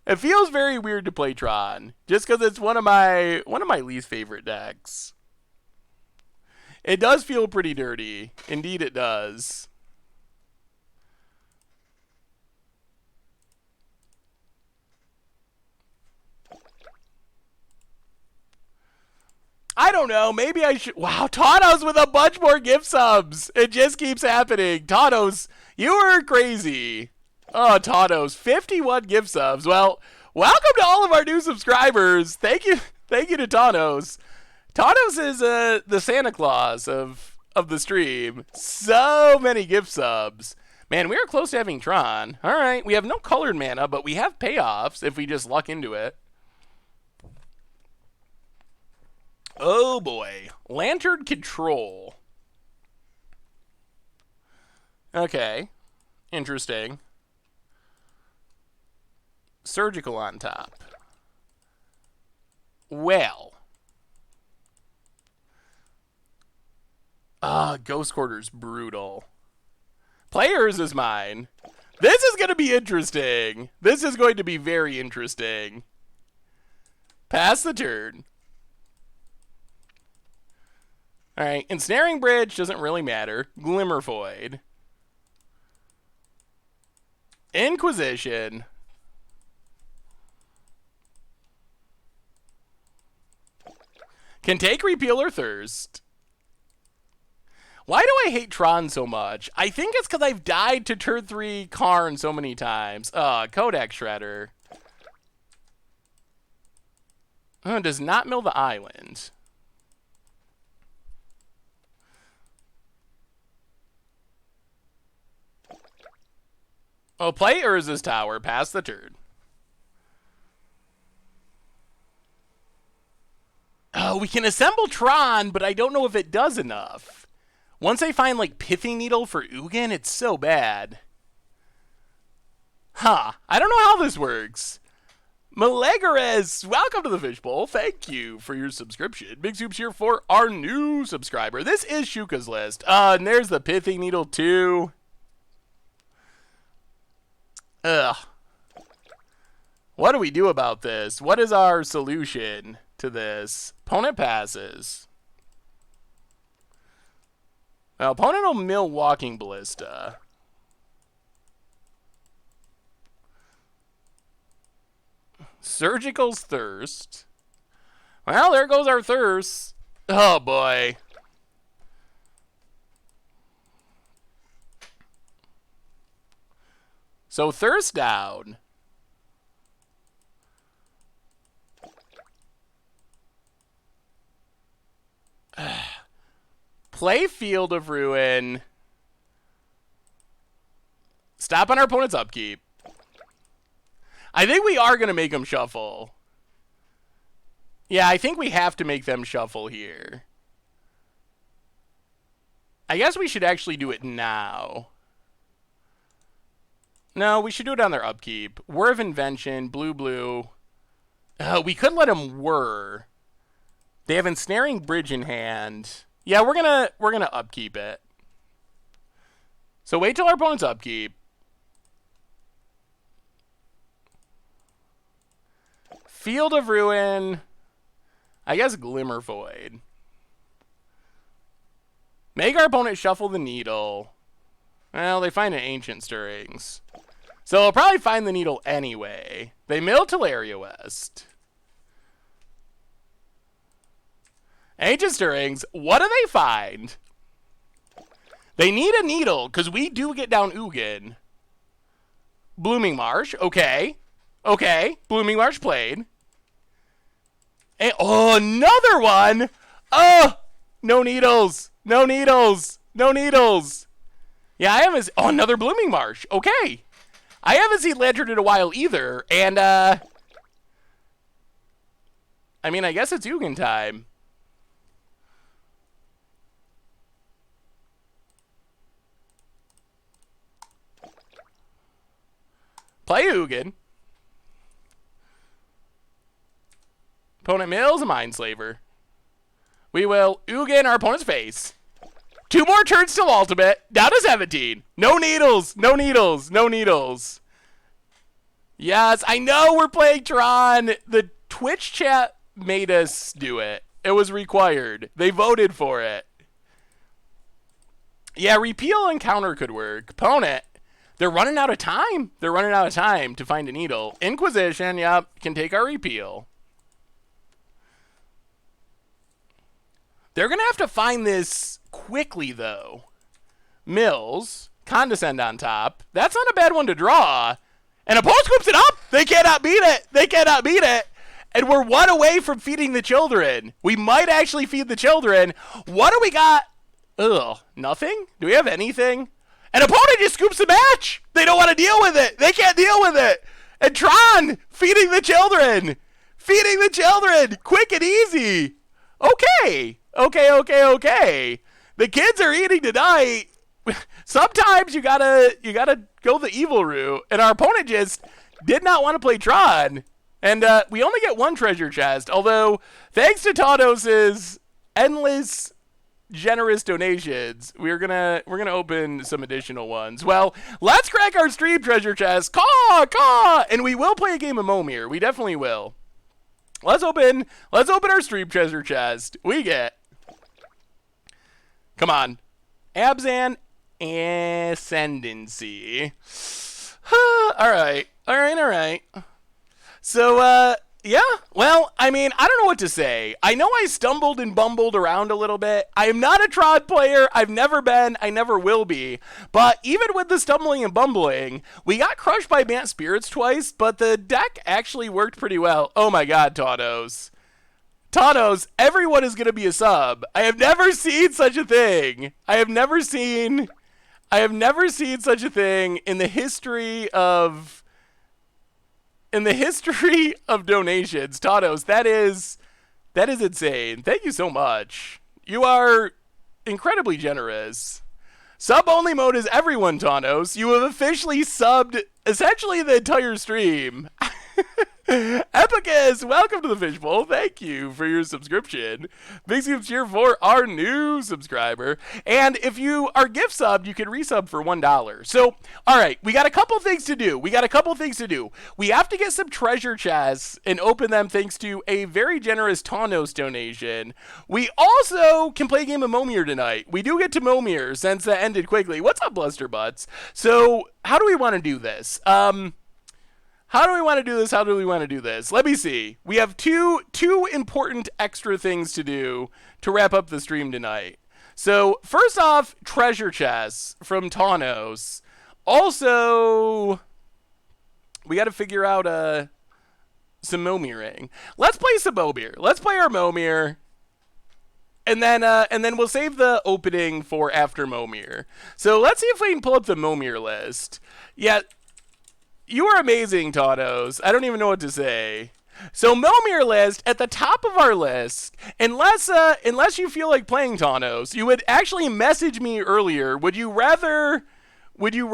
It feels very weird to play Tron, just because it's one of my least favorite decks. It does feel pretty dirty. Indeed it does. I don't know. Maybe I should... Wow, Taunos with a bunch more gift subs. It just keeps happening. Taunos, you are crazy. Oh, Taunos, 51 gift subs. Well, welcome to all of our new subscribers. Thank you to Taunos. Taunos is the Santa Claus of the stream. So many gift subs. Man, we are close to having Tron. All right, we have no colored mana, but we have payoffs if we just luck into it. Oh boy, Lantern Control. Okay, interesting. Surgical on top. Well. Ghost Quarter's brutal. Players is mine. This is going to be interesting. This is going to be very interesting. Pass the turn. Alright, Ensnaring Bridge doesn't really matter. Glimmer Void. Inquisition. Can take Repeal or Thirst. Why do I hate Tron so much? I think it's because I've died to turn 3 Karn so many times. Kodak Shredder. Does not mill the island. Oh, play Urza's Tower. Pass the turn. Oh, we can assemble Tron, but I don't know if it does enough. Once I find, like, Pithing Needle for Ugin, it's so bad. Huh. I don't know how this works. Malegares, welcome to the Fishbowl. Thank you for your subscription. Big Soup's here for our new subscriber. This is Shuka's list. And there's the Pithing Needle, too. Ugh. What do we do about this? What is our solution to this? Opponent passes. Well, opponent will mill Walking Ballista. Surgical's Thirst. Well, there goes our thirst. Oh, boy. So, Thirst down. Play Field of Ruin. Stop on our opponent's upkeep. I think we are going to make them shuffle. Yeah, I think we have to make them shuffle here. I guess we should actually do it now. No, we should do it on their upkeep. Whir of Invention, blue. We could let them whir. They have Ensnaring Bridge in hand. Yeah, we're gonna upkeep it. So wait till our opponent's upkeep. Field of Ruin. I guess Glimmer Void. Make our opponent shuffle the Needle. Well, they find an Ancient Stirrings. So they'll probably find the Needle anyway. They mill Teleria West. Ancient Stirrings. What do they find? They need a Needle, because we do get down Ugin. Blooming Marsh. Okay. Okay. Blooming Marsh played. And, oh, another one! Oh! No needles. No needles. No needles. Yeah, I haven't... Oh, another Blooming Marsh. Okay. I haven't seen Lantern in a while either. And, I mean, I guess it's Ugin time. Play Ugin. Opponent mills a Mindslaver. We will Ugin our opponent's face. 2 more turns till ultimate. Down to 17. No needles. No needles. No needles. Yes, I know we're playing Tron. The Twitch chat made us do it. It was required. They voted for it. Yeah, repeal and counter could work. Opponent. They're running out of time. They're running out of time to find a needle. Inquisition, yep, can take our repeal. They're going to have to find this quickly, though. Mills, Condescend on top. That's not a bad one to draw. And opponent scoops it up. They cannot beat it. They cannot beat it. And we're 1 away from feeding the children. We might actually feed the children. What do we got? Ugh, nothing? Do we have anything? And opponent just scoops the match. They don't want to deal with it. They can't deal with it. And Tron, feeding the children. Feeding the children. Quick and easy. Okay. Okay. The kids are eating tonight. Sometimes you gotta go the evil route. And our opponent just did not want to play Tron. And we only get 1 treasure chest. Although, thanks to Taudos's endless generous donations, we're gonna open some additional ones. Well, let's crack our stream treasure chest. Caw! And we will play a game of Momir. We definitely will. Let's open our stream treasure chest. We get, come on, Abzan Ascendancy. All right. So, yeah, well, I mean, I don't know what to say. I know I stumbled and bumbled around a little bit. I am not a Tron player. I've never been. I never will be. But even with the stumbling and bumbling, we got crushed by Bant Spirits twice, but the deck actually worked pretty well. Oh my god, Taudos. Taudos, everyone is going to be a sub. I have never seen such a thing. I have never seen I have never seen such a thing in the history of donations. Tanos, that is insane. Thank you so much. You are incredibly generous. Sub-only mode is everyone, Tanos. You have officially subbed essentially the entire stream. Epicus, welcome to the Fishbowl. Thank you for your subscription. Big super cheer for our new subscriber. And if you are gift subbed, you can resub for $1. So, all right, we got a couple things to do. We have to get some treasure chests and open them thanks to a very generous Tanos donation. We also can play a game of Momir tonight. We do get to Momir since that ended quickly. What's up, Blusterbutts? So, how do we want to do this? How do we want to do this? Let me see. We have two important extra things to do to wrap up the stream tonight. So, first off, treasure chests from Tanos. Also, we got to figure out some Momiring. Let's play some Momir. Let's play our Momir. And then we'll save the opening for after Momir. So, let's see if we can pull up the Momir list. Yeah, you are amazing, Tanos. I don't even know what to say. So Momir list, at the top of our list, unless you feel like playing Tanos, you would actually message me earlier. Would you rather do some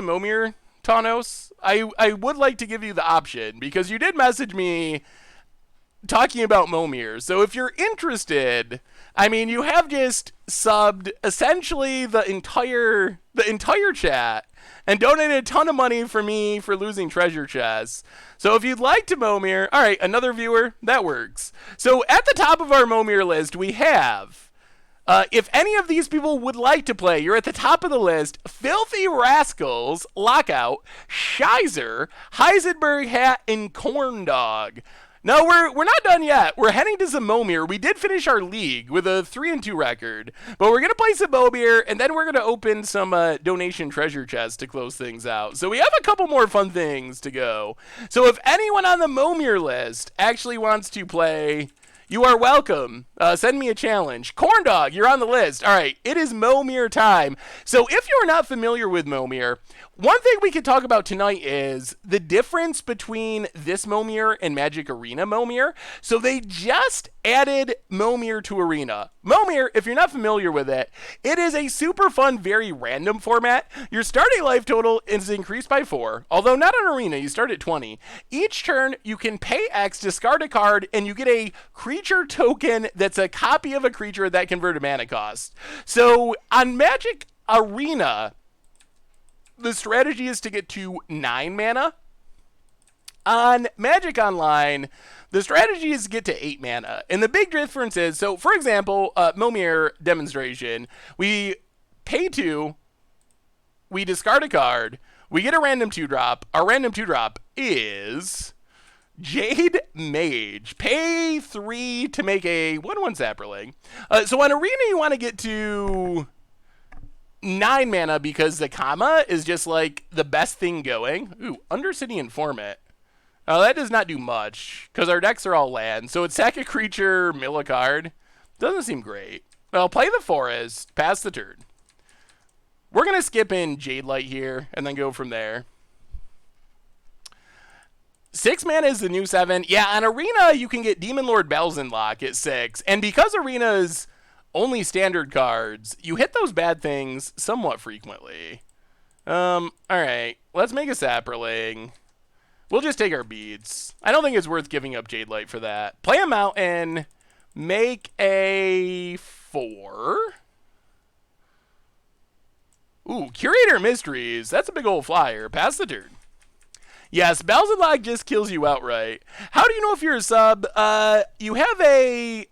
Momir, Tanos? I would like to give you the option because you did message me talking about Momir. So if you're interested, I mean, you have just subbed essentially the entire chat and donated a ton of money for me for losing treasure chests. So if you'd like to Momir, all right, another viewer, that works. So at the top of our Momir list, we have, if any of these people would like to play, you're at the top of the list: Filthy Rascals, Lockout, Shizer, Heisenberg Hat, and Corn Dog. No, we're not done yet. We're heading to some Momir. We did finish our league with a 3-2 record, but we're gonna play some Momir, and then we're gonna open some donation treasure chests to close things out. So we have a couple more fun things to go. So if anyone on the Momir list actually wants to play, you are welcome. Send me a challenge. Corn Dog, you're on the list. All right, it is Momir time. So if you're not familiar with Momir, one thing we could talk about tonight is the difference between this Momir and Magic Arena Momir. So they just added Momir to Arena. Momir, if you're not familiar with it, it is a super fun, very random format. Your starting life total is increased by 4, although not on Arena, you start at 20. Each turn, you can pay X, discard a card, and you get a creature token that's a copy of a creature that convert a mana cost. So on Magic Arena, the strategy is to get to 9 mana. On Magic Online, the strategy is to get to 8 mana. And the big difference is, so for example, Momir demonstration, we pay 2, we discard a card, we get a random 2-drop. Our random 2-drop is Jade Mage. Pay 3 to make a 1/1 Sapperling. So on Arena, you want to get to 9 mana because the comma is just like the best thing going. Ooh, Undercity Informant. Oh, that does not do much because our decks are all land. So it's sack a creature, mill a card. Doesn't seem great. Well, play the forest, pass the turn. We're going to skip in Jade Light here and then go from there. 6 mana is the new 7. Yeah, on Arena, you can get Demon Lord Belzenlock at 6. And because Arena is only standard cards, you hit those bad things somewhat frequently. Alright, let's make a Sapperling. We'll just take our beads. I don't think it's worth giving up Jade Light for that. Play a Mountain, make a 4. Ooh, Curator Mysteries. That's a big old flyer. Pass the turn. Yes, Belzenlock just kills you outright. How do you know if you're a sub? You have a...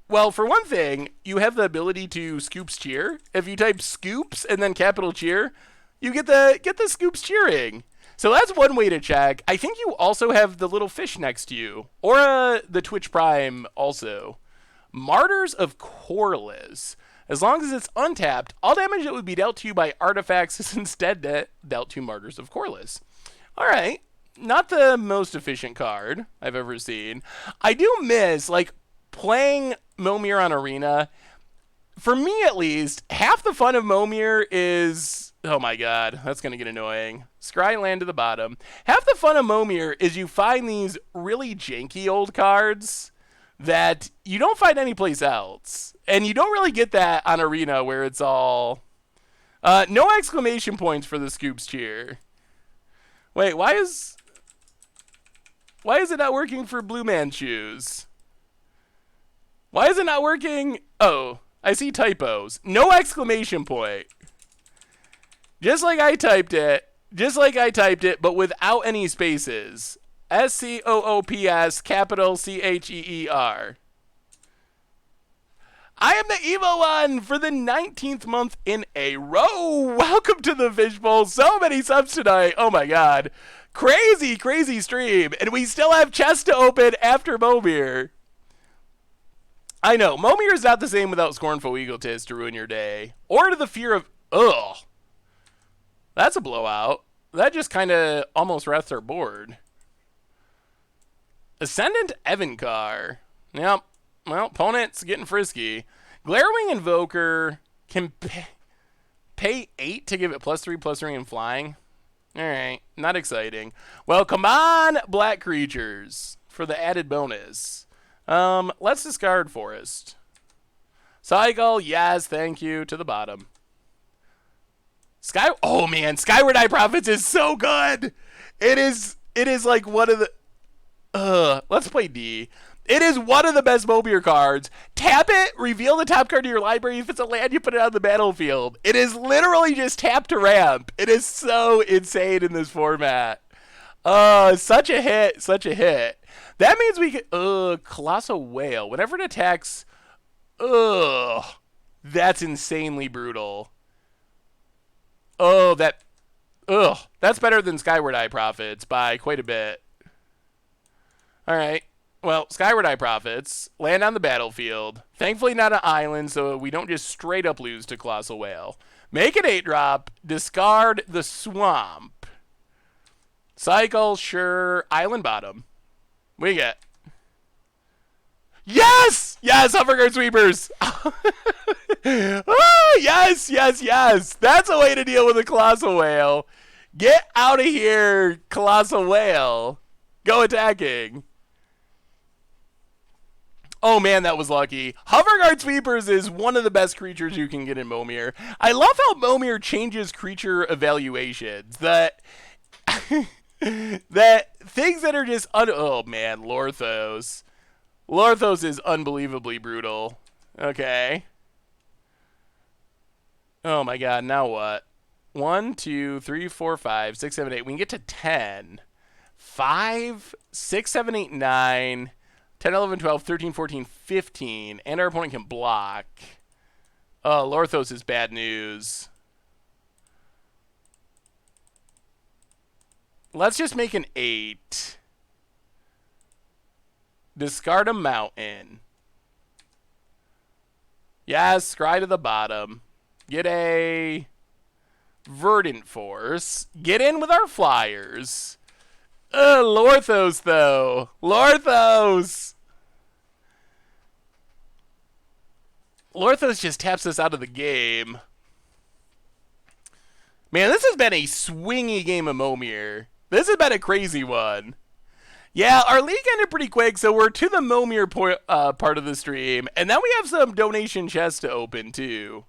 Well, for one thing, you have the ability to Scoops Cheer. If you type Scoops and then capital Cheer, you get the Scoops Cheering. So that's one way to check. I think you also have the little fish next to you. Or the Twitch Prime also. Martyrs of Corliss. As long as it's untapped, all damage that would be dealt to you by artifacts is instead dealt to Martyrs of Corliss. Alright. Not the most efficient card I've ever seen. I do miss, like, playing Momir on Arena. for me at least, half the fun of Momir is, oh my god, that's going to get annoying. Scry land to the bottom. Half the fun of Momir is you find these really janky old cards that you don't find anyplace else. And you don't really get that on Arena where it's all... no exclamation points for the Scoops cheer. Wait, why is it not working for Blue Man Shoes? Why is it not working? Oh, I see typos. No exclamation point. Just like I typed it. Just like I typed it, but without any spaces. SCOOPS capital CHEER. I am the evil one for the 19th month in a row. Welcome to the Fishbowl. So many subs tonight. Oh my god. Crazy, crazy stream. And we still have chests to open after Momir. I know. Momir is not the same without Scornful Egotist to ruin your day. Or to the fear of... Ugh. That's a blowout. That just kind of almost wrests our board. Ascendant Evancar. Yep. Well, opponent's getting frisky. Glaring Invoker can pay 8 to give it +3/+3 in flying. Alright, not exciting. Well, come on, black creatures, for the added bonus. Let's discard Forest. Cycle, yes, thank you, to the bottom. Oh man, Skyward Eye Prophets is so good! It is like one of the... let's play D. It is one of the best Momir cards. Tap it, reveal the top card of your library. If it's a land, you put it on the battlefield. It is literally just tap to ramp. It is so insane in this format. Such a hit, such a hit. That means we can... Colossal Whale. Whenever it attacks... That's insanely brutal. That's better than Skyward Eye Prophets by quite a bit. Alright. Well, Skyward Eye Prophets land on the battlefield. Thankfully not an island, so we don't just straight up lose to Colossal Whale. Make an 8-drop. Discard the Swamp. Cycle, sure. Island bottom. We get... Yes! Yes, Hoverguard Sweepers! Yes, yes, yes! That's a way to deal with a Colossal Whale. Get out of here, Colossal Whale. Go attacking. Oh man, that was lucky. Hoverguard Sweepers is one of the best creatures you can get in Momir. I love how Momir changes creature evaluations. That things that are just... oh man, Lorthos. Lorthos is unbelievably brutal. Okay. Oh my god, now what? 1, 2, 3, 4, 5, 6, 7, 8. We can get to 10. 5, 6, 7, 8, 9... 10, 11, 12, 13, 14, 15, and our opponent can block. Oh, Lorthos is bad news. Let's just make an 8. Discard a mountain. Yes, scry to the bottom. Get a Verdant Force. Get in with our flyers. Lorthos, though. Lorthos! Lorthos just taps us out of the game. Man, this has been a swingy game of Momir. This has been a crazy one. Yeah, our league ended pretty quick, so we're to the Momir part of the stream. And then we have some donation chests to open, too.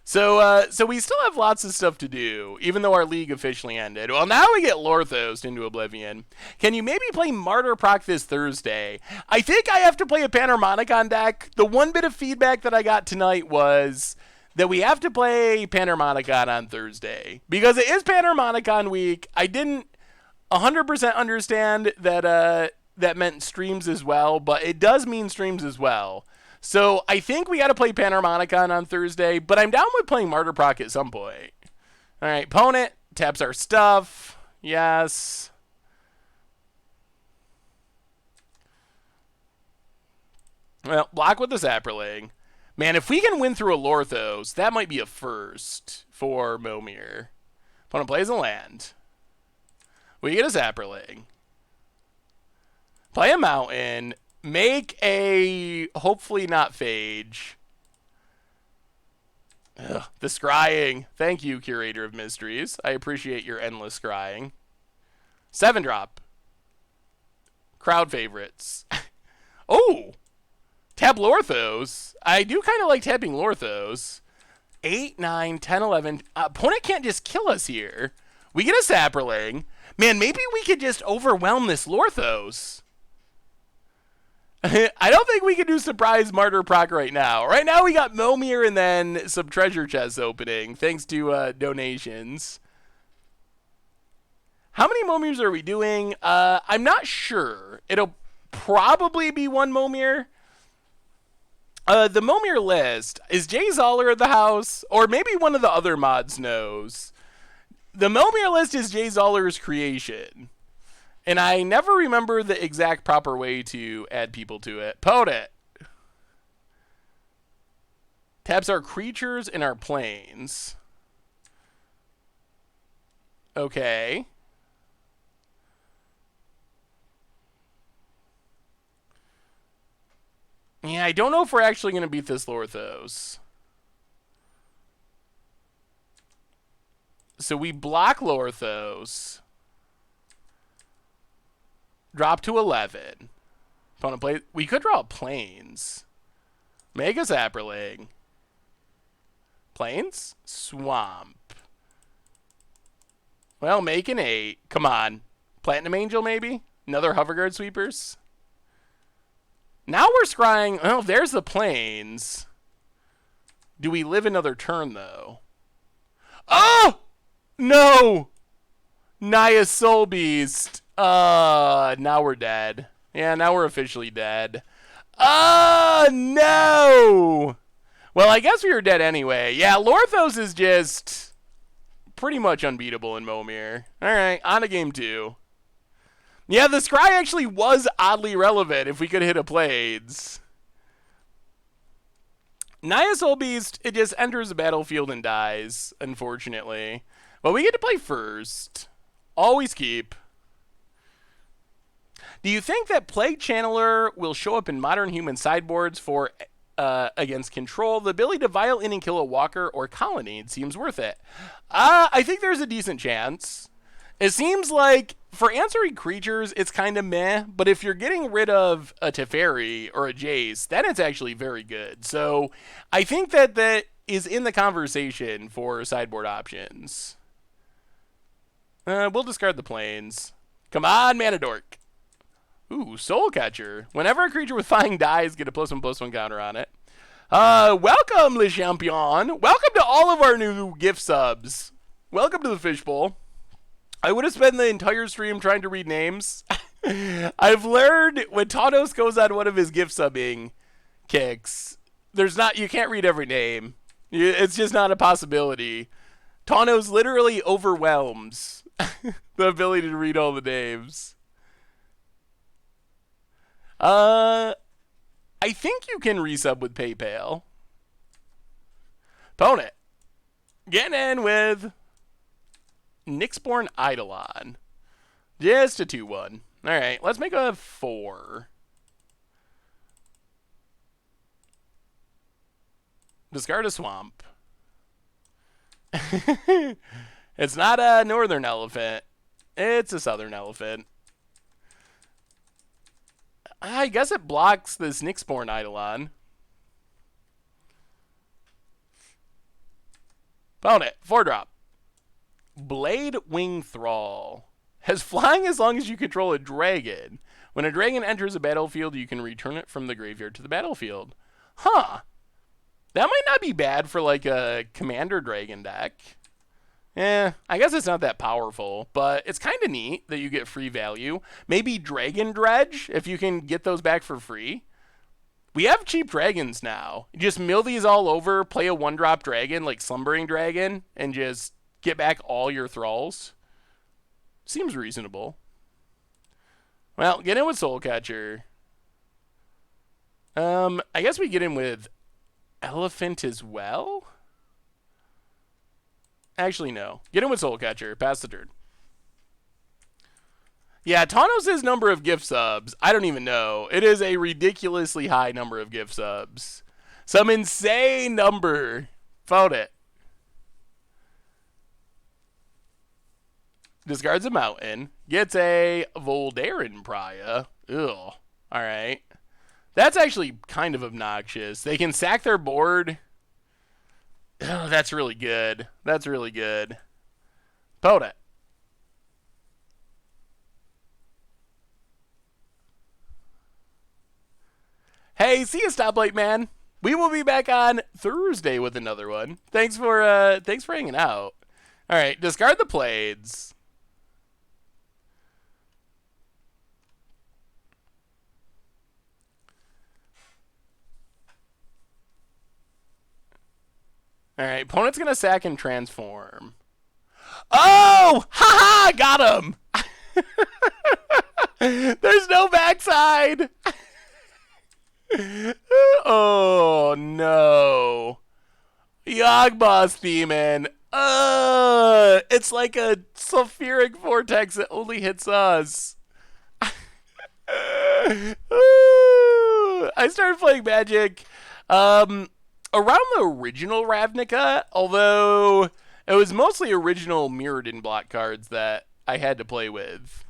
So we still have lots of stuff to do, even though our league officially ended. Well, now we get Lorthos into Oblivion. Can you maybe play Martyr Proc this Thursday? I think I have to play a Panharmonicon deck. The one bit of feedback that I got tonight was that we have to play Panharmonicon on Thursday. Because it is Panharmonicon week. I didn't 100% understand that that meant streams as well, but it does mean streams as well. So I think we got to play Panharmonicon on Thursday, but I'm down with playing Martyr Proc at some point. All right, opponent taps our stuff. Yes. Well, block with the Saproling. Man, if we can win through a Lorthos, that might be a first for Momir. Opponent plays a land. We get a Saproling. Play a mountain. Make a hopefully not phage. Ugh, the scrying. Thank you, Curator of Mysteries. I appreciate your endless scrying. 7-drop. Crowd favorites. Oh! Tap Lorthos. I do kind of like tapping Lorthos. 8, 9, 10, 11. Opponent can't just kill us here. We get a Saproling. Man, maybe we could just overwhelm this Lorthos. I don't think we can do Surprise Martyr Proc right now. Right now we got Momir and then some treasure chests opening, thanks to donations. How many Momirs are we doing? I'm not sure. It'll probably be one Momir. The Momir list, is Jay Zoller at the house? Or maybe one of the other mods knows. The Momir list is Jay Zoller's creation. And I never remember the exact proper way to add people to it. Podit. Taps our creatures and our planes. Okay. Yeah, I don't know if we're actually going to beat this Lorthos. So we block Lorthos. Drop to 11. Opponent play. We could draw planes. Make a Saproling. Planes? Swamp. Well, make an 8. Come on. Platinum Angel, maybe? Another Hoverguard Sweepers? Now we're scrying. Oh, there's the planes. Do we live another turn, though? Oh! No! Naya Soul Beast. Now we're dead. Yeah, now we're officially dead. No! Well, I guess we were dead anyway. Yeah, Lorthos is just pretty much unbeatable in Momir. Alright, on to game 2. Yeah, the scry actually was oddly relevant if we could hit a Blades. Naya Soul Beast, it just enters the battlefield and dies, unfortunately. But we get to play first. Always keep. Do you think that Plague Channeler will show up in modern human sideboards for against control? The ability to vial in and kill a walker or colony seems worth it. I think there's a decent chance. It seems like for answering creatures, it's kind of meh, but if you're getting rid of a Teferi or a Jace, then it's actually very good. So I think that that is in the conversation for sideboard options. We'll discard the planes. Come on, Mana Dork. Ooh, Soul Catcher. Whenever a creature with Flying dies, get a +1/+1 counter on it. Welcome, Le Champion. Welcome to all of our new gift subs. Welcome to the Fishbowl. I would have spent the entire stream trying to read names. I've learned when Tanos goes on one of his gift subbing kicks, you can't read every name. It's just not a possibility. Tanos literally overwhelms the ability to read all the names. I think you can resub with PayPal. Opponent. Getting in with Nyxborn Eidolon. Just a 2/1. Alright, let's make a 4. Discard a swamp. It's not a northern elephant. It's a southern elephant. I guess it blocks this Nyxborn Eidolon. Opponent, 4-drop. Blade Wing Thrall. Has flying as long as you control a dragon. When a dragon enters a battlefield, you can return it from the graveyard to the battlefield. Huh. That might not be bad for like a commander dragon deck. I guess it's not that powerful, but it's kind of neat that you get free value. Maybe Dragon Dredge, if you can get those back for free. We have cheap dragons now. You just mill these all over, play a 1-drop dragon like Slumbering Dragon, and just get back all your thralls. Seems reasonable. Well, get in with Soul Catcher. I guess we get in with Elephant as well? Actually, no. Get in with Soul Catcher. Pass the turn. Yeah, Tanos' number of gift subs, I don't even know. It is a ridiculously high number of gift subs. Some insane number. Found it. Discards a mountain. Gets a Voldarin Pariah. Ugh. Alright. That's actually kind of obnoxious. They can sack their board. Oh, that's really good. That's really good. Poda. Hey, see you, Stoplight Man. We will be back on Thursday with another one. Thanks for hanging out. All right, discard the Plaids. All right, opponent's gonna sack and transform. Oh, haha, got him. There's no backside. Oh no. Yawgmoth's Demon. It's like a sulfuric vortex that only hits us. I started playing Magic around the original Ravnica, although it was mostly original Mirrodin block cards that I had to play with.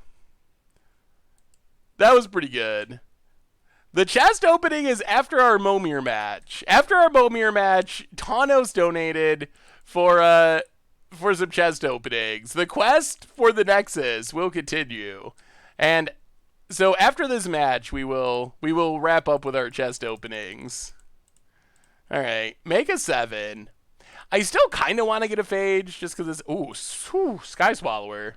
That was pretty good. The chest opening is after our Momir match. After our Momir match, Tanos donated for some chest openings. The quest for the Nexus will continue. And so after this match, we will wrap up with our chest openings. All right, make a 7. I still kind of want to get a Phage just because it's Sky Swallower.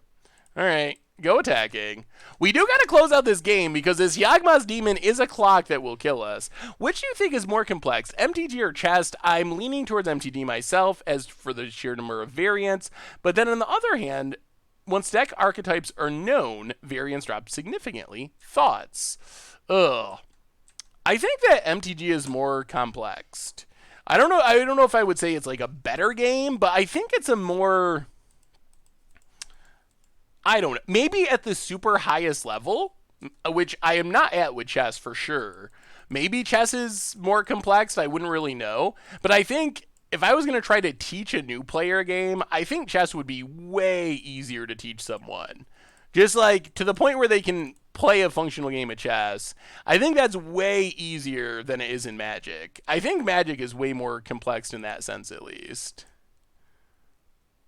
All right, go attacking. We do got to close out this game because this Yawgmoth's Demon is a clock that will kill us. Which do you think is more complex, MTG or chest? I'm leaning towards MTG myself as for the sheer number of variants, but then on the other hand, once deck archetypes are known, variants drop significantly. Thoughts? Ugh. I think that MTG is more complex. I don't know if I would say it's like a better game, but I think it's a more, I don't know, maybe at the super highest level, which I am not at with chess for sure. Maybe chess is more complex, I wouldn't really know. But I think if I was going to try to teach a new player a game, I think chess would be way easier to teach someone. Just like to the point where they can play a functional game of chess. I think that's way easier than it is in Magic. I think Magic is way more complex in that sense, at least.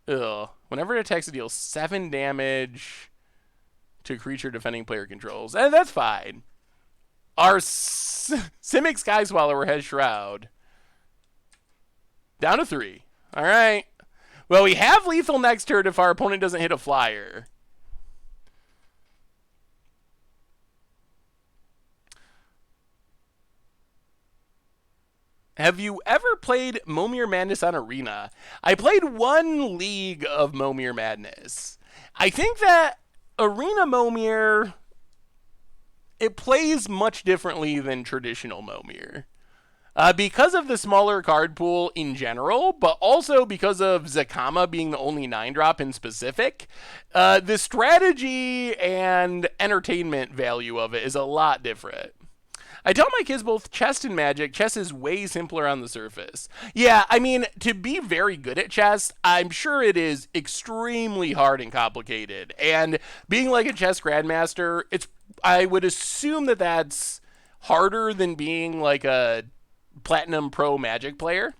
Ugh. Whenever it attacks, it deals 7 damage to creature defending player controls. And that's fine. Our Simic Sky Swallower has Shroud. Down to 3. All right. Well, we have lethal next turn if our opponent doesn't hit a flyer. Have you ever played Momir Madness on Arena? I played one league of Momir Madness. I think that Arena Momir, it plays much differently than traditional Momir. Because of the smaller card pool in general, but also because of Zakama being the only 9-drop in specific, the strategy and entertainment value of it is a lot different. I tell my kids both chess and Magic, chess is way simpler on the surface. Yeah, I mean, to be very good at chess, I'm sure it is extremely hard and complicated. And being like a chess grandmaster, I would assume that that's harder than being like a Platinum Pro Magic player.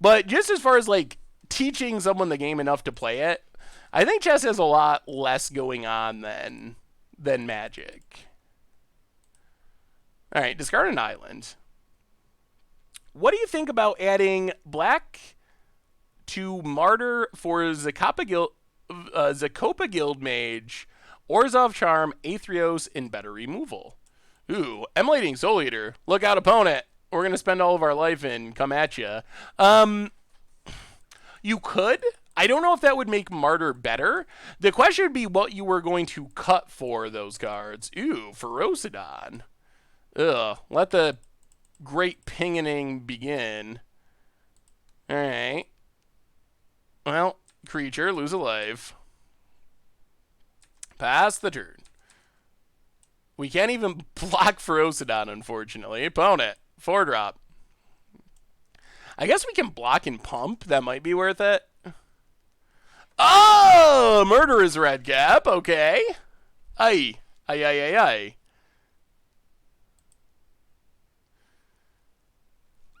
But just as far as like teaching someone the game enough to play it, I think chess has a lot less going on than Magic. All right, discard an island. What do you think about adding black to Martyr for Zakopa Guild Mage, Orzhov Charm, Aetherios, and better removal? Ooh, Emulating Soul Eater. Look out, opponent. We're going to spend all of our life in. Come at ya. You could. I don't know if that would make Martyr better. The question would be what you were going to cut for those cards. Ooh, Ferocidon. Ugh, let the great pingening begin. Alright. Well, creature, lose a life. Pass the turn. We can't even block Ferocidon, unfortunately. Opponent, 4-drop. I guess we can block and pump. That might be worth it. Oh, Murderous Red Cap. Okay. Aye. Aye, aye, aye,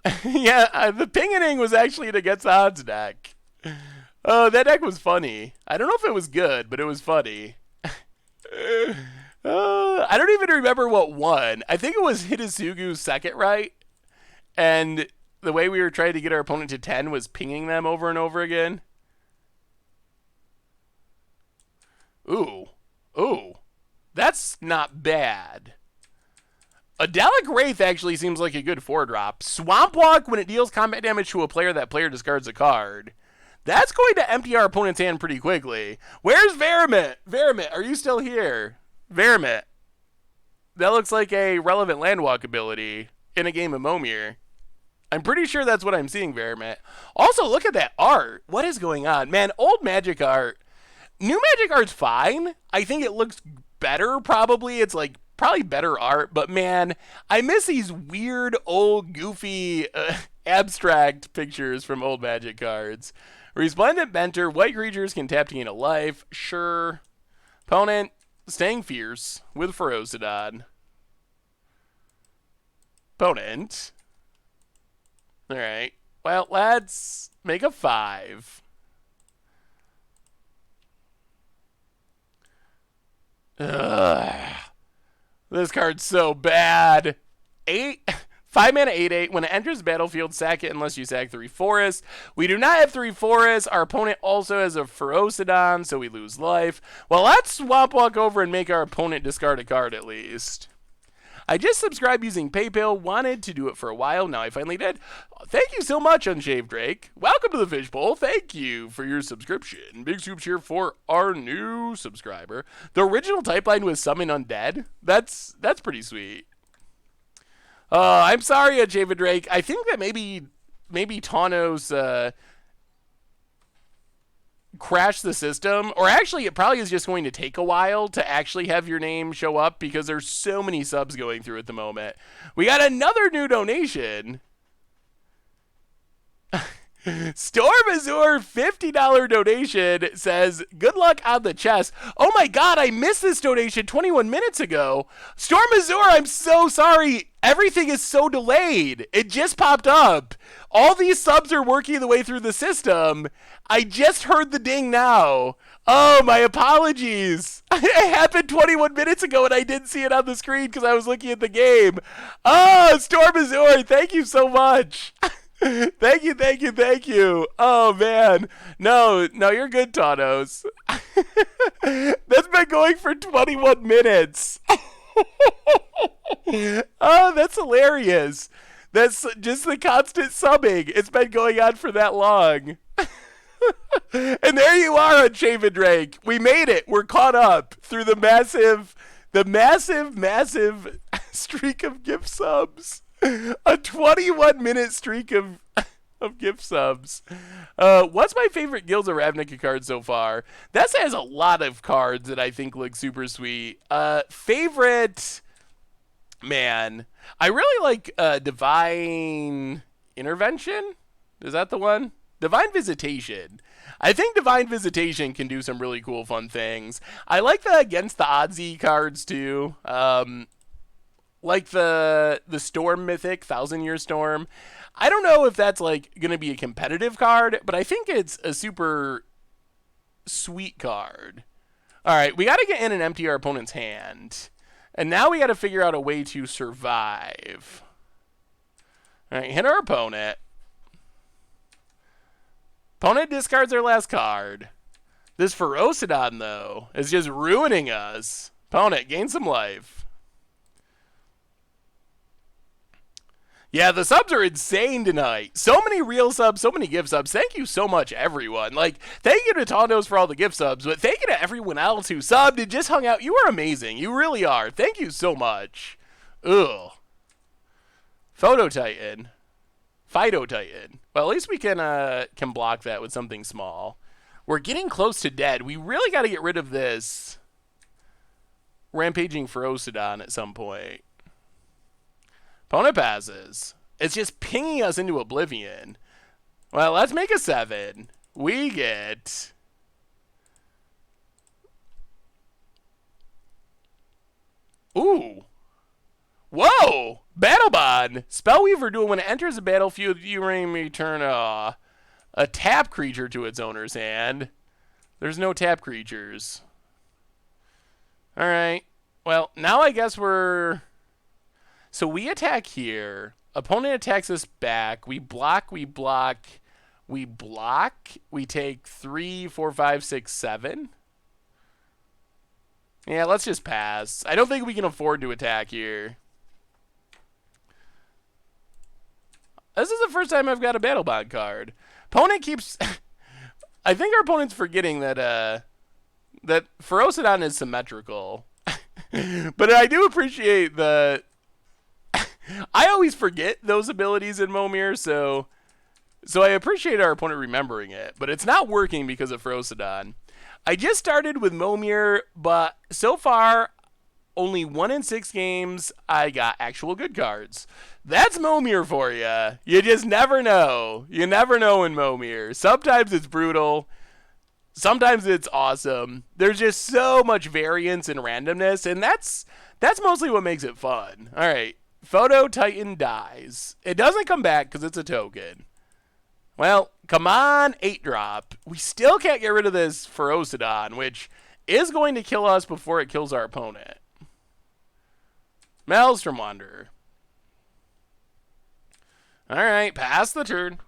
aye. Yeah, the Pinganing was actually an against the odds deck. Oh, that deck was funny. I don't know if it was good, but it was funny. I don't even remember what won. I think it was Hitasugu's second right. And the way we were trying to get our opponent to 10 was pinging them over and over again. Ooh. Ooh. That's not bad. Idyllic Wraith actually seems like a good 4-drop. Swamp Walk, when it deals combat damage to a player, that player discards a card. That's going to empty our opponent's hand pretty quickly. Where's Veramit? Veramit, are you still here? Veramit. That looks like a relevant landwalk ability in a game of Momir. I'm pretty sure that's what I'm seeing, Veramit. Also, look at that art. What is going on? Man, old Magic art. New Magic art's fine. I think it looks better, probably. It's like probably better art, but man, I miss these weird, old, goofy, abstract pictures from old Magic cards. Resplendent Mentor, white creatures can tap to gain a life. Sure. Opponent, staying fierce with Ferocidon. Opponent. Alright. Well, let's make a 5. Ugh. This card's so bad. 5 mana 8/8. When it enters the battlefield, sack it unless you sack 3 forests. We do not have 3 forests. Our opponent also has a Ferocidon, so we lose life. Well, let's Swamp Walk over and make our opponent discard a card at least. I just subscribed using PayPal. Wanted to do it for a while. Now I finally did. Thank you so much, Unshaved Drake. Welcome to the Fishbowl. Thank you for your subscription. Big soup cheer for our new subscriber. The original type line was Summon Undead. That's pretty sweet. I'm sorry, Unshaved Drake. I think that maybe Tawnos crashed the system, or actually it probably is just going to take a while to actually have your name show up because there's so many subs going through at the moment. We got another new donation. Storm Azure, $50 donation, says, good luck on the chest. Oh my god, I missed this donation 21 minutes ago. Storm Azure, I'm so sorry. Everything is so delayed. It just popped up. All these subs are working their way through the system. I just heard the ding now. Oh, my apologies. It happened 21 minutes ago and I didn't see it on the screen because I was looking at the game. Oh, Storm Azure, thank you so much. Thank you, thank you, thank you. Oh, man. No, you're good, Tawnos. That's been going for 21 minutes. Oh, that's hilarious. That's just the constant subbing. It's been going on for that long. And there you are, Unshaven Drake. We made it. We're caught up through the massive streak of gift subs. A 21-minute streak of gift subs. What's my favorite Guilds of Ravnica card so far? That has a lot of cards that I think look super sweet. Favorite, man, I really like Divine Intervention. Is that the one? Divine Visitation. I think Divine Visitation can do some really cool, fun things. I like the Against the Oddsy cards too. Like the Storm Mythic, 1,000-Year Storm. I don't know if that's like going to be a competitive card, but I think it's a super sweet card. All right, we got to get in and empty our opponent's hand. And now we got to figure out a way to survive. All right, hit our opponent. Opponent discards their last card. This Ferocidon, though, is just ruining us. Opponent, gain some life. Yeah, the subs are insane tonight. So many real subs, so many gift subs. Thank you so much, everyone. Like, thank you to Tondos for all the gift subs, but thank you to everyone else who subbed and just hung out. You are amazing. You really are. Thank you so much. Ugh. Photo Titan. Fido Titan. Well, at least we can block that with something small. We're getting close to dead. We really got to get rid of this. Rampaging Ferocidon at some point. Opponent passes. It's just pinging us into oblivion. Well, let's make a 7. We get... Ooh. Whoa! Battle Bond! Spellweaver duel when it enters the battlefield, you may return a tap creature to its owner's hand. There's no tap creatures. Alright. Well, now I guess we're... So we attack here. Opponent attacks us back. We block, we block, we block. We take 3, 4, 5, 6, 7. Yeah, let's just pass. I don't think we can afford to attack here. This is the first time I've got a Battle Bond card. Opponent keeps... I think our opponent's forgetting that that Ferocidon is symmetrical. But I do appreciate the... I always forget those abilities in Momir, so I appreciate our opponent remembering it. But it's not working because of Ferocidon. I just started with Momir, but so far, only 1 in 6 games, I got actual good cards. That's Momir for you. You just never know. You never know in Momir. Sometimes it's brutal. Sometimes it's awesome. There's just so much variance and randomness, and that's mostly what makes it fun. All right, Photo Titan dies. It doesn't come back because it's a token. Well, come on, 8-drop. We still can't get rid of this Ferocidon, which is going to kill us before it kills our opponent. Maelstrom Wanderer. Alright, pass the turn.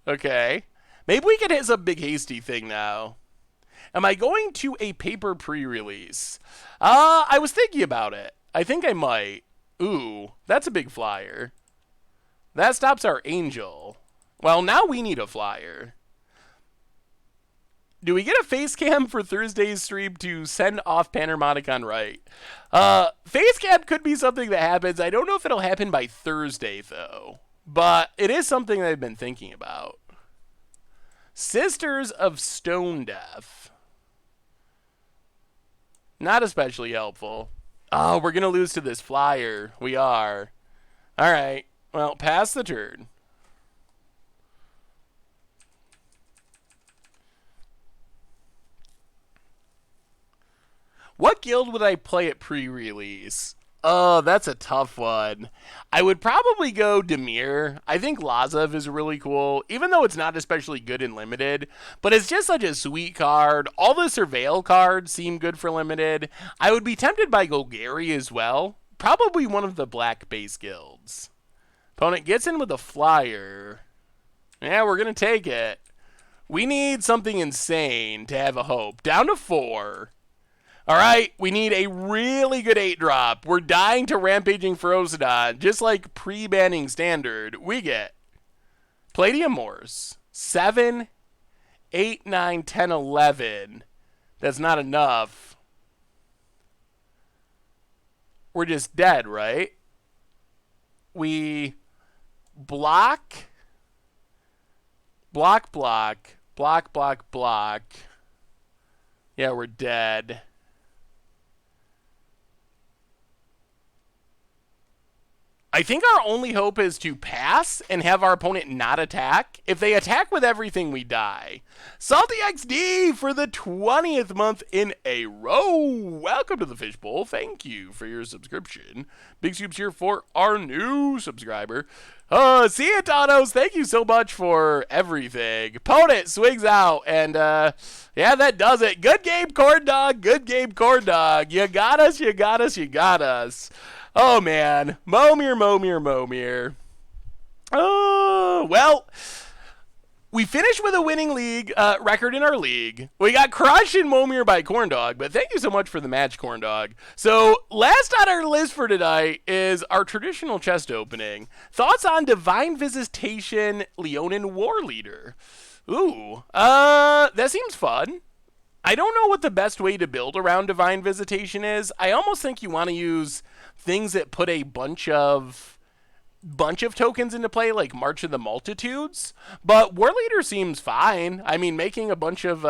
Okay. Maybe we can hit some big hasty thing now. Am I going to a paper pre-release? I was thinking about it. I think I might. Ooh, that's a big flyer. That stops our angel. Well, now we need a flyer. Do we get a face cam for Thursday's stream to send off Panoramic on right? Face cam could be something that happens. I don't know if it'll happen by Thursday, though. But it is something that I've been thinking about. Sisters of Stone Death. Not especially helpful. Oh, we're going to lose to this flyer. We are. All right. Well, pass the turn. What guild would I play at pre-release? Oh, that's a tough one. I would probably go Dimir. I think Lazav is really cool, even though it's not especially good in Limited. But it's just such a sweet card. All the Surveil cards seem good for Limited. I would be tempted by Golgari as well. Probably one of the black base guilds. Opponent gets in with a flyer. Yeah, we're going to take it. We need something insane to have a hope. Down to 4. All right, we need a really good 8-drop. We're dying to Rampaging Ferocidon, just like pre-banning Standard. We get Palladium Morse, 7, 8, 9, 10, 11. That's not enough. We're just dead, right? We block, block, block, block, block, block. Yeah, we're dead. I think our only hope is to pass and have our opponent not attack. If they attack with everything, we die. Salty XD for the 20th month in a row. Welcome to the Fishbowl. Thank you for your subscription. Big Scoops here for our new subscriber. See ya, Tanos. Thank you so much for everything. Opponent swings out, and yeah, that does it. Good game, Corn Dog. Good game, Corn Dog. You got us, you got us, you got us. Oh, man. Momir, Momir, Momir. Oh, well, we finished with a winning league record in our league. We got crushed in Momir by Corn Dog, but thank you so much for the match, Corn Dog. So, last on our list for tonight is our traditional chest opening. Thoughts on Divine Visitation Leonin War Leader? Ooh, that seems fun. I don't know what the best way to build around Divine Visitation is. I almost think you want to use things that put a bunch of tokens into play, like March of the Multitudes. But War Leader seems fine. I mean, making a bunch of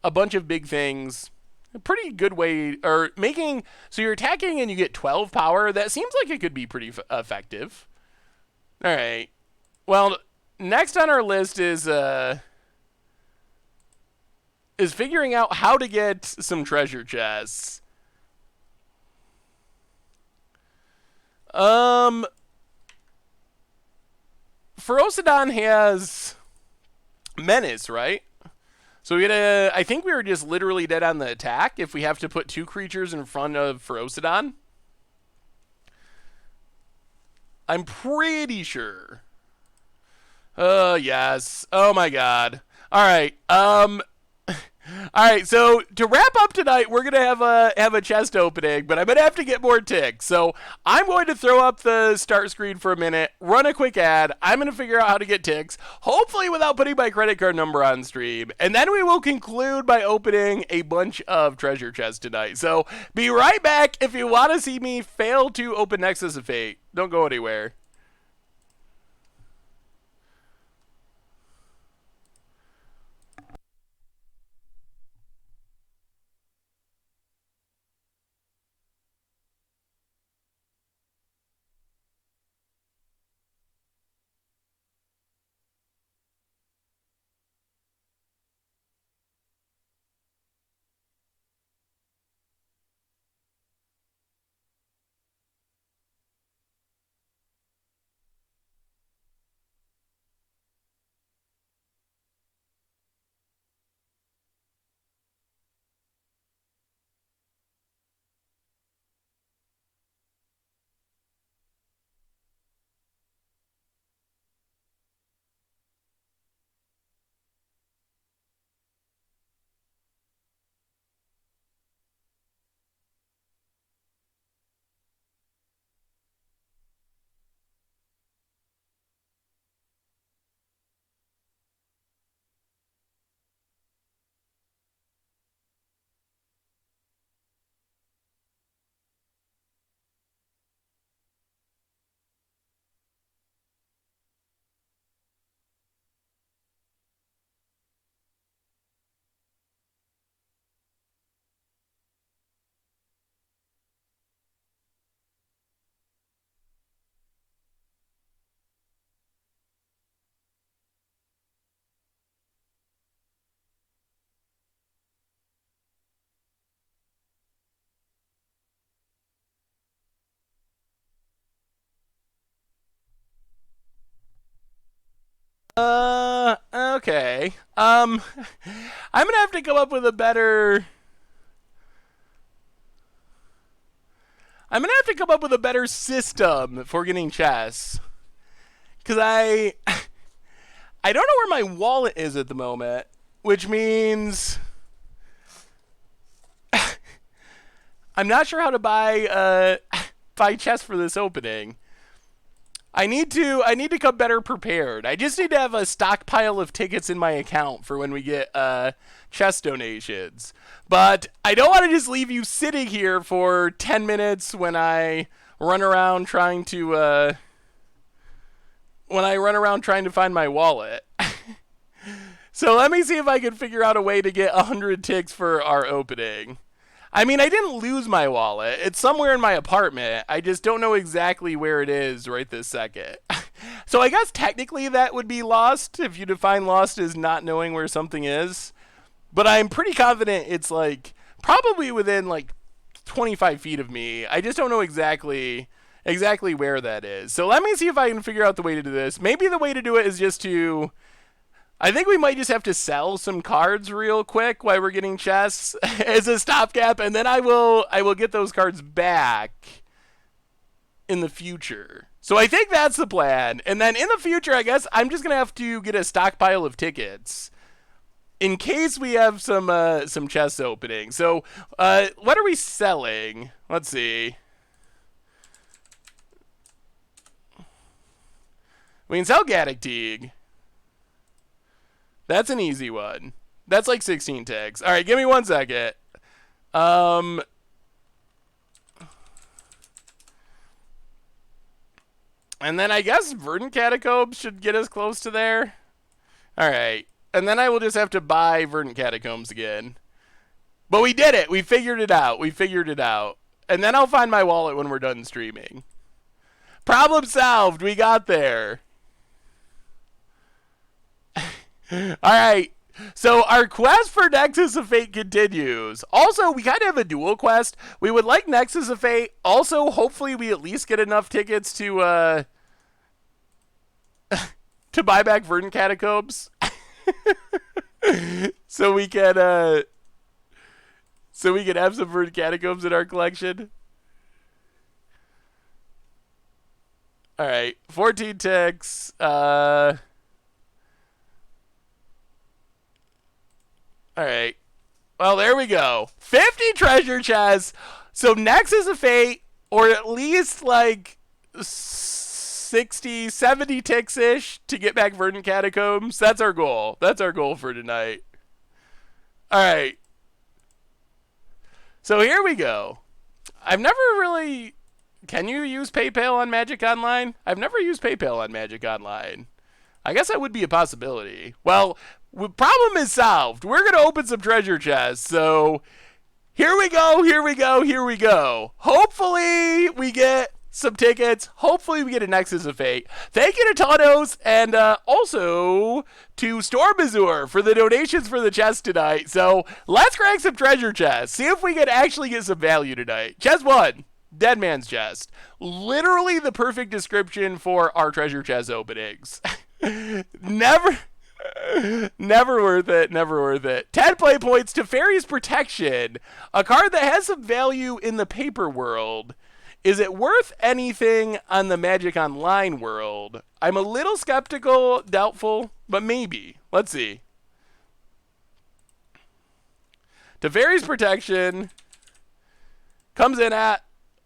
a bunch of big things. A pretty good way, or making, so you're attacking and you get 12 power. That seems like it could be pretty effective. All right. Well, next on our list is figuring out how to get some treasure chests. Ferocidon has Menace, right? So we gotta. I think we were just literally dead on the attack if we have to put 2 creatures in front of Ferocidon. I'm pretty sure. Yes. Oh my god. All right. All right, so to wrap up tonight, we're gonna have a chest opening, but I'm gonna have to get more ticks. So I'm going to throw up the start screen for a minute, run a quick ad. I'm gonna figure out how to get ticks, hopefully without putting my credit card number on stream, and then we will conclude by opening a bunch of treasure chests tonight. So be right back if you want to see me fail to open Nexus of Fate. Don't go anywhere. Okay. I'm gonna have to come up with a better. I'm gonna have to come up with a better system for getting chests, cause I don't know where my wallet is at the moment, which means I'm not sure how to buy chests for this opening. I need to come better prepared. I just need to have a stockpile of tickets in my account for when we get chest donations. But I don't want to just leave you sitting here for 10 minutes when I run around trying to find my wallet. So let me see if I can figure out a way to get 100 ticks for our opening. I mean, I didn't lose my wallet. It's somewhere in my apartment. I just don't know exactly where it is right this second. So I guess technically that would be lost if you define lost as not knowing where something is. But I'm pretty confident it's like probably within like 25 feet of me. I just don't know exactly where that is. So let me see if I can figure out the way to do this. Maybe the way to do it is just to... I think we might just have to sell some cards real quick while we're getting chests as a stopgap, and then I will get those cards back in the future. So I think that's the plan. And then in the future, I guess I'm just gonna have to get a stockpile of tickets in case we have some chests opening. So what are we selling? Let's see. We can sell Gaddock Teague. That's an easy one. That's like 16 ticks. All right, give me 1 second. And then I guess Verdant Catacombs should get us close to there. All right. And then I will just have to buy Verdant Catacombs again. But we did it. We figured it out. We figured it out. And then I'll find my wallet when we're done streaming. Problem solved. We got there. All right. So our quest for Nexus of Fate continues. Also, we kind of have a dual quest. We would like Nexus of Fate. Also, hopefully we at least get enough tickets to to buy back Verdant Catacombs. so we can have some Verdant Catacombs in our collection. All right, 14 ticks. All right. Well, there we go. 50 treasure chests. So Nexus of Fate, or at least like 60, 70 ticks-ish to get back Verdant Catacombs. That's our goal. That's our goal for tonight. All right. So here we go. I've never really... Can you use PayPal on Magic Online? I've never used PayPal on Magic Online. I guess that would be a possibility. Well, problem is solved. We're going to open some treasure chests. So here we go, here we go, here we go. Hopefully we get some tickets. Hopefully we get a Nexus of Fate. Thank you to Tanos and also to Stormazur for the donations for the chest tonight. So let's crack some treasure chests. See if we can actually get some value tonight. Chest 1. Dead Man's Chest. Literally the perfect description for our treasure chest openings. Never worth it. Never worth it. 10 play points to Fairy's Protection. A card that has some value in the paper world. Is it worth anything on the Magic Online world? I'm a little skeptical, doubtful, but maybe. Let's see. Teferi's Protection comes in at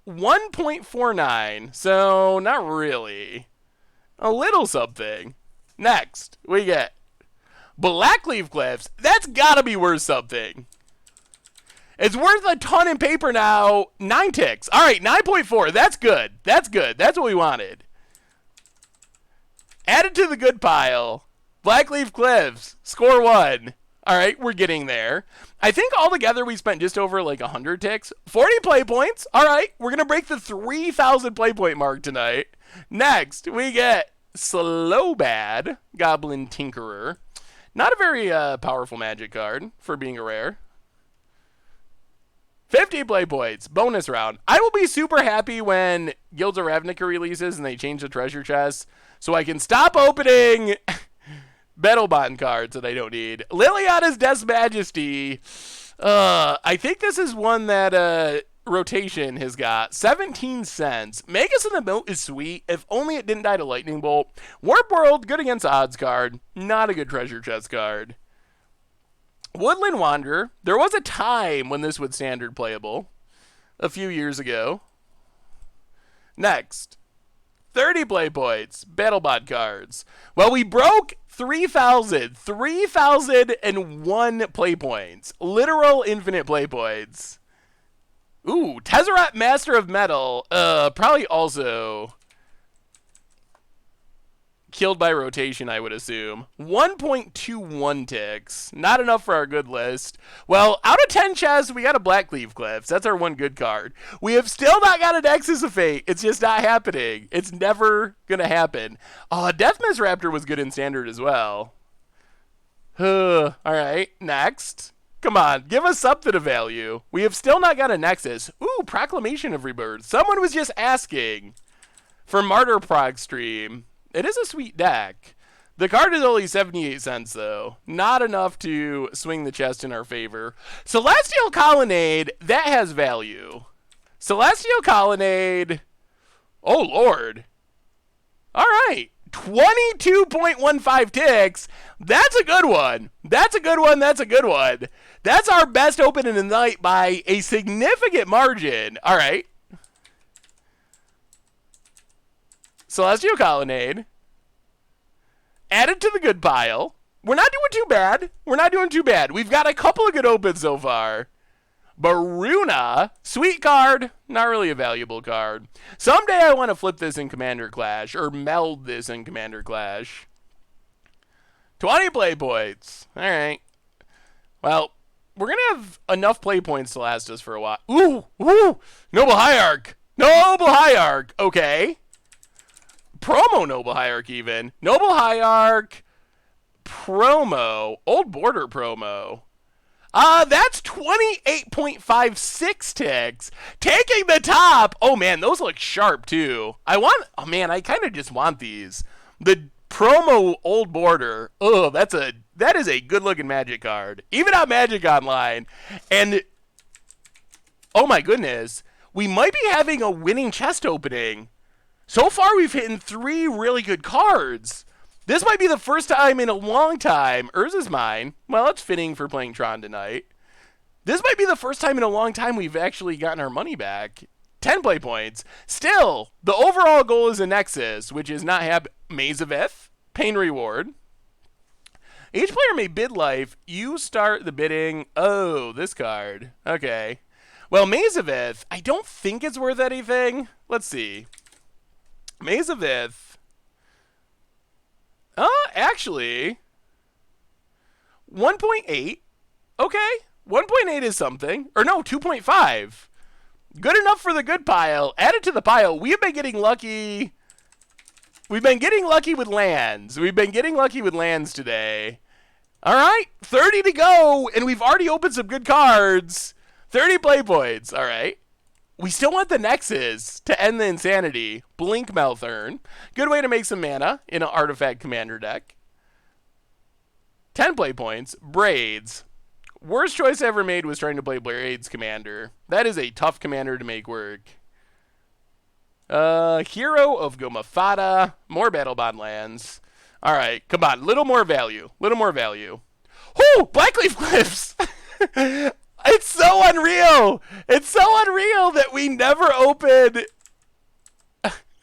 1.49, so not really. A little something. Next, we get Blackleaf Cliffs. That's gotta be worth something. It's worth a ton in paper now. 9 ticks. All right, 9.4. That's good. That's good. That's what we wanted. Add it to the good pile. Blackleaf Cliffs. Score 1. All right, we're getting there. I think altogether we spent just over like 100 ticks. 40 play points. All right, we're going to break the 3,000 play point mark tonight. Next, we get Slowbad, Goblin Tinkerer. Not a very powerful magic card for being a rare. 50 play points. Bonus round. I will be super happy when Guilds of Ravnica releases and they change the treasure chests so I can stop opening Battlebond cards that I don't need. Liliana's Death's Majesty. I think this is one that Rotation has got. 17 cents. Magus in the Moat is sweet. If only it didn't die to Lightning Bolt. Warp World, good against odds card. Not a good treasure chest card. Woodland Wanderer. There was a time when this was standard playable. A few years ago. Next. 30 play points. Battlebot cards. Well, we broke 3,000. 3,001 play points. Literal infinite play points. Ooh, Tezzeret Master of Metal. Probably also killed by rotation, I would assume. 1.21 ticks. Not enough for our good list. Well, out of 10 chests, we got a Blackleaf Cliffs. That's our one good card. We have still not got a Nexus of Fate. It's just not happening. It's never going to happen. Deathmist Raptor was good in Standard as well. All right, next. Come on, give us something of value. We have still not got a Nexus. Ooh, Proclamation of Rebirth. Someone was just asking for Martyr Prog stream. It is a sweet deck. The card is only 78 cents, though. Not enough to swing the chest in our favor. Celestial Colonnade, that has value. Celestial Colonnade. Oh, Lord. All right. 22.15 ticks. That's a good one. That's a good one. That's a good one. That's our best open in the night by a significant margin. All right. Celestial Colonnade. Added to the good pile. We're not doing too bad. We're not doing too bad. We've got a couple of good opens so far. Baruna. Sweet card. Not really a valuable card. Someday I want to flip this in Commander Clash. Or meld this in Commander Clash. 20 play points. All right. Well, we're going to have enough play points to last us for a while. Ooh, ooh. Noble Hierarch. Noble Hierarch. Okay. Promo Noble Hierarch even. Noble Hierarch. Promo. Old Border promo. That's 28.56 ticks. Taking the top. Oh, man, those look sharp, too. Oh, man, I kind of just want these. The promo Old Border. Oh, that is a good-looking Magic card. Even on Magic Online. And, oh, my goodness, we might be having a winning chest opening. So far, we've hit 3 really good cards. This might be the first time in a long time. Urza's mine. Well, it's fitting for playing Tron tonight. This might be the first time in a long time we've actually gotten our money back. 10 play points. Still, the overall goal is a Nexus, which is not have Maze of Ith, Pain Reward. Each player may bid life. You start the bidding. Oh, this card. Okay. Well, Maze of Ith, I don't think it's worth anything. Let's see. Maze of Ith. Actually, 1.8. Okay, 1.8 is something. Or no, 2.5. Good enough for the good pile. Add it to the pile. We have been getting lucky. We've been getting lucky with lands. We've been getting lucky with lands today. All right, 30 to go, and we've already opened some good cards. 30 play points. All right. We still want the Nexus to end the insanity. Blink Melthurn. Good way to make some mana in an Artifact Commander deck. 10 play points. Braids. Worst choice I ever made was trying to play Braids Commander. That is a tough commander to make work. Hero of Gomafada. More Battle Bond lands. All right, come on. Little more value. Little more value. Whoo! Blackleaf Cliffs! It's so unreal. It's so unreal that we never opened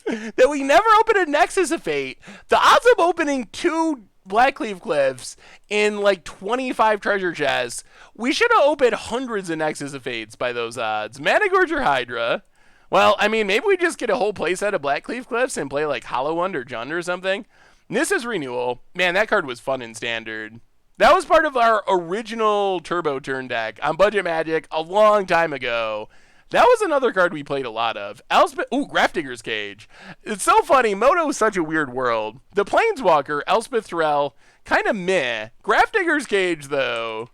a Nexus of Fate. The odds of opening 2 Blackleaf Cliffs in like 25 treasure chests, we should have opened hundreds of Nexus of Fates by those odds. Managorger Hydra. Well, I mean, maybe we just get a whole playset of Blackleaf Cliffs and play like Hollow Wand or Jund or something. Nissa's Renewal. Man, that card was fun in Standard. That was part of our original Turbo Turn deck on Budget Magic a long time ago. That was another card we played a lot of. Grafdigger's Cage. It's so funny. Moto is such a weird world. The Planeswalker, Elspeth Terrell, kind of meh. Grafdigger's Cage, though.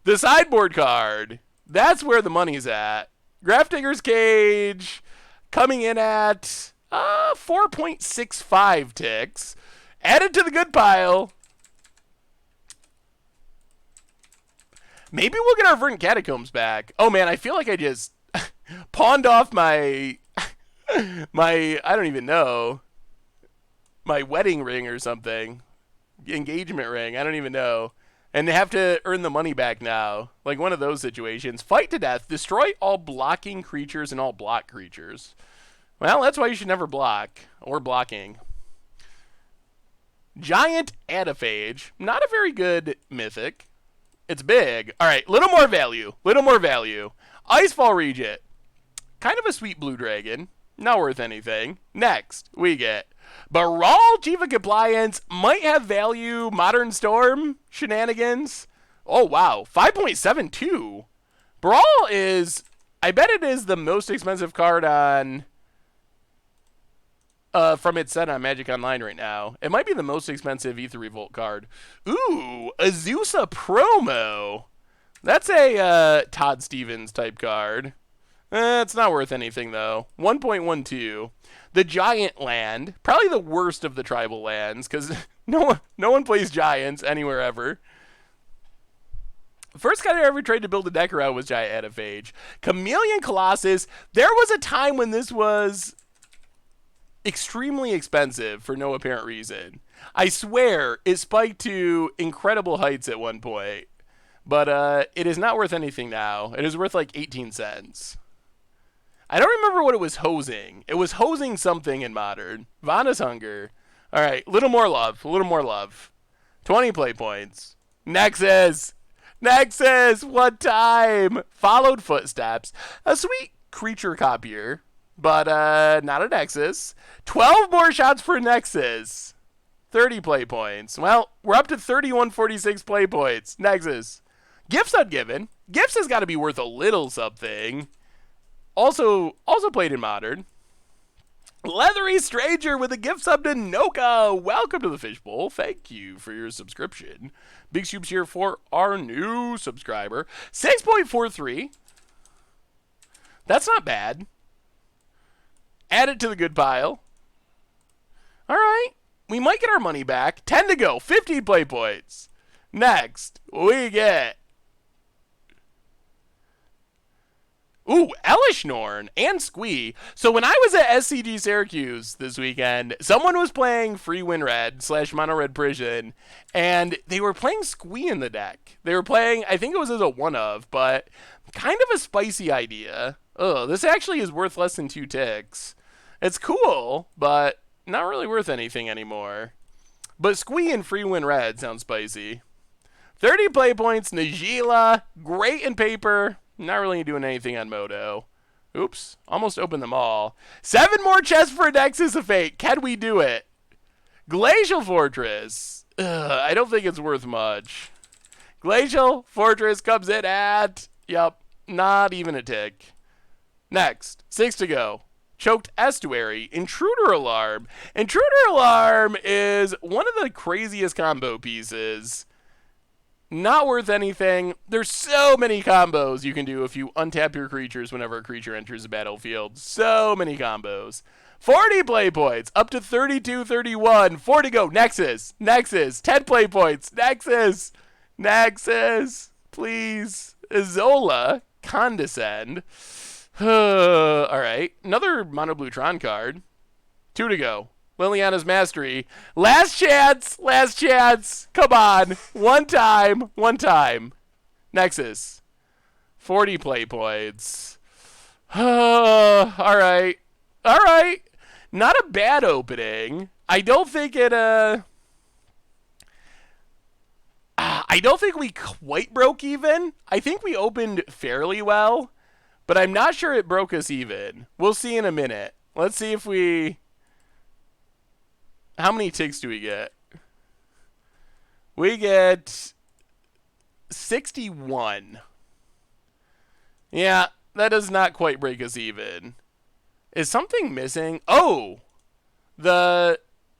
The sideboard card. That's where the money's at. Grafdigger's Cage coming in at 4.65 ticks. Added to the good pile. Maybe we'll get our Verdant Catacombs back. Oh, man, I feel like I just pawned off my, I don't even know, my wedding ring or something. Engagement ring, I don't even know. And they have to earn the money back now. Like one of those situations. Fight to death. Destroy all blocking creatures and all block creatures. Well, that's why you should never block. Or blocking. Giant Adaphage. Not a very good mythic. It's big. All right, little more value. Little more value. Icefall Regent. Kind of a sweet blue dragon. Not worth anything. Next, we get Baral, Chief of Compliance. Might have value. Modern Storm shenanigans. Oh, wow. 5.72. Baral is, I bet it is the most expensive card on, from its set on Magic Online right now. It might be the most expensive Aether Revolt card. Ooh, Azusa promo. That's a Todd Stevens type card. It's not worth anything, though. 1.12. The Giant Land. Probably the worst of the tribal lands, because no one plays Giants anywhere ever. First card I ever tried to build a deck around was Giant Adaphage. Chameleon Colossus. There was a time when this was extremely expensive for no apparent reason. I swear it spiked to incredible heights at one point. But it is not worth anything now. It is worth like 18 cents. I don't remember what it was hosing. It was hosing something in Modern. Vana's Hunger. All right, little more love. A little more love. 20 play points. Nexus. Nexus. What time? Followed Footsteps. A sweet creature copier. But not a Nexus. 12 more shots for Nexus. 30 play points. Well, we're up to 3146 play points. Nexus. Gifts ungiven. Gifts has got to be worth a little something. Also played in Modern. Leathery Stranger with a gift sub to Noka. Welcome to the Fishbowl. Thank you for your subscription. Big Soups here for our new subscriber. 6.43. That's not bad. Add it to the good pile. All right. We might get our money back. 10 to go. 15 play points. Next, we get... Ooh, Elishnorn and Squee. So when I was at SCG Syracuse this weekend, someone was playing Free Win Red / Mono Red Prison, and they were playing Squee in the deck. They were playing, I think it was as a one of, but kind of a spicy idea. Oh, this actually is worth less than 2 ticks. It's cool, but not really worth anything anymore. But Squee and Free Win Red sounds spicy. 30 play points, Najila, great in paper. Not really doing anything on Moto. Oops, almost opened them all. 7 more chests for Nexus of Fate. Can we do it? Glacial Fortress. I don't think it's worth much. Glacial Fortress comes in at, not even a tick. Next, 6 to go. Choked Estuary, Intruder Alarm. Intruder Alarm is one of the craziest combo pieces. Not worth anything. There's so many combos you can do if you untap your creatures whenever a creature enters the battlefield. So many combos. 40 play points, up to 32, 31. 4 to go. Nexus. 10 play points. Nexus. Please. Zola. Condescend. All right. Another mono blue Tron card. 2 to go. Liliana's Mastery. Last chance. Come on. One time. Nexus. 40 play points. All right. Not a bad opening. I don't think we quite broke even. I think we opened fairly well, but I'm not sure it broke us even. We'll see in a minute. Let's see if we... How many ticks do we get? We get 61. Yeah, that does not quite break us even. Is something missing? Oh! The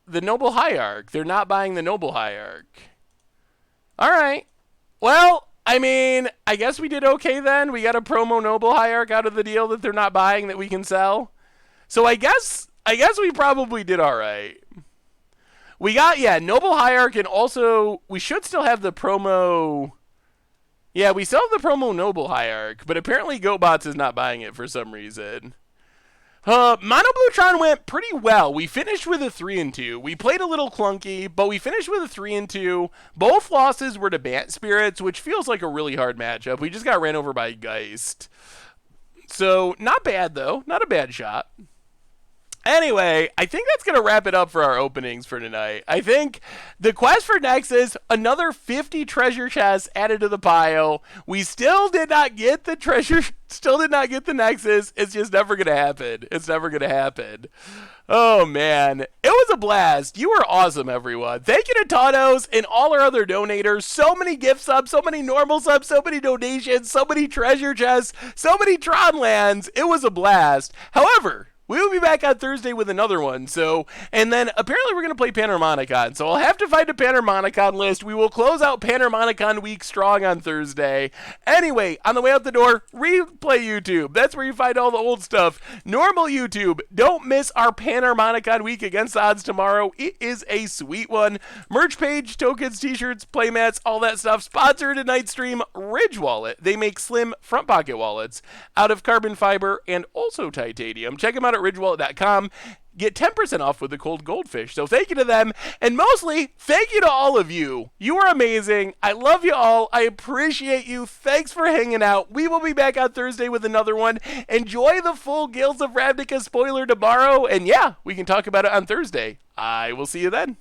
Noble Hierarch. They're not buying the Noble Hierarch. Alright. Well, I mean, I guess we did okay then. We got a promo Noble Hierarch out of the deal that they're not buying that we can sell. So I guess we probably did alright. We got, Noble Hierarch, and also, we should still have the promo... Yeah, we still have the promo Noble Hierarch, but apparently GoBots is not buying it for some reason. Mono Blue Tron went pretty well. We finished with a 3-2. We played a little clunky, but we finished with a 3-2. Both losses were to Bant Spirits, which feels like a really hard matchup. We just got ran over by Geist. So, not bad, though. Not a bad shot. Anyway, I think that's going to wrap it up for our openings for tonight. I think the quest for Nexus, another 50 treasure chests added to the pile. We still did not get the treasure, still did not get the Nexus. It's just never going to happen. It's never going to happen. Oh, man. It was a blast. You were awesome, everyone. Thank you to Tanos and all our other donators. So many gift subs, so many normal subs, so many donations, so many treasure chests, so many Tron lands. It was a blast. However... we will be back on Thursday with another one. And then apparently we're going to play Panharmonicon. So I'll have to find a Panharmonicon list. We will close out Panharmonicon week strong on Thursday. Anyway, on the way out the door, replay YouTube. That's where you find all the old stuff. Normal YouTube. Don't miss our Panharmonicon week against the odds tomorrow. It is a sweet one. Merch page, tokens, t-shirts, playmats, all that stuff. Sponsored tonight's stream, Ridge Wallet. They make slim front pocket wallets out of carbon fiber and also titanium. Check them out at ridgewallet.com. Get 10% off with the cold goldfish. So thank you to them. And mostly, thank you to all of you. You are amazing. I love you all. I appreciate you. Thanks for hanging out. We will be back on Thursday with another one. Enjoy the full Guilds of Ravnica spoiler tomorrow. And yeah, we can talk about it on Thursday. I will see you then.